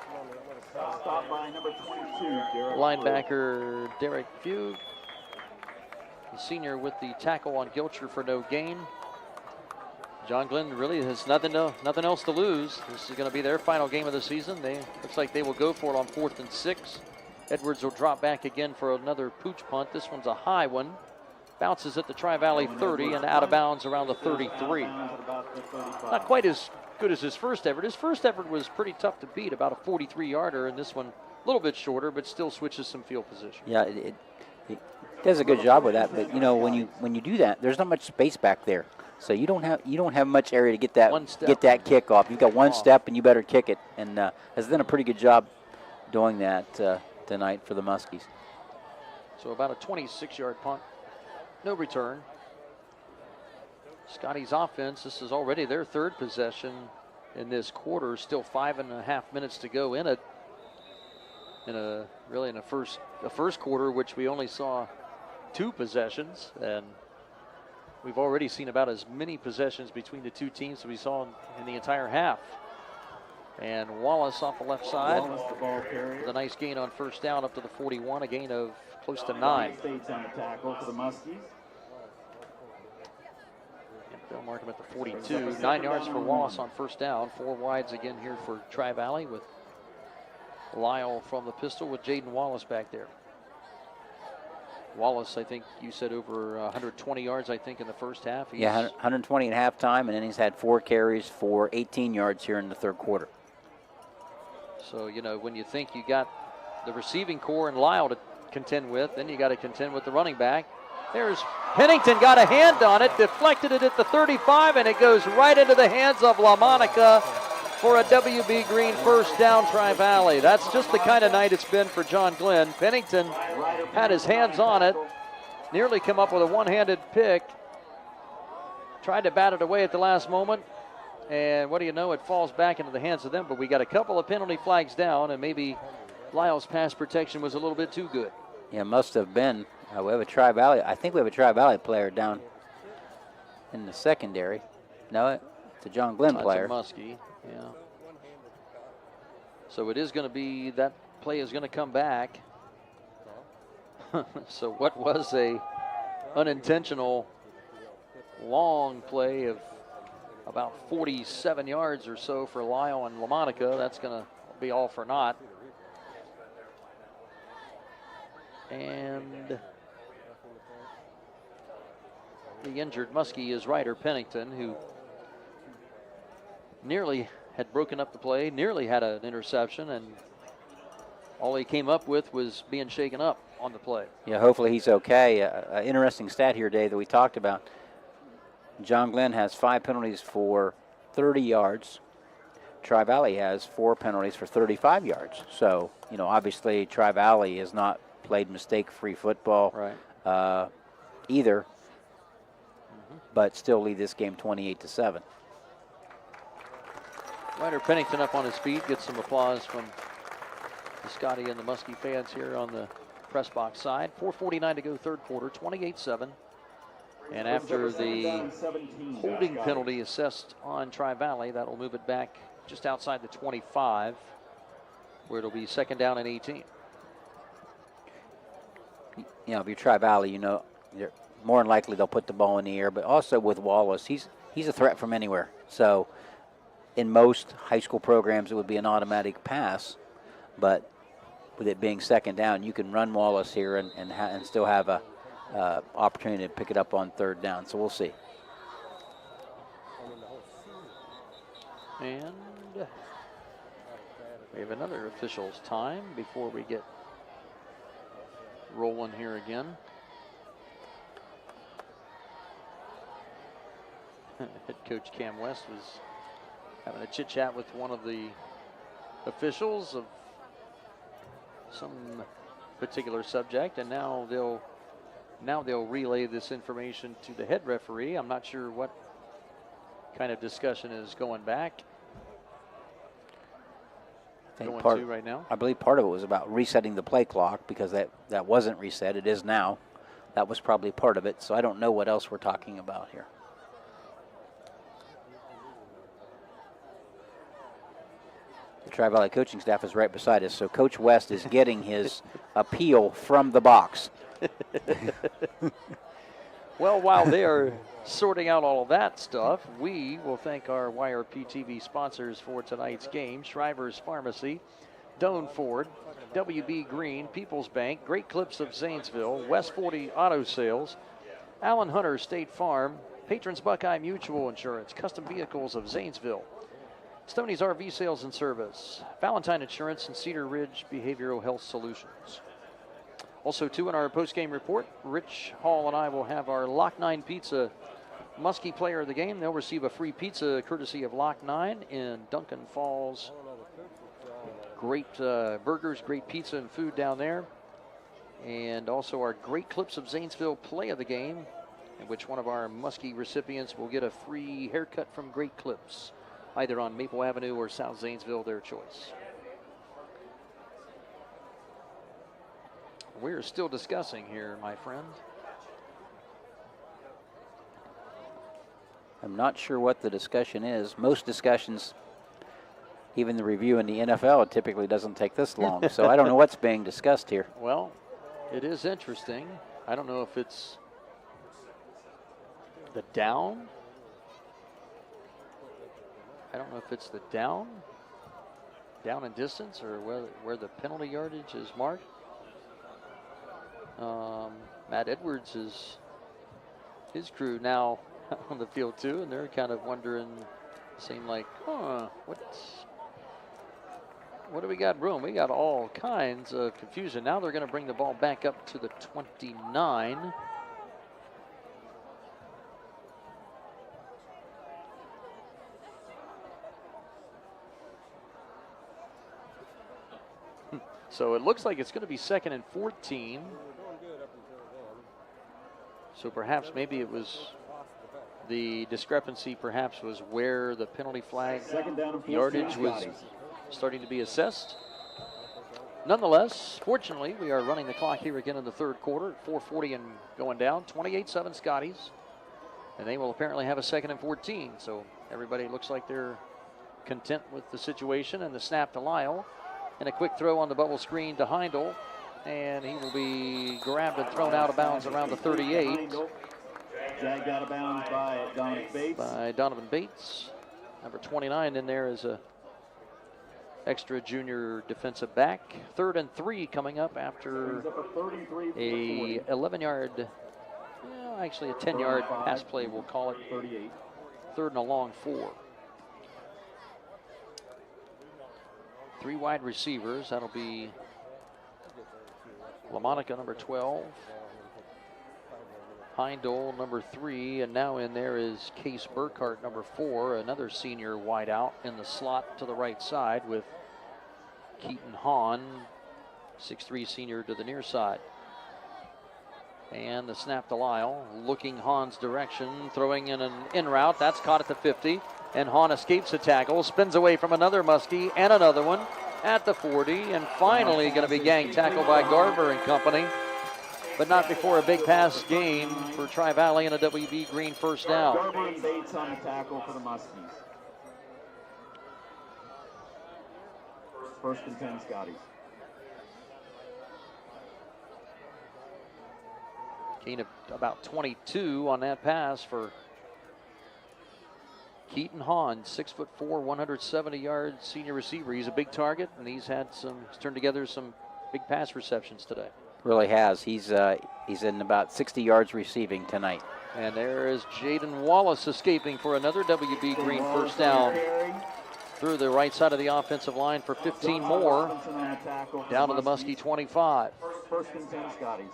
number 22, linebacker Derek Few, the senior, with the tackle on Gilcher for no gain. John Glenn really has nothing else to lose. This is going to be their final game of the season. Looks like they will go for it on 4th and 6. Edwards will drop back again for another pooch punt. This one's a high one. Bounces at the Tri-Valley 30 and out of bounds around the 33. Not quite as good as his first effort. His first effort was pretty tough to beat, about a 43-yarder, and this one a little bit shorter, but still switches some field position. Yeah, it does a good job with that. But when you do that, there's not much space back there, so you don't have much area to get that kick off. You've got one step, and you better kick it. And has done a pretty good job doing that tonight for the Muskies. So about a 26-yard punt, no return. Scotty's offense, this is already their 3rd possession in this quarter. Still 5.5 minutes to go in it. In a first quarter, which we only saw 2 possessions, and we've already seen about as many possessions between the two teams as we saw in the entire half. And Wallace off the left side with a nice gain on 1st down up to the 41, a gain of close to 9. States on the tackle for the Muskies. They'll mark him at the 42. 9 yards for Wallace on 1st down. 4 wides again here for Tri-Valley, with Lyle from the pistol with Jaden Wallace back there. Wallace, I think you said over 120 yards, I think, in the first half. Yeah, 120 at halftime, and then he's had 4 carries for 18 yards here in the 3rd quarter. So, when you think you got the receiving core and Lyle to contend with, then you got to contend with the running back. There's Pennington, got a hand on it, deflected it at the 35, and it goes right into the hands of LaMonica for a WB Green 1st down, Tri-Valley. That's just the kind of night it's been for John Glenn. Pennington had his hands on it, nearly come up with a one-handed pick, tried to bat it away at the last moment, and what do you know, it falls back into the hands of them. But we got a couple of penalty flags down, and maybe Lyle's pass protection was a little bit too good. Yeah, must have been. We have a Tri-Valley. I think we have a Tri-Valley player down in the secondary. No, it's a John Glenn player. That's a Muskie, yeah. So it is going to be, that play is going to come back. So what was a unintentional long play of about 47 yards or so for Lyle and LaMonica, that's going to be all for naught. And the injured Muskie is Ryder Pennington, who nearly had broken up the play, nearly had an interception, and all he came up with was being shaken up on the play. Yeah, hopefully he's okay. Interesting stat here, Dave, that we talked about. John Glenn has 5 penalties for 30 yards. Tri-Valley has 4 penalties for 35 yards. So, obviously Tri-Valley has not played mistake-free football either, but still lead this game 28-7. Ryder Pennington up on his feet, gets some applause from the Scotty and the Muskie fans here on the press box side. 4:49 to go, 3rd quarter, 28-7. And after the holding penalty assessed on Tri-Valley, that will move it back just outside the 25, where it'll be second down and 18. You know, if you're Tri-Valley, you know, you're more than likely they'll put the ball in the air. But also with Wallace, he's a threat from anywhere. So in most high school programs, it would be an automatic pass. But with it being second down, you can run Wallace here and still have a opportunity to pick it up on third down. So we'll see. And we have another official's time before we get rolling here again. Head coach Cam West was having a chit chat with one of the officials of some particular subject, and now they'll relay this information to the head referee. I'm not sure what kind of discussion is going back. Right now. I believe part of it was about resetting the play clock because that wasn't reset. It is now. That was probably part of it. So I don't know what else we're talking about here. The Tri-Valley coaching staff is right beside us. So Coach West is getting his appeal from the box. Well, while they are sorting out all of that stuff, we will thank our YRP-TV sponsors for tonight's game: Shriver's Pharmacy, Doan Ford, WB Green, People's Bank, Great Clips of Zanesville, West 40 Auto Sales, Allen Hunter State Farm, Patrons Buckeye Mutual Insurance, Custom Vehicles of Zanesville, Stoney's RV Sales and Service, Valentine Insurance, and Cedar Ridge Behavioral Health Solutions. Also, too, in our post-game report, Rich Hall and I will have our Lock 9 Pizza Muskie player of the game. They'll receive a free pizza courtesy of Lock 9 in Duncan Falls. Great burgers, great pizza and food down there. And also our Great Clips of Zanesville play of the game, in which one of our Muskie recipients will get a free haircut from Great Clips, either on Maple Avenue or South Zanesville, their choice. We're still discussing here, my friend. I'm not sure what the discussion is. Most discussions, even the review in the NFL, it typically doesn't take this long. So I don't know what's being discussed here. Well, it is interesting. I don't know if it's the down. I don't know if it's the down and distance, or where the penalty yardage is marked. Matt Edwards is his crew now on the field too, and they're kind of wondering, seem like, what do we got room? We got all kinds of confusion. Now they're going to bring the ball back up to the 29. So it looks like it's going to be 2nd and 14. So perhaps maybe it was the discrepancy, perhaps was where the penalty flag yardage was starting to be assessed. Nonetheless, fortunately, we are running the clock here again in the third quarter at 4:40 and going down. 28-7 Scotties. And they will apparently have a 2nd and 14. So everybody looks like they're content with the situation, and the snap to Lyle. And a quick throw on the bubble screen to Heindel. And he will be grabbed and thrown out of bounds around the 38. Dragged out of bounds by Donovan Bates. Number 29 in there is a extra junior defensive back. 3rd and 3 coming up after a 11-yard, actually a 10-yard pass play, we'll call it. 3rd and a long 4. 3 wide receivers. That'll be LaMonica, number 12. Heindel, number 3. And now in there is Case Burkhart, number 4. Another senior wideout in the slot to the right side with Keaton Hahn, 6'3" senior, to the near side. And the snap to Lyle, looking Hahn's direction, throwing in an in route. That's caught at the 50. And Hahn escapes a tackle, spins away from another Muskie and another one at the 40, and finally going to be gang tackled by Garber and company, but not before a big pass gain for Tri-Valley and a WB Green first down. Garber and Bates on the tackle for the Muskies. First and 10, Scotties. Gain of about 22 on that pass for Keaton Hahn, 6'4", 170-yard senior receiver. He's a big target, and he's turned together some big pass receptions today. Really has. He's in about 60 yards receiving tonight. And there is Jaden Wallace escaping for another WB Green first down through the right side of the offensive line for 15 more, down to the Muskie 25. First and 10, Scotties.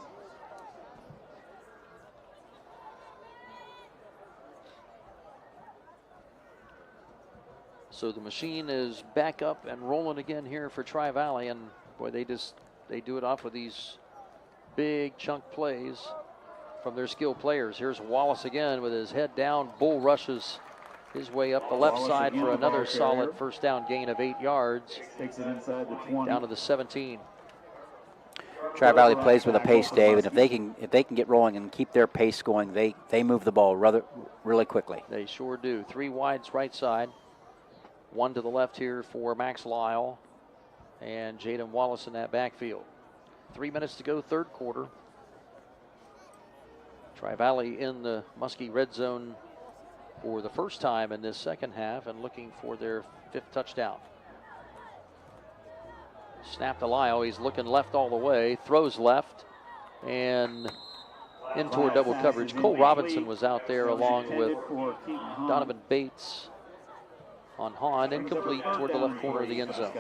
So the machine is back up and rolling again here for Tri-Valley, and boy, they do it off with these big chunk plays from their skilled players. Here's Wallace again with his head down, bull rushes his way up the left side for another solid first down gain of 8 yards. Takes it inside the 20. Down to the 17. Tri-Valley plays with a pace, Dave, and if they can get rolling and keep their pace going, they move the ball really quickly. They sure do. 3 wides right side. 1 to the left here for Max Lyle and Jaden Wallace in that backfield. 3 minutes to go, third quarter. Tri-Valley in the Muskie red zone for the first time in this second half and looking for their 5th touchdown. Snap to Lyle. He's looking left all the way, throws left, and in toward double coverage. Cole Robinson was out there along with Donovan Bates on Hahn, incomplete toward the left corner of the end zone.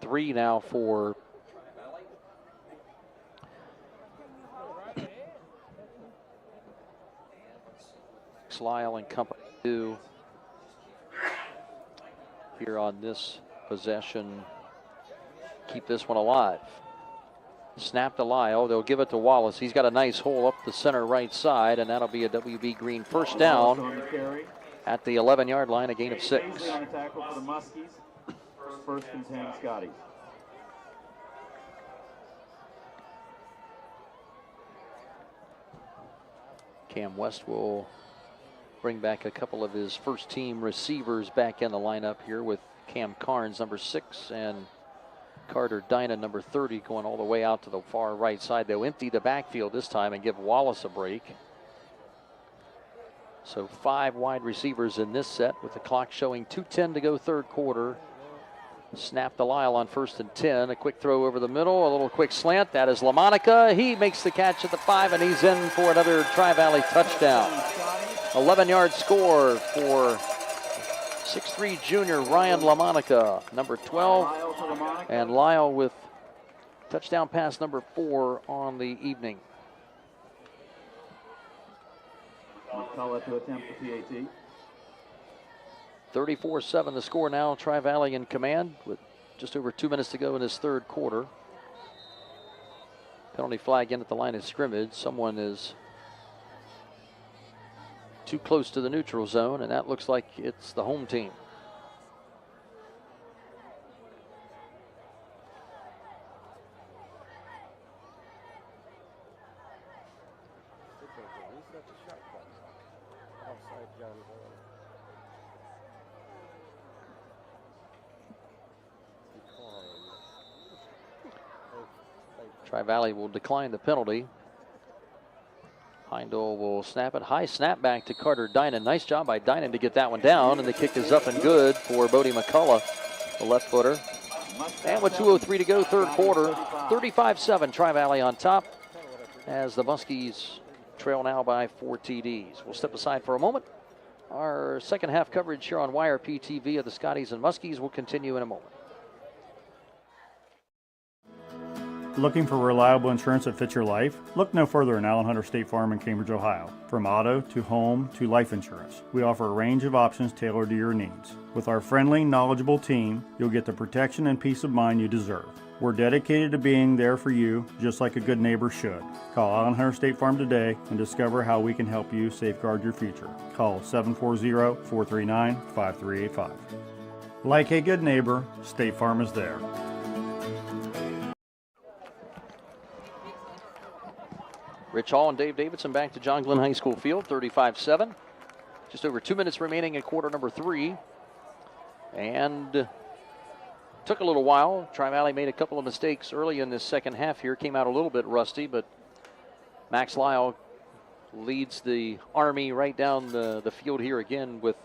Three now for Lyle and company do here on this possession. Keep this one alive. Snap to Lyle. They'll give it to Wallace. He's got a nice hole up the center right side, and that'll be a WB Green first down at the 11-yard line, a gain of 6. On tackle for the Muskies. First and 10, Scotties. Cam West will bring back a couple of his first team receivers back in the lineup here with Cam Carnes, number 6, and Carter Dyna, number 30, going all the way out to the far right side. They'll empty the backfield this time and give Wallace a break. So 5 wide receivers in this set with the clock showing 2:10 to go third quarter. Snap to Lyle on 1st and 10. A quick throw over the middle, a little quick slant. That is LaMonica. He makes the catch at the 5, and he's in for another Tri-Valley touchdown. 11-yard score for 6'3" junior Ryan LaMonica, number 12. And Lyle with touchdown pass number 4 on the evening. McCullough to attempt the PAT. 34-7 the score now. Tri-Valley in command with just over 2 minutes to go in this third quarter. Penalty flag in at the line of scrimmage. Someone is too close to the neutral zone, and that looks like it's the home team. Tri-Valley will decline the penalty. Heindel will snap it. High snap back to Carter Dynan. Nice job by Dynan to get that one down, and the kick is up and good for Bodie McCullough, the left footer. And with 2:03 to go, third quarter, 35-7, Tri-Valley on top as the Muskies trail now by 4 TDs. We'll step aside for a moment. Our second half coverage here on YRP TV of the Scotties and Muskies will continue in a moment. Looking for reliable insurance that fits your life? Look no further than Allen Hunter State Farm in Cambridge, Ohio. From auto to home to life insurance, we offer a range of options tailored to your needs. With our friendly, knowledgeable team, you'll get the protection and peace of mind you deserve. We're dedicated to being there for you, just like a good neighbor should. Call Island Hunter State Farm today and discover how we can help you safeguard your future. Call 740-439-5385. Like a good neighbor, State Farm is there. Rich Hall and Dave Davidson back to John Glenn High School field, 35-7. Just over 2 minutes remaining in quarter number 3. And took a little while. Tri-Valley made a couple of mistakes early in this second half here. Came out a little bit rusty, but Max Lyle leads the Army right down the field here again with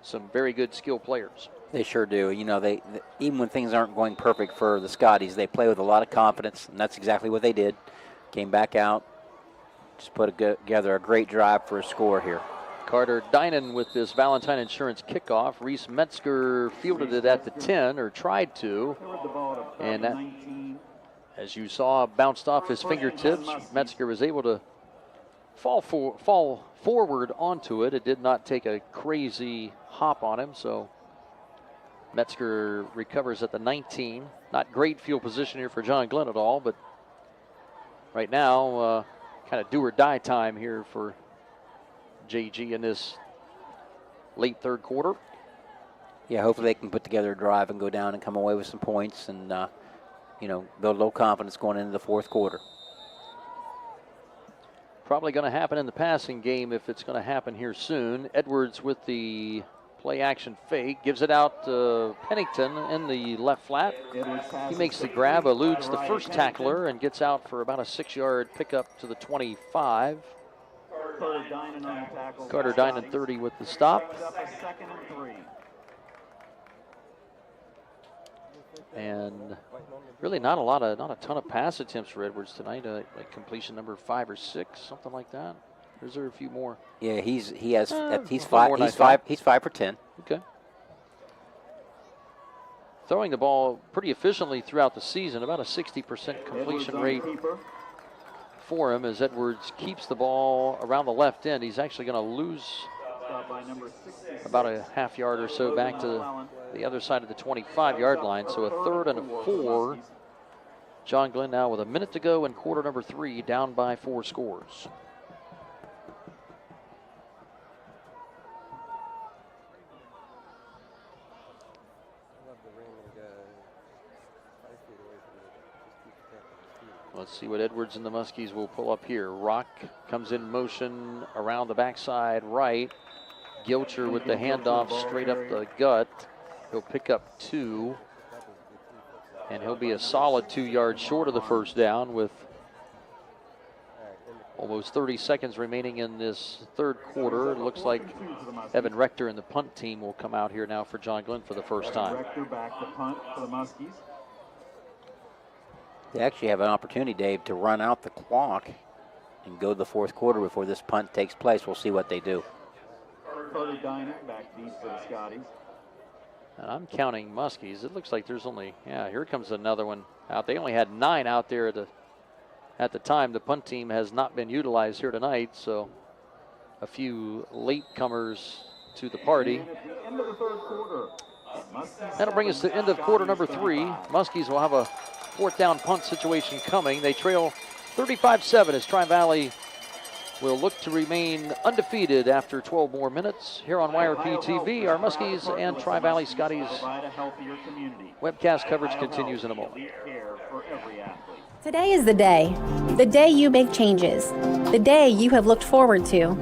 some very good skilled players. They sure do. You know, they even when things aren't going perfect for the Scotties, they play with a lot of confidence, and that's exactly what they did. Came back out, just put together a great drive for a score here. Carter Dinan with this Valentine Insurance kickoff. Reese Metzger fielded it at the 10, or tried to. And that, as you saw, bounced off his fingertips. Metzger was able to fall forward onto it. It did not take a crazy hop on him, so Metzger recovers at the 19. Not great field position here for John Glenn at all, but right now, kind of do or die time here for JG in this late third quarter. Yeah, hopefully they can put together a drive and go down and come away with some points and, you know, build a little confidence going into the fourth quarter. Probably going to happen in the passing game if it's going to happen here soon. Edwards with the play action fake, gives it out to Pennington in the left flat. He makes the grab, eludes the first tackler, and gets out for about a 6-yard pickup to the 25. Carter Dinan 30 with the stop. And really not a ton of pass attempts for Edwards tonight. Like completion number 5 or 6, something like that. Or is there a few more? Yeah, he's 5 for 10. Okay. Throwing the ball pretty efficiently throughout the season, about a 60% completion rate for him as Edwards keeps the ball around the left end. He's actually going to lose about a half yard or so back to the other side of the 25-yard line. So a 3rd and a 4. John Glenn now with a minute to go in quarter number 3, down by 4 scores. Let's see what Edwards and the Muskies will pull up here. Rock comes in motion around the backside right. Gilcher with the handoff straight up the gut. He'll pick up 2. And he'll be a solid 2 yards short of the first down with almost 30 seconds remaining in this third quarter. It looks like Evan Rector and the punt team will come out here now for John Glenn for the first time. Rector back to punt for the Muskies. They actually have an opportunity, Dave, to run out the clock and go to the fourth quarter before this punt takes place. We'll see what they do. Carter Dinan back deep for the Scotties. And I'm counting Muskies. It looks like there's only, here comes another one out. They only had 9 out there at the time. The punt team has not been utilized here tonight, so a few latecomers to the party. End of the third quarter. That'll bring us to end of quarter number 3. Muskies will have a 4th down punt situation coming. They trail 35-7 as Tri-Valley will look to remain undefeated after 12 more minutes. Here on YRP TV, our Muskies and Tri-Valley Scotties webcast coverage continues in a moment. Today is the day you make changes, the day you have looked forward to,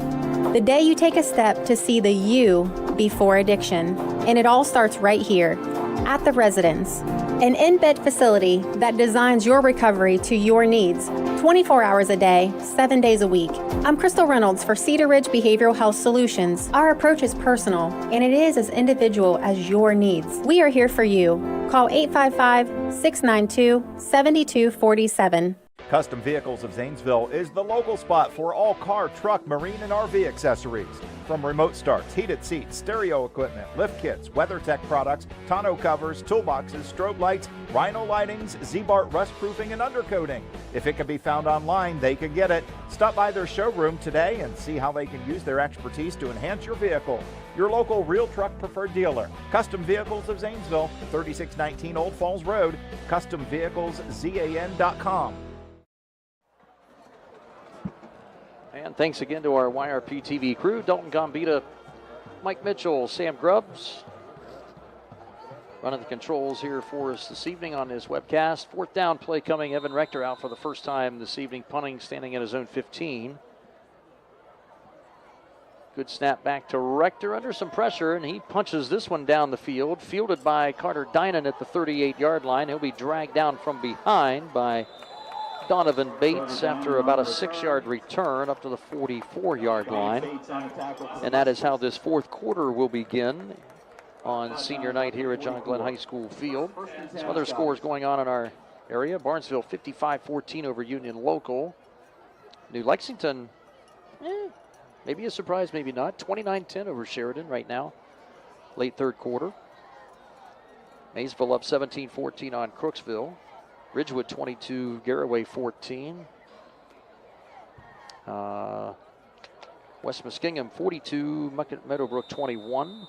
the day you take a step to see the you before addiction. And it all starts right here at the Residence, an in-bed facility that designs your recovery to your needs, 24 hours a day, 7 days a week. I'm Crystal Reynolds for Cedar Ridge Behavioral Health Solutions. Our approach is personal, and it is as individual as your needs. We are here for you. Call 855-692-7247. Custom Vehicles of Zanesville is the local spot for all car, truck, marine, and RV accessories. From remote starts, heated seats, stereo equipment, lift kits, WeatherTech products, tonneau covers, toolboxes, strobe lights, Rhino lightings, Z-Bart rust proofing, and undercoating. If it can be found online, they can get it. Stop by their showroom today and see how they can use their expertise to enhance your vehicle. Your local real truck preferred dealer, Custom Vehicles of Zanesville, 3619 Old Falls Road, CustomVehiclesZAN.com. And thanks again to our YRP TV crew, Dalton Gambita, Mike Mitchell, Sam Grubbs, running the controls here for us this evening on this webcast. Fourth down play coming, Evan Rector out for the first time this evening, punting, standing at his own 15. Good snap back to Rector under some pressure, and he punches this one down the field, fielded by Carter Dinan at the 38-yard line. He'll be dragged down from behind by Donovan Bates after about a 6-yard return up to the 44-yard line. And that is how this fourth quarter will begin on senior night here at John Glenn High School Field. Some other scores going on in our area. Barnesville 55-14 over Union Local. New Lexington, maybe a surprise, maybe not. 29-10 over Sheridan right now, late third quarter. Maysville up 17-14 on Crooksville. Ridgewood 22, Garraway 14. West Muskingum 42, Meadowbrook 21.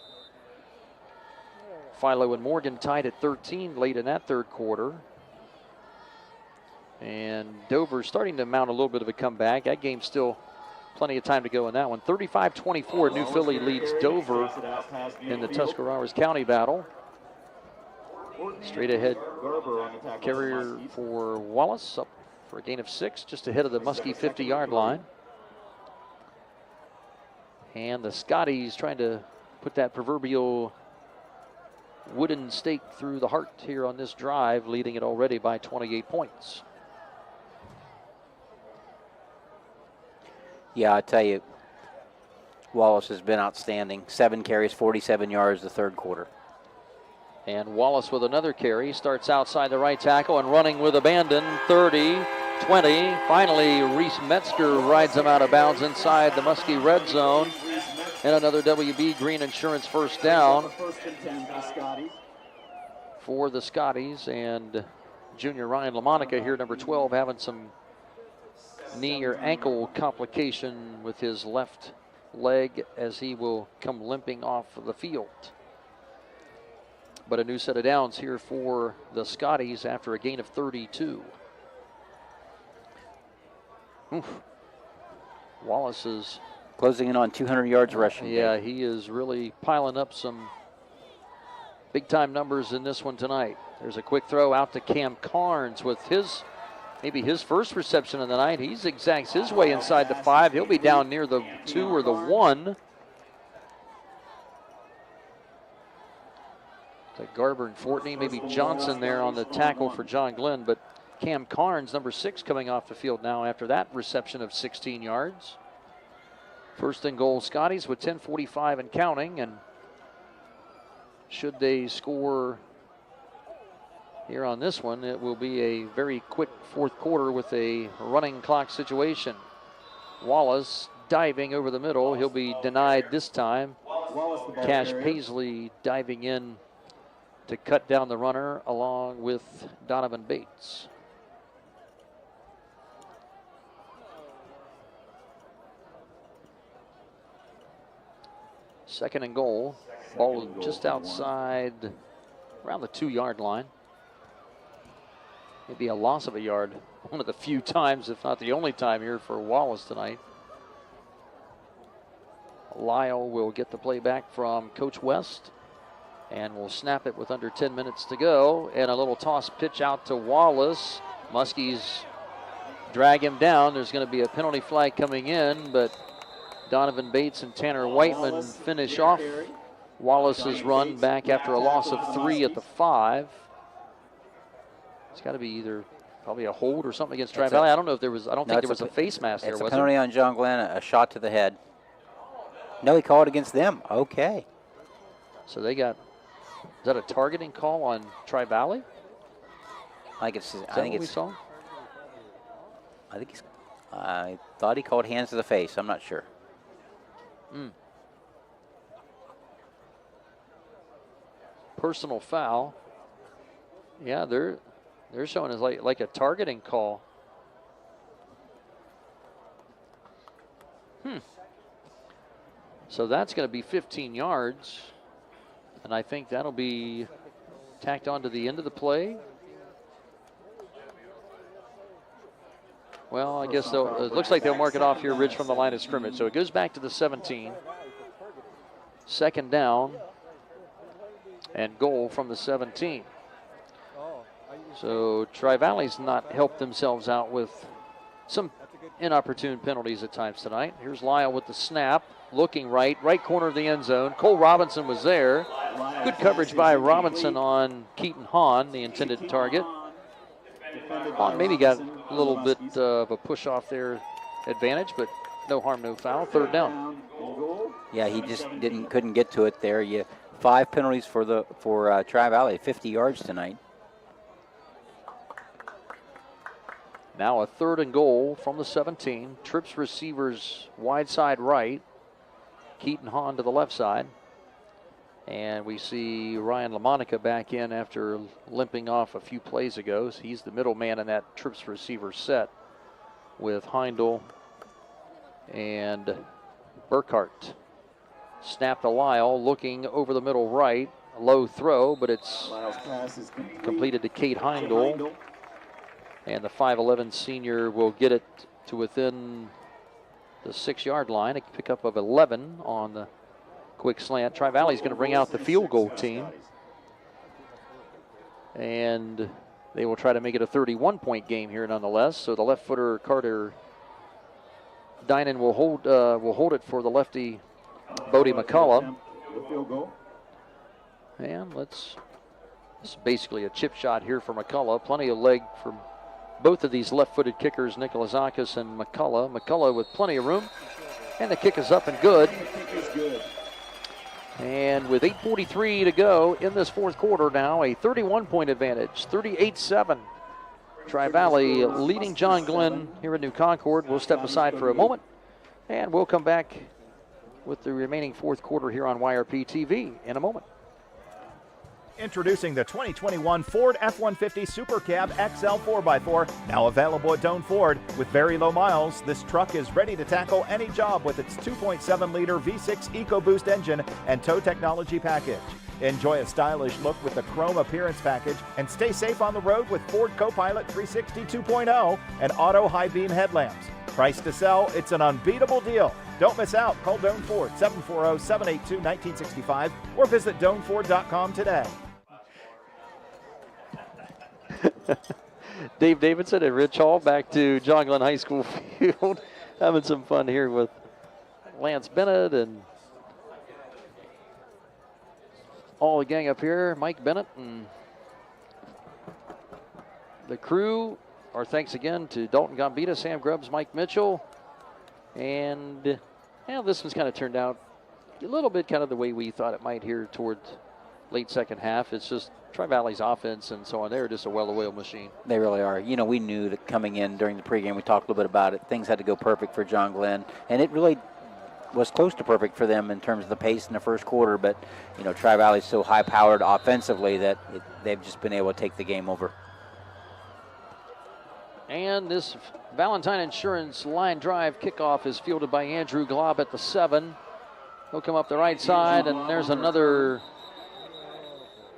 Philo and Morgan tied at 13 late in that third quarter. And Dover starting to mount a little bit of a comeback. That game's still plenty of time to go in that one. 35-24, New Philly leads Dover in the Tuscarawas County battle. Straight ahead carrier for Wallace, up for a gain of 6, just ahead of the Muskie 50-yard line. And the Scotties trying to put that proverbial wooden stake through the heart here on this drive, leading it already by 28 points. Yeah, I tell you, Wallace has been outstanding. 7 carries, 47 yards the third quarter. And Wallace with another carry, starts outside the right tackle and running with abandon, 30, 20. Finally, Reese Metzger rides him out of bounds inside the Muskie red zone. And another WB Green Insurance first down for the Scotties. And junior Ryan LaMonica here, number 12, having some knee or ankle complication with his left leg as he will come limping off the field. But a new set of downs here for the Scotties after a gain of 32. Oof. Wallace is closing in on 200 yards rushing. Yeah, he is really piling up some big-time numbers in this one tonight. There's a quick throw out to Cam Carnes with maybe his first reception of the night. He zigzags his way inside the 5. He'll be down near the 2 or the 1. To Garber and Fortney, maybe Johnson there on the tackle for John Glenn, but Cam Carnes, number 6, coming off the field now after that reception of 16 yards. First and goal, Scotties with 10:45 and counting, and should they score here on this one, it will be a very quick fourth quarter with a running clock situation. Wallace diving over the middle. He'll be denied this time. Cash Paisley diving in to cut down the runner along with Donovan Bates. Second and goal. Ball just outside, around the 2-yard line. Maybe a loss of a yard. One of the few times, if not the only time here for Wallace tonight. Lyle will get the play back from Coach West and will snap it with under 10 minutes to go. And a little toss pitch out to Wallace. Muskies drag him down. There's going to be a penalty flag coming in, but Donovan Bates and Tanner Whiteman finish off Wallace's run back after a loss of 3 at the 5. It's got to be either probably a hold or something against Tri-Valley. I don't know if there was. I don't think there was a face mask there. It's a penalty on John Glenn, a shot to the head. No, he called against them. Okay. So they got. Is that a targeting call on Tri-Valley? I think it's. Is that what we saw? I thought he called hands to the face. I'm not sure. Personal foul. Yeah, they're showing us like a targeting call. So that's going to be 15 yards, and I think that'll be tacked on to the end of the play. Well, I guess it looks like they'll mark it off here, Rich, from the line of scrimmage. So it goes back to the 17. Second down and goal from the 17. So Tri-Valley's not helped themselves out with some inopportune penalties at times tonight. Here's Lyle with the snap, looking right corner of the end zone. Cole Robinson was there. Good coverage by Robinson on Keaton Hahn, the intended target. Hahn maybe got a little bit of a push off their advantage, but no harm, no foul. Third down. Yeah, he just couldn't get to it there. 5 penalties for Tri-Valley, 50 yards tonight. Now a third and goal from the 17. Trips receivers wide side right. Keaton Hahn to the left side. And we see Ryan LaMonica back in after limping off a few plays ago. So he's the middle man in that Trips receiver set with Heindel and Burkhart. Snap to Lyle, looking over the middle right. A low throw, but it's completed to Kate Heindel. And the 5'11 senior will get it to within the 6-yard line. A pickup of 11 on the quick slant. Tri-Valley's going to bring out the field goal team. And they will try to make it a 31-point game here nonetheless. So the left footer Carter Dinan will hold it for the lefty Bodie McCullough. And this is basically a chip shot here for McCullough. Plenty of leg from both of these left-footed kickers, Nikolazakis and McCullough. McCullough with plenty of room. And the kick is up and good. And with 8:43 to go in this fourth quarter now, a 31-point advantage, 38-7. Tri-Valley leading John Glenn here in New Concord. We'll step aside for a moment, and we'll come back with the remaining fourth quarter here on YRP TV in a moment. Introducing the 2021 Ford F-150 Super Cab XL 4x4, now available at Doane Ford. With very low miles, this truck is ready to tackle any job with its 2.7-liter V6 EcoBoost engine and tow technology package. Enjoy a stylish look with the chrome appearance package and stay safe on the road with Ford Copilot 360 2.0 and auto high beam headlamps. Price to sell, it's an unbeatable deal. Don't miss out. Call Doane Ford 740-782-1965 or visit DoaneFord.com today. Dave Davidson and Rich Hall back to John Glenn High School field. Having some fun here with Lance Bennett and all the gang up here. Mike Bennett and the crew. Our thanks again to Dalton Gambita, Sam Grubbs, Mike Mitchell. And this one's kind of turned out a little bit kind of the way we thought it might here towards late second half. It's just Tri-Valley's offense and so on. They're just a well-oiled machine. They really are. We knew that coming in during the pregame, we talked a little bit about it. Things had to go perfect for John Glenn, and it really was close to perfect for them in terms of the pace in the first quarter. But, Tri-Valley's so high-powered offensively that they've just been able to take the game over. And this Valentine Insurance line drive kickoff is fielded by Andrew Glob at the 7. He'll come up the right side, and there's another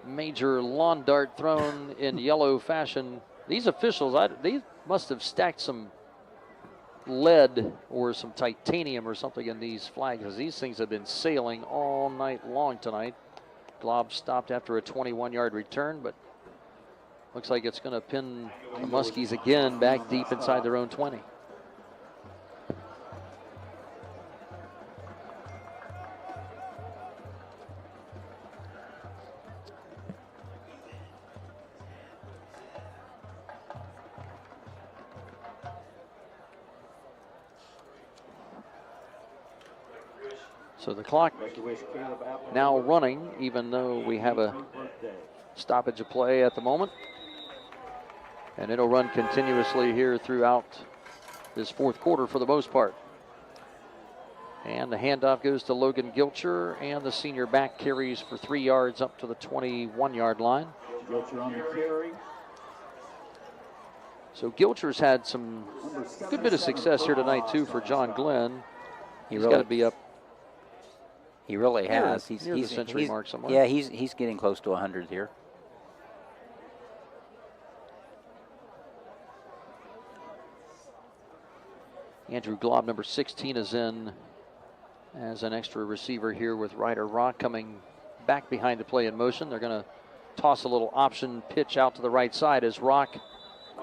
major lawn dart thrown in yellow fashion. These officials, they must have stacked some lead or some titanium or something in these flags, because these things have been sailing all night long tonight. Glob stopped after a 21-yard return, but looks like it's going to pin the Muskies again back deep inside their own 20. So the clock now running, even though we have a stoppage of play at the moment. And it'll run continuously here throughout this fourth quarter for the most part. And the handoff goes to Logan Gilcher, and the senior back carries for 3 yards up to the 21-yard line. Gilcher on the carry. So Gilcher's had some good bit of success here tonight, too, for John Glenn. He's got to be up. He really has. Near the century mark somewhere. Yeah, he's getting close to 100 here. Andrew Glob, number 16, is in as an extra receiver here with Ryder Rock coming back behind the play in motion. They're going to toss a little option pitch out to the right side as Rock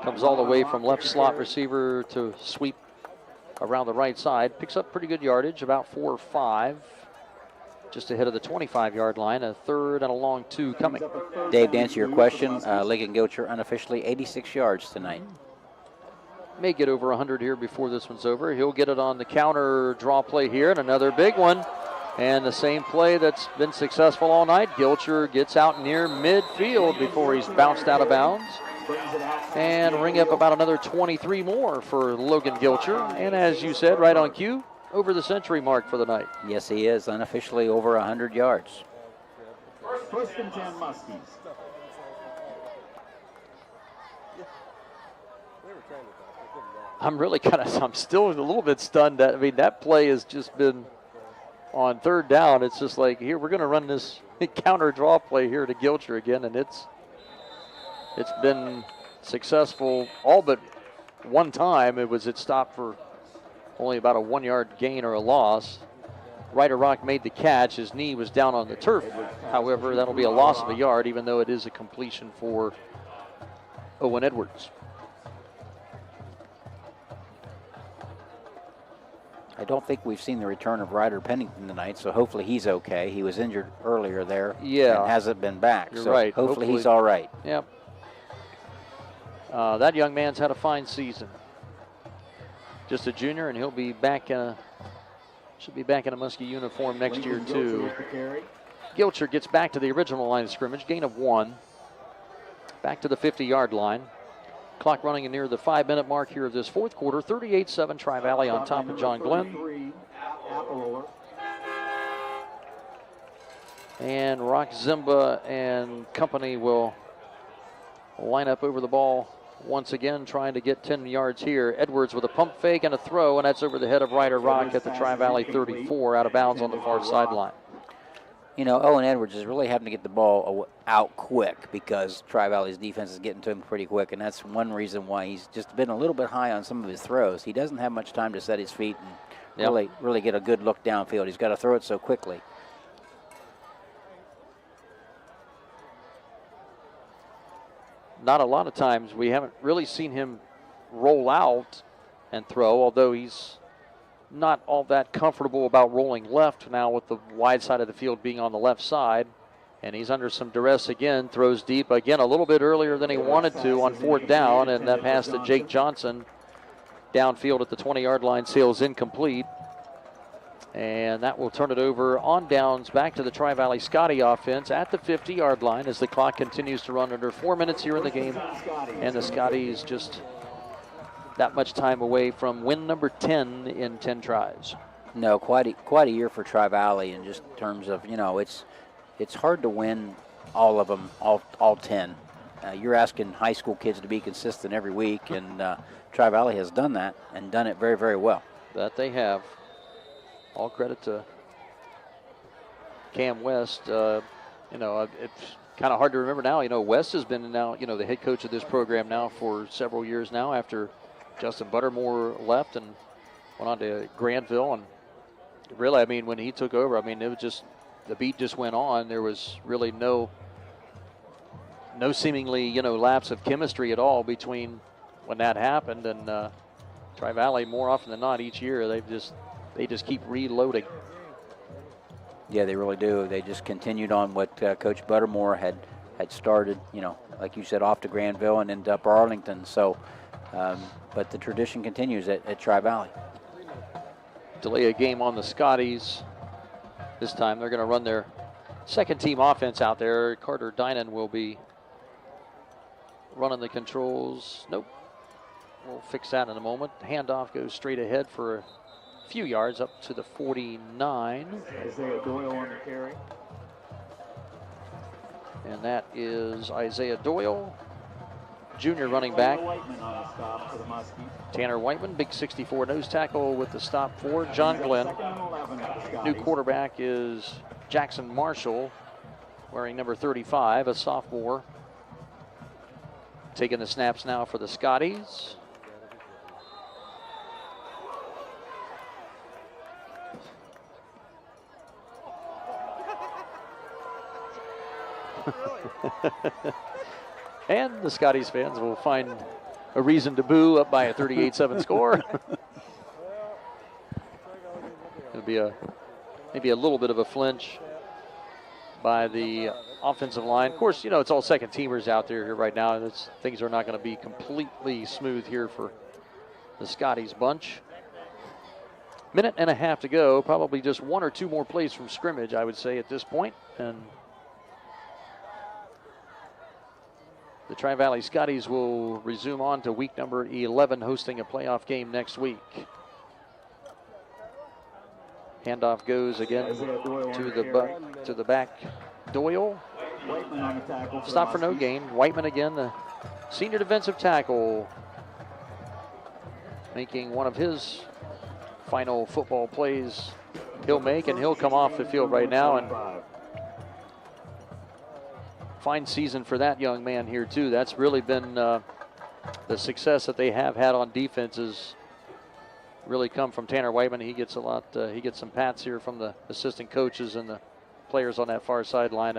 comes all the way from left slot receiver to sweep around the right side. Picks up pretty good yardage, about 4 or 5, just ahead of the 25-yard line. A third and a long 2 coming. Dave, to answer your question, Logan Gilcher unofficially 86 yards tonight. May get over 100 here before this one's over. He'll get it on the counter draw play here, and another big one. And the same play that's been successful all night. Gilcher gets out near midfield before he's bounced out of bounds. And ring up about another 23 more for Logan Gilcher. And as you said, right on cue, over the century mark for the night. Yes, he is, unofficially over 100 yards. First and 10 Muskies. I'm still a little bit stunned. That play has just been on third down. It's just like, here, we're going to run this counter draw play here to Gilcher again, and it's been successful all but one time. It stopped for only about a 1-yard gain or a loss. Ryder Rock made the catch. His knee was down on the turf. However, that'll be a loss of a yard, even though it is a completion for Owen Edwards. I don't think we've seen the return of Ryder Pennington tonight, so hopefully he's okay. He was injured earlier there and hasn't been back. You're so right. Hopefully he's all right. Yep. That young man's had a fine season. Just a junior, and he'll be back should be back in a Muskie uniform next year, too. Gilcher gets back to the original line of scrimmage, gain of 1. Back to the 50-yard line. Clock running near the 5-minute mark here of this fourth quarter. 38-7 Tri-Valley on top of John Glenn. And Rock Zimba and company will line up over the ball once again, trying to get 10 yards here. Edwards with a pump fake and a throw, and that's over the head of Ryder Rock at the Tri-Valley 34, out of bounds on the far sideline. You know, Owen Edwards is really having to get the ball out quick because Tri-Valley's defense is getting to him pretty quick, and that's one reason why he's just been a little bit high on some of his throws. He doesn't have much time to set his feet and really get a good look downfield. He's got to throw it so quickly. Not a lot of times. We haven't really seen him roll out and throw, although he's not all that comfortable about rolling left now with the wide side of the field being on the left side. And he's under some duress again, throws deep again a little bit earlier than he wanted to on 4th down, and that pass to Jake Johnson downfield at the 20-yard line sails incomplete. And that will turn it over on downs back to the Tri-Valley Scotty offense at the 50-yard line as the clock continues to run under 4 minutes here in the game. And the Scotties just that much time away from win number 10 in 10 tries. No, quite a year for Tri-Valley in just terms of, you know, it's hard to win all of them, all 10. You're asking high school kids to be consistent every week, and Tri-Valley has done that and done it very, very well. That they have. All credit to Cam West. You know, it's kind of hard to remember now. You know, West has been now, you know, the head coach of this program now for several years now after Justin Buttermore left and went on to Granville. And really, I mean, when he took over, I mean, it was just, the beat just went on. There was really no seemingly, you know, lapse of chemistry at all between when that happened and Tri-Valley. More often than not, each year they just keep reloading. Yeah, they really do. They just continued on what Coach Buttermore had started, you know, like you said, off to Granville and ended up Arlington. So, but the tradition continues at Tri-Valley. Delay a game on the Scotties. This time they're going to run their second team offense out there. Carter Dinan will be running the controls. Nope. we'll fix that in a moment. Handoff goes straight ahead for a few yards up to the 49. Isaiah Doyle on the carry. And that is Isaiah Doyle, junior running back. Whiteman on the stop for the Muskies. Tanner Whiteman, big 64 nose tackle with the stop for John Glenn. New quarterback is Jackson Marshall, wearing number 35, a sophomore. Taking the snaps now for the Scotties. And the Scotties fans will find a reason to boo up by a 38-7 score. It'll be maybe a little bit of a flinch by the offensive line. Of course, you know, it's all second teamers out there here right now. Things are not going to be completely smooth here for the Scotties bunch. Minute and a half to go. Probably just one or two more plays from scrimmage, I would say, at this point. And the Tri-Valley Scotties will resume on to week number 11, hosting a playoff game next week. Handoff goes again to the back. Doyle. Stop for no gain. Whiteman again, the senior defensive tackle, making one of his final football plays he'll make, and he'll come off the field right now. And fine season for that young man here too. That's really been the success that they have had on defenses. Really come from Tanner Whiteman. He gets a lot. He gets some pats here from the assistant coaches and the players on that far sideline.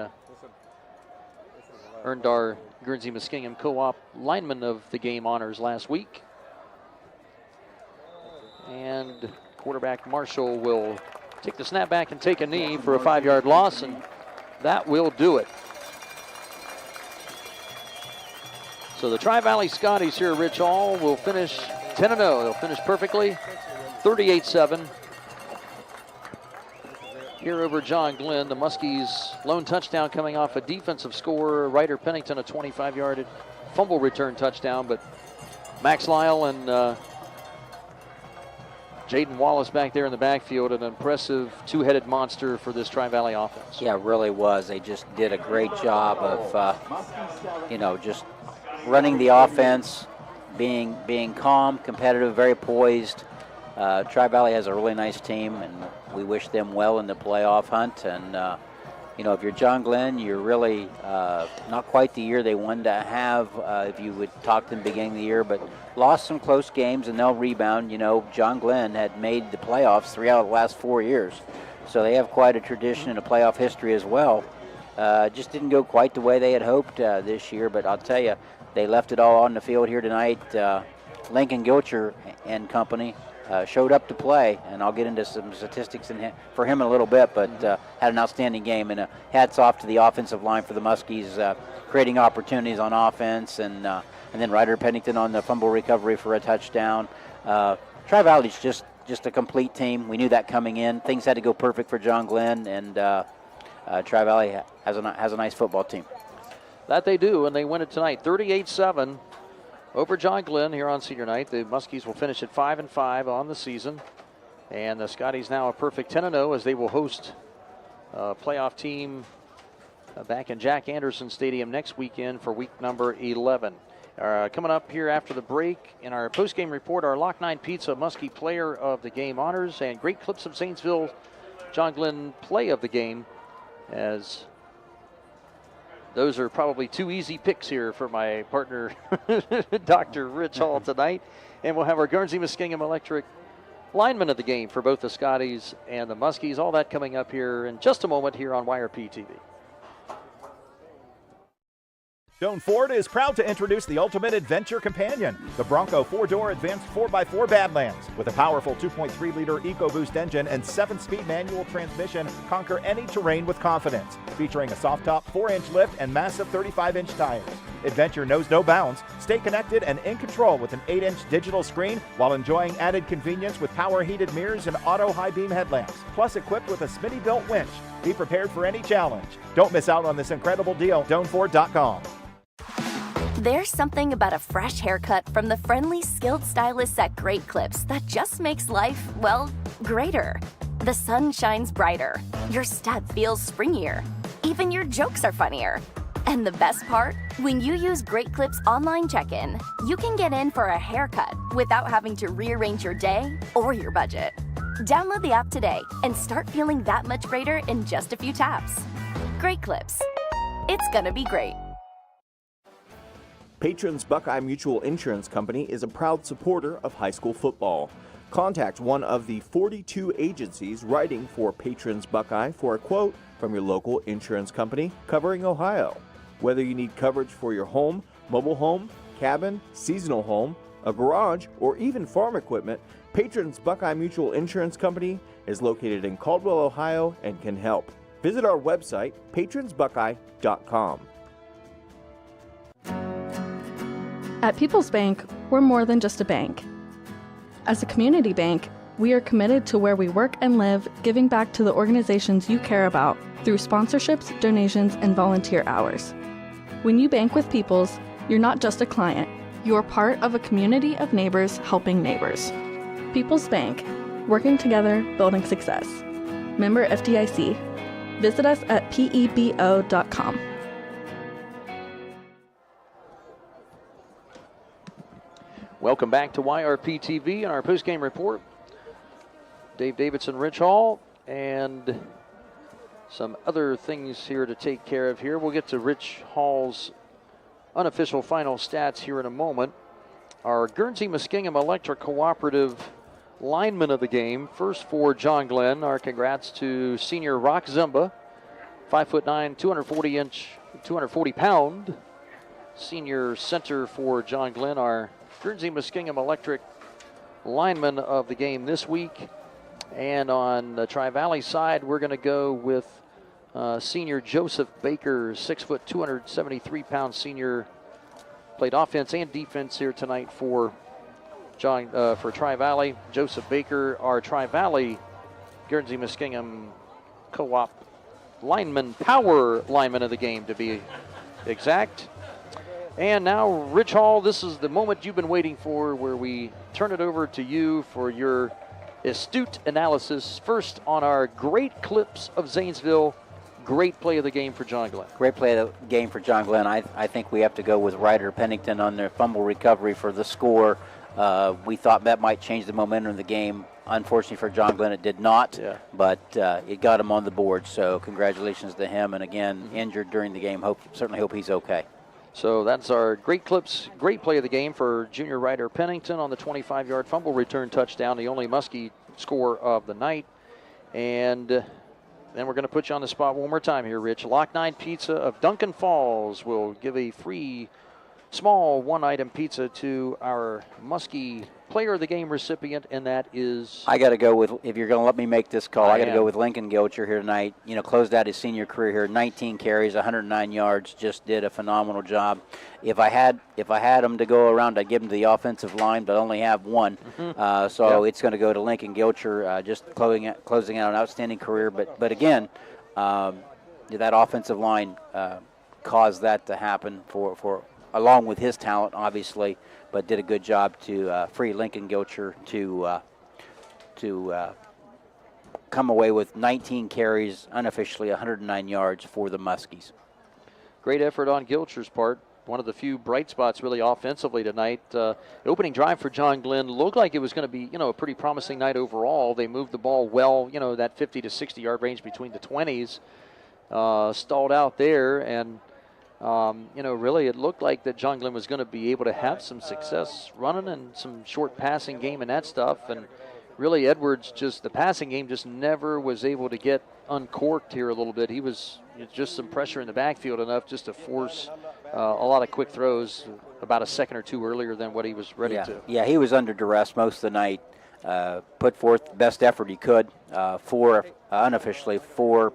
Earned our Guernsey Muskingum Co-op lineman of the game honors last week. And quarterback Marshall will take the snap back and take a knee for a 5-yard loss, and that will do it. So the Tri-Valley Scotties here, Rich Hall, will finish 10-0. They'll finish perfectly, 38-7. Here over John Glenn, the Muskies lone touchdown coming off a defensive score. Ryder Pennington, a 25-yard fumble return touchdown, but Max Lyle and Jaden Wallace back there in the backfield, an impressive two-headed monster for this Tri-Valley offense. Yeah, it really was. They just did a great job of, just running the offense, being calm, competitive, very poised. Tri-Valley has a really nice team, and we wish them well in the playoff hunt. And, if you're John Glenn, you're really not quite the year they wanted to have if you would talk to them beginning of the year, but lost some close games, and they'll rebound. John Glenn had made the playoffs 3 out of the last 4 years, so they have quite a tradition in a playoff history as well. Just didn't go quite the way they had hoped this year, but I'll tell you, they left it all on the field here tonight. Lincoln Gilcher and company showed up to play, and I'll get into some statistics for him in a little bit, but had an outstanding game, and hats off to the offensive line for the Muskies, creating opportunities on offense, and then Ryder Pennington on the fumble recovery for a touchdown. Tri-Valley's just a complete team. We knew that coming in. Things had to go perfect for John Glenn, and Tri-Valley has a nice football team. That they do, and they win it tonight, 38-7 over John Glenn here on senior night. The Muskies will finish at 5-5 on the season, and the Scotties now a perfect 10-0 as they will host a playoff team back in Jack Anderson Stadium next weekend for week number 11. Coming up here after the break in our post-game report, our Lock 9 Pizza Muskie Player of the Game honors and great clips of Zanesville John Glenn play of the game, as those are probably two easy picks here for my partner, Dr. Rich Hall, tonight. And we'll have our Guernsey Muskingum Electric lineman of the game for both the Scotties and the Muskies. All that coming up here in just a moment here on YRP TV. Doan Ford is proud to introduce the ultimate adventure companion, the Bronco 4-door advanced 4x4 Badlands. With a powerful 2.3-liter EcoBoost engine and 7-speed manual transmission, conquer any terrain with confidence. Featuring a soft-top 4-inch lift and massive 35-inch tires. Adventure knows no bounds. Stay connected and in control with an 8-inch digital screen while enjoying added convenience with power-heated mirrors and auto high-beam headlamps. Plus equipped with a Smitty-built winch. Be prepared for any challenge. Don't miss out on this incredible deal. DoanFord.com. There's something about a fresh haircut from the friendly, skilled stylists at Great Clips that just makes life, well, greater. The sun shines brighter, your step feels springier, even your jokes are funnier. And the best part? When you use Great Clips online check-in, you can get in for a haircut without having to rearrange your day or your budget. Download the app today and start feeling that much greater in just a few taps. Great Clips. It's gonna be great. Patrons Buckeye Mutual Insurance Company is a proud supporter of high school football. Contact one of the 42 agencies writing for Patrons Buckeye for a quote from your local insurance company covering Ohio. Whether you need coverage for your home, mobile home, cabin, seasonal home, a garage, or even farm equipment, Patrons Buckeye Mutual Insurance Company is located in Caldwell, Ohio, and can help. Visit our website, patronsbuckeye.com. At People's Bank, we're more than just a bank. As a community bank, we are committed to where we work and live, giving back to the organizations you care about through sponsorships, donations, and volunteer hours. When you bank with People's, you're not just a client, you're part of a community of neighbors helping neighbors. People's Bank, working together, building success. Member FDIC. Visit us at pebo.com. Welcome back to YRP TV and our postgame report. Dave Davidson, Rich Hall, and some other things here to take care of here. We'll get to Rich Hall's unofficial final stats here in a moment. Our Guernsey-Muskingum Electric Cooperative lineman of the game. First for John Glenn, our congrats to senior Rock Zimba, 5'9", 240-pound senior center for John Glenn, our Guernsey-Muskingum Electric lineman of the game this week. And on the Tri-Valley side, we're going to go with senior Joseph Baker, 6', 273-pound senior. Played offense and defense here tonight for for Tri-Valley. Joseph Baker, our Tri-Valley Guernsey-Muskingum Co-op lineman, power lineman of the game to be exact. And now, Rich Hall, this is the moment you've been waiting for, where we turn it over to you for your astute analysis. First on our Great Clips of Zanesville, great play of the game for John Glenn. Great play of the game for John Glenn. I think we have to go with Ryder Pennington on their fumble recovery for the score. We thought that might change the momentum of the game. Unfortunately for John Glenn, it did not, but it got him on the board. So congratulations to him. And again, injured during the game. Certainly hope he's okay. So that's our Great Clips, great play of the game for junior Ryder Pennington on the 25-yard fumble return touchdown, the only Muskie score of the night. And then we're going to put you on the spot one more time here, Rich. Lock 9 Pizza of Duncan Falls will give a free small one-item pizza to our Muskie player of the game recipient, and that is... I got to go with, if you're going to let me make this call, I got to go with Lincoln Gilcher here tonight. You know, closed out his senior career here, 19 carries, 109 yards, just did a phenomenal job. If I had him to go around, I'd give him to the offensive line, but I only have one. It's going to go to Lincoln Gilcher, just closing out an outstanding career. But again, that offensive line caused that to happen for along with his talent, obviously, but did a good job to free Lincoln Gilcher to come away with 19 carries, unofficially 109 yards for the Muskies. Great effort on Gilcher's part. One of the few bright spots really offensively tonight. The opening drive for John Glenn looked like it was going to be, a pretty promising night overall. They moved the ball well, that 50 to 60 yard range between the 20s. Stalled out there, and really it looked like that John Glenn was going to be able to have some success running and some short passing game and that stuff. And really Edwards, the passing game just never was able to get uncorked here a little bit. He was just some pressure in the backfield enough just to force a lot of quick throws about a second or two earlier than what he was ready to. Yeah, he was under duress most of the night. Put forth the best effort he could. Unofficially, four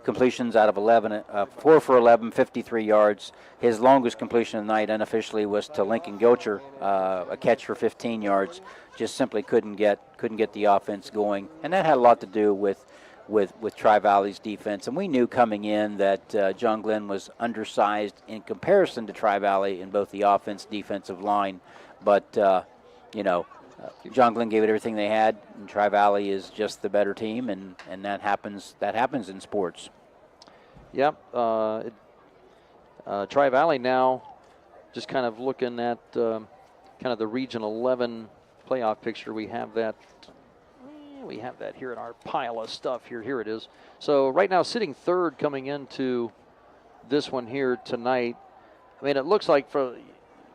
completions out of 11, 4 for 11, 53 yards. His longest completion of the night unofficially was to Lincoln Gilcher, a catch for 15 yards. Just simply couldn't get the offense going, and that had a lot to do with with Tri-Valley's defense. And we knew coming in that John Glenn was undersized in comparison to Tri-Valley in both the offense, defensive line. But, John Glenn gave it everything they had, and Tri-Valley is just the better team, and that happens in sports. Yep. Tri-Valley now just kind of looking at kind of the Region 11 playoff picture. We have that here in our pile of stuff here. Here it is. So right now sitting third coming into this one here tonight. I mean, it looks like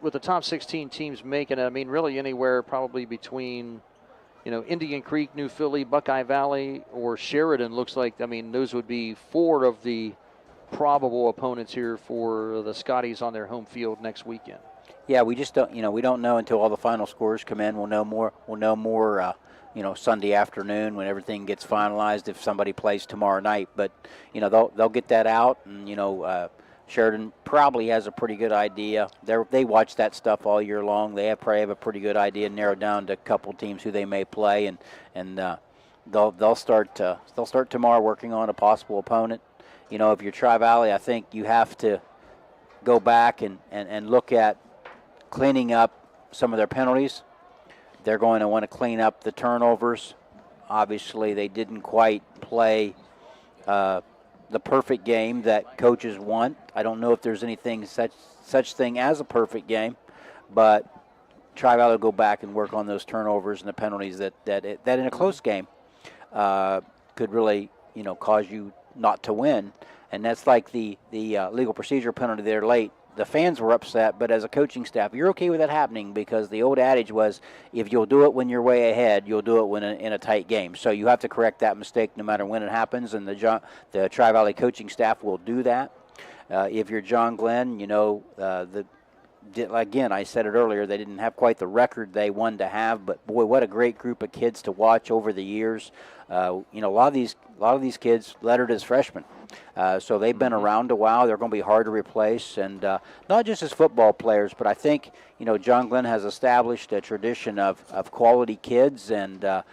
with the top 16 teams making it, I mean, really anywhere probably between, Indian Creek, New Philly, Buckeye Valley, or Sheridan looks like, I mean, those would be 4 of the probable opponents here for the Scotties on their home field next weekend. Yeah, we just don't, we don't know until all the final scores come in. We'll know more, Sunday afternoon when everything gets finalized if somebody plays tomorrow night. But, they'll get that out, and, Sheridan probably has a pretty good idea. They watch that stuff all year long. They probably have a pretty good idea, narrowed down to a couple teams who they may play, and they'll start tomorrow working on a possible opponent. If you're Tri-Valley, I think you have to go back and look at cleaning up some of their penalties. They're going to want to clean up the turnovers. Obviously, they didn't quite play the perfect game that coaches want. I don't know if there's anything such thing as a perfect game, but Tri-Valley will go back and work on those turnovers and the penalties that in a close game could really cause you not to win. And that's like the legal procedure penalty there late. The fans were upset, but as a coaching staff, you're okay with that happening because the old adage was if you'll do it when you're way ahead, you'll do it when in a tight game. So you have to correct that mistake no matter when it happens, and the Tri-Valley coaching staff will do that. If you're John Glenn, again, I said it earlier, they didn't have quite the record they wanted to have, but boy, what a great group of kids to watch over the years. A lot of these kids lettered as freshmen. So they've been around a while. They're going to be hard to replace, and not just as football players, but I think John Glenn has established a tradition of quality kids and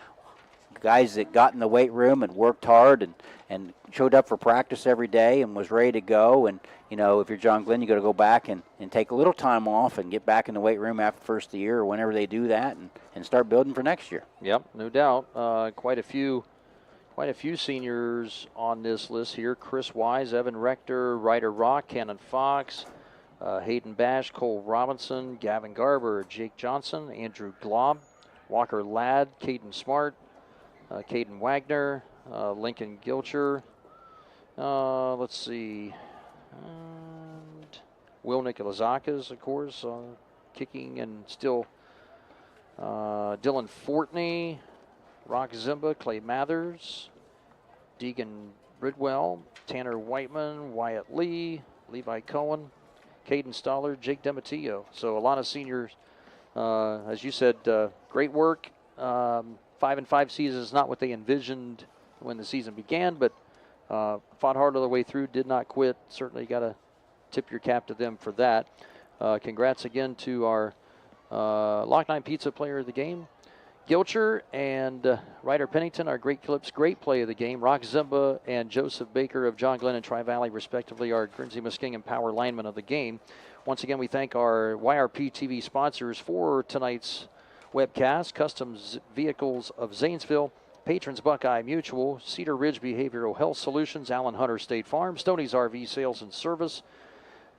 guys that got in the weight room and worked hard and showed up for practice every day and was ready to go. And if you're John Glenn, you got to go back and take a little time off and get back in the weight room after the first of the year or whenever they do that and start building for next year. Yep, no doubt. Quite a few seniors on this list here. Chris Wise, Evan Rector, Ryder Rock, Cannon Fox, Hayden Bash, Cole Robinson, Gavin Garber, Jake Johnson, Andrew Glob, Walker Ladd, Caden Smart, Caden Wagner, Lincoln Gilcher. Let's see. And Will Nicolazakis, of course, kicking, and still Dylan Fortney, Rock Zimba, Clay Mathers, Deegan Bridwell, Tanner Whiteman, Wyatt Lee, Levi Cohen, Caden Stoller, Jake Dematillo. So a lot of seniors, as you said, great work. 5-5 season is not what they envisioned when the season began, but fought hard all the way through, did not quit. Certainly got to tip your cap to them for that. Congrats again to our Lock 9 Pizza player of the game, Gilcher, and Ryder Pennington, our great clips, great play of the game. Rock Zimba and Joseph Baker of John Glenn and Tri-Valley, respectively, our Guernsey Muskingum power lineman of the game. Once again, we thank our YRP TV sponsors for tonight's webcast: Customs Vehicles of Zanesville, Patrons Buckeye Mutual, Cedar Ridge Behavioral Health Solutions, Allen Hunter State Farm, Stoney's RV Sales and Service,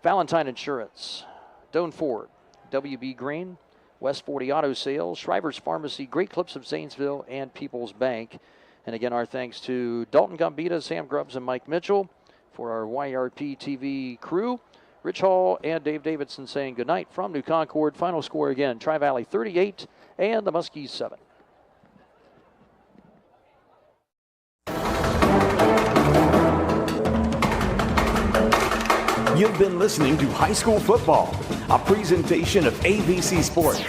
Valentine Insurance, Doan Ford, WB Green, West 40 Auto Sales, Shriver's Pharmacy, Great Clips of Zanesville, and People's Bank. And again, our thanks to Dalton Gambita, Sam Grubbs, and Mike Mitchell for our YRP TV crew. Rich Hall and Dave Davidson saying goodnight from New Concord. Final score again, Tri-Valley 38 and the Muskies 7. You've been listening to High School Football, a presentation of AVC Sports.